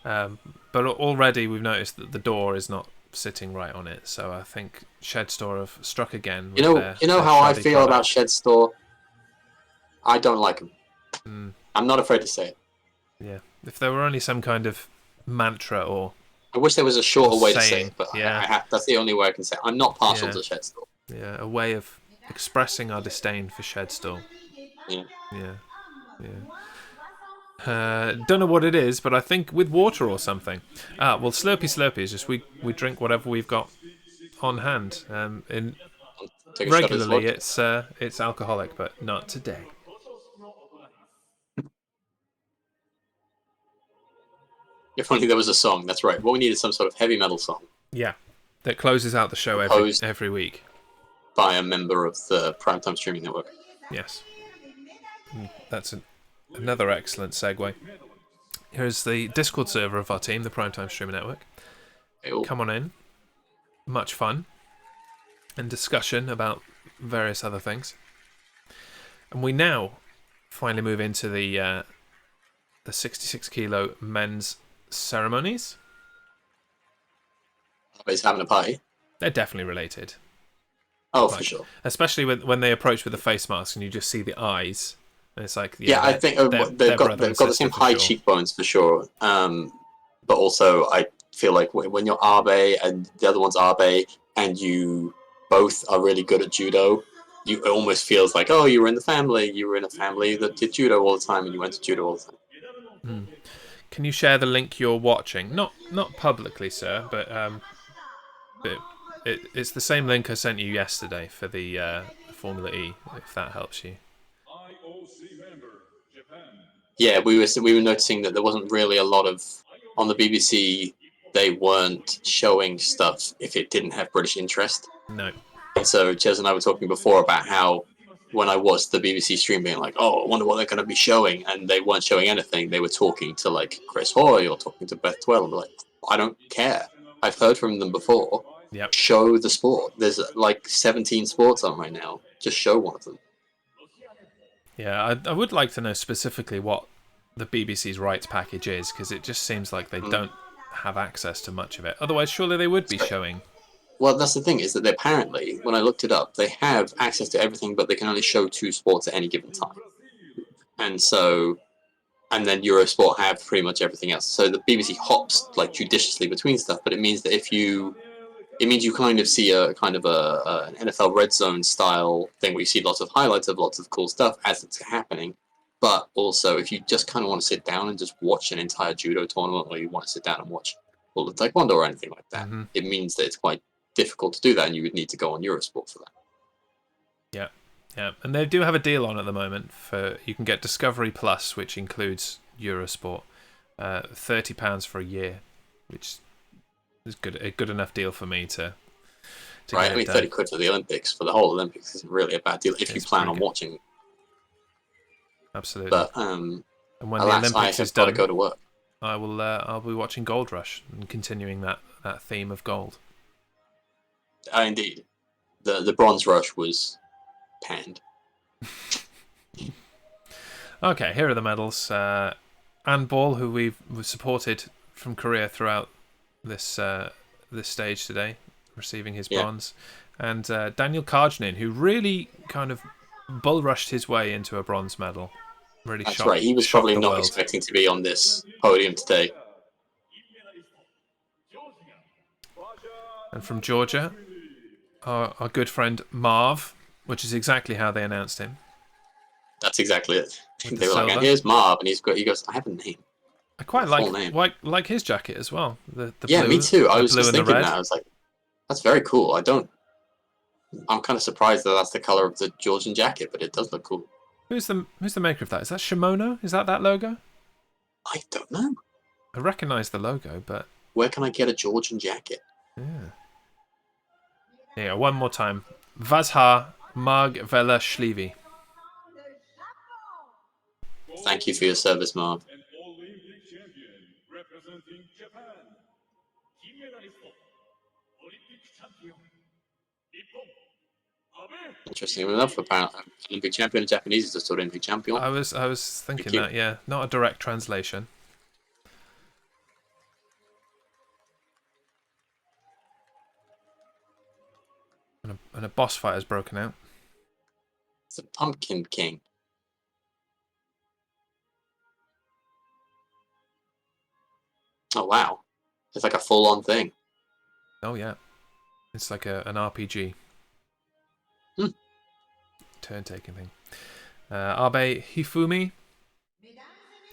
But already we've noticed that the door is not sitting right on it, so I think Shed Store have struck again. You know how I feel about Shed Store? I don't like them. I'm not afraid to say it. Yeah. If there were only some kind of mantra or... I wish there was a shorter way to say it, but yeah. That's the only way I can say it. I'm not partial to Shed Store. Yeah, a way of expressing our disdain for Shed Store. Yeah. Don't know what it is, but I think with water or something. Well, Slurpee is just we drink whatever we've got on hand. Regularly, it's alcoholic, but not today. If only there was a song. That's right. What we need is some sort of heavy metal song. Yeah, that closes out the show every week. By a member of the Primetime Streaming Network. Yes. That's another excellent segue. Here's the Discord server of our team, the Primetime Streaming Network. Ew. Come on in. Much fun. And discussion about various other things. And we now finally move into the 66 kilo men's ceremonies. He's having a party. They're definitely related. Oh, Like, for sure. especially when they approach with the face mask and you just see the eyes. And it's like, Yeah, I think they're brother they've and got the sister same for high sure. cheekbones for sure. But also I feel like when you're Abe and the other one's Abe, and you both are really good at judo, it almost feels like, oh, you were in the family. You were in a family that did judo all the time, and you went to judo all the time. Hmm. Can you share the link you're watching? Not publicly, sir, but it's the same link I sent you yesterday for the Formula E, if that helps you. Yeah, we were noticing that there wasn't really a lot of on the BBC. They weren't showing stuff if it didn't have British interest. No. And so Jez and I were talking before about how when I watched the BBC stream being like, oh, I wonder what they're going to be showing, and they weren't showing anything. They were talking to like Chris Hoy or talking to Beth Twell, and I'm like, I don't care. I've heard from them before. Yep. Show the sport. There's like 17 sports on right now. Just show one of them. Yeah, I would like to know specifically what the BBC's rights package is, because it just seems like they don't have access to much of it. Otherwise, surely they would be showing. Well, that's the thing, is that they apparently, when I looked it up, they have access to everything, but they can only show 2 sports at any given time. And so, and then Eurosport have pretty much everything else. So the BBC hops like judiciously between stuff, but it means that it means you kind of see a kind of an NFL Red Zone style thing where you see lots of highlights of lots of cool stuff as it's happening. But also, if you just kind of want to sit down and just watch an entire judo tournament, or you want to sit down and watch all the taekwondo or anything like that, it means that it's quite difficult to do that, and you would need to go on Eurosport for that. Yeah, yeah, and they do have a deal on at the moment for you can get Discovery Plus, which includes Eurosport, £30 for a year, which is a good enough deal for me to right, I mean, 30 quid for the Olympics, for the whole Olympics, isn't really a bad deal if you plan on watching. Absolutely. But and when alas, the Olympics is got to done, go to work. I'll be watching Gold Rush and continuing that theme of gold. Indeed, the Bronze Rush was panned. Okay, here are the medals. Ann Ball, who we've supported from Korea throughout this stage today, receiving his bronze, and Daniel Karjnin, who really kind of bull rushed his way into a bronze medal. Really That's right. He was probably not expecting to be on this podium today. And from Georgia, our good friend Marv, which is exactly how they announced him. That's exactly it. They were like, and here's Marv, and he goes, I have a name. I quite like his jacket as well. The yeah, blue, me too. I was just thinking that. I was like, that's very cool. I'm kind of surprised that that's the color of the Georgian jacket, but it does look cool. Who's the maker of that? Is that Shimono? Is that logo? I don't know. I recognise the logo, but where can I get a Georgian jacket? Yeah, one more time. Vazha Mag Vela Shlivi. Thank you for your service, Marv. Interesting enough, apparently, Olympic champion in Japanese is just Olympic champion. I was thinking that, yeah, not a direct translation. And a boss fight has broken out. It's a Pumpkin King. Oh wow, it's like a full-on thing. Oh yeah, it's like an RPG. Turn-taking thing. Abe Hifumi,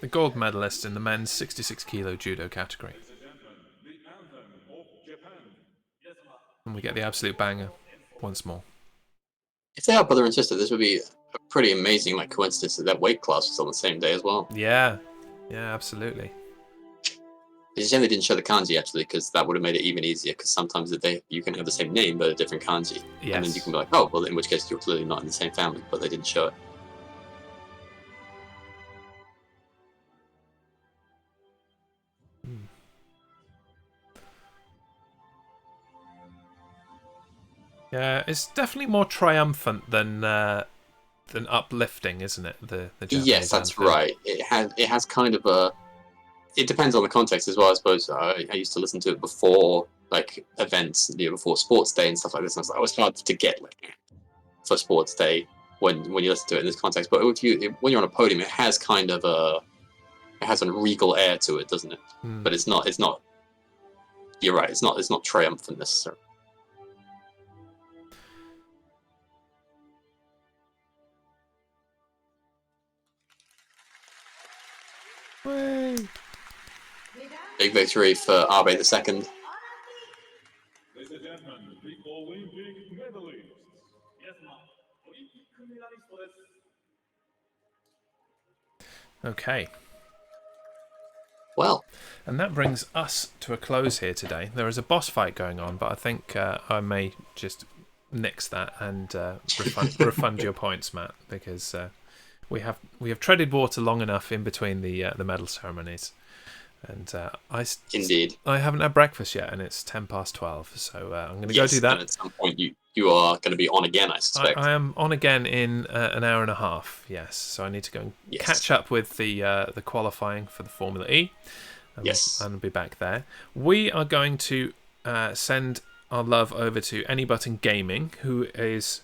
the gold medalist in the men's 66 kilo judo category. And we get the absolute banger once more. If they are brother and sister, this would be a pretty amazing coincidence that that weight class was on the same day as well. Yeah, absolutely. It's a shame they didn't show the kanji, actually, because that would have made it even easier, because sometimes you can have the same name, but a different kanji. Yes. And then you can be like, oh, well, in which case you're clearly not in the same family, but they didn't show it. Yeah, it's definitely more triumphant than uplifting, isn't it? The Japanese yes, that's anthem. right. It has kind of a... It depends on the context as well, I suppose. I used to listen to it before like events before sports day and stuff like this. And I was like, it was hard to get like for sports day when you listen to it in this context. But when you're on a podium, it has kind of a regal air to it, doesn't it? But it's not. You're right. It's not triumphant necessarily. Way. Big victory for Abe the second. Ladies and gentlemen, the Olympic medalists. Okay. Well, and that brings us to a close here today. There is a boss fight going on, but I think I may just nix that and refund your points, Matt, because we have treaded water long enough in between the medal ceremonies, and indeed, I haven't had breakfast yet, and it's 12:10, so I'm going to go do that. And at some point, you are going to be on again, I suspect. I am on again in an hour and a half. Yes, so I need to go and catch up with the qualifying for the Formula E. Yes, and I'll be back there. We are going to send our love over to Any Button Gaming, who is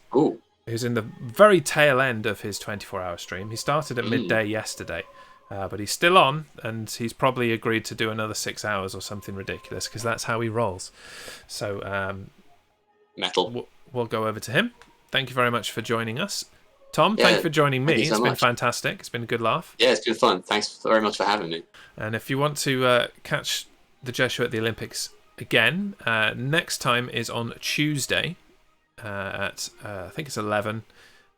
in the very tail end of his 24-hour stream. He started at midday yesterday, but he's still on, and he's probably agreed to do another 6 hours or something ridiculous, because that's how he rolls. So metal. We'll go over to him. Thank you very much for joining us. Tom, thank you for joining me. It's been fantastic. It's been a good laugh. Yeah, it's been fun. Thanks very much for having me. And if you want to catch the Jez Show at the Olympics again, next time is on Tuesday at I think it's 11.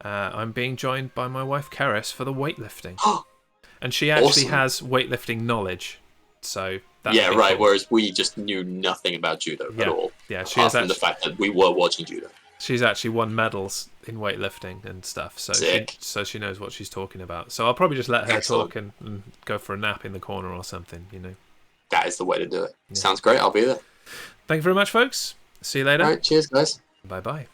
I'm being joined by my wife Keris for the weightlifting, and she actually has weightlifting knowledge. So that's right. cool. Whereas we just knew nothing about judo at all. Yeah, apart from the fact that we were watching judo. She's actually won medals in weightlifting and stuff, so she knows what she's talking about. So I'll probably just let her talk and go for a nap in the corner or something, That is the way to do it. Yeah. Sounds great. I'll be there. Thank you very much, folks. See you later. All right, cheers, guys. Bye-bye.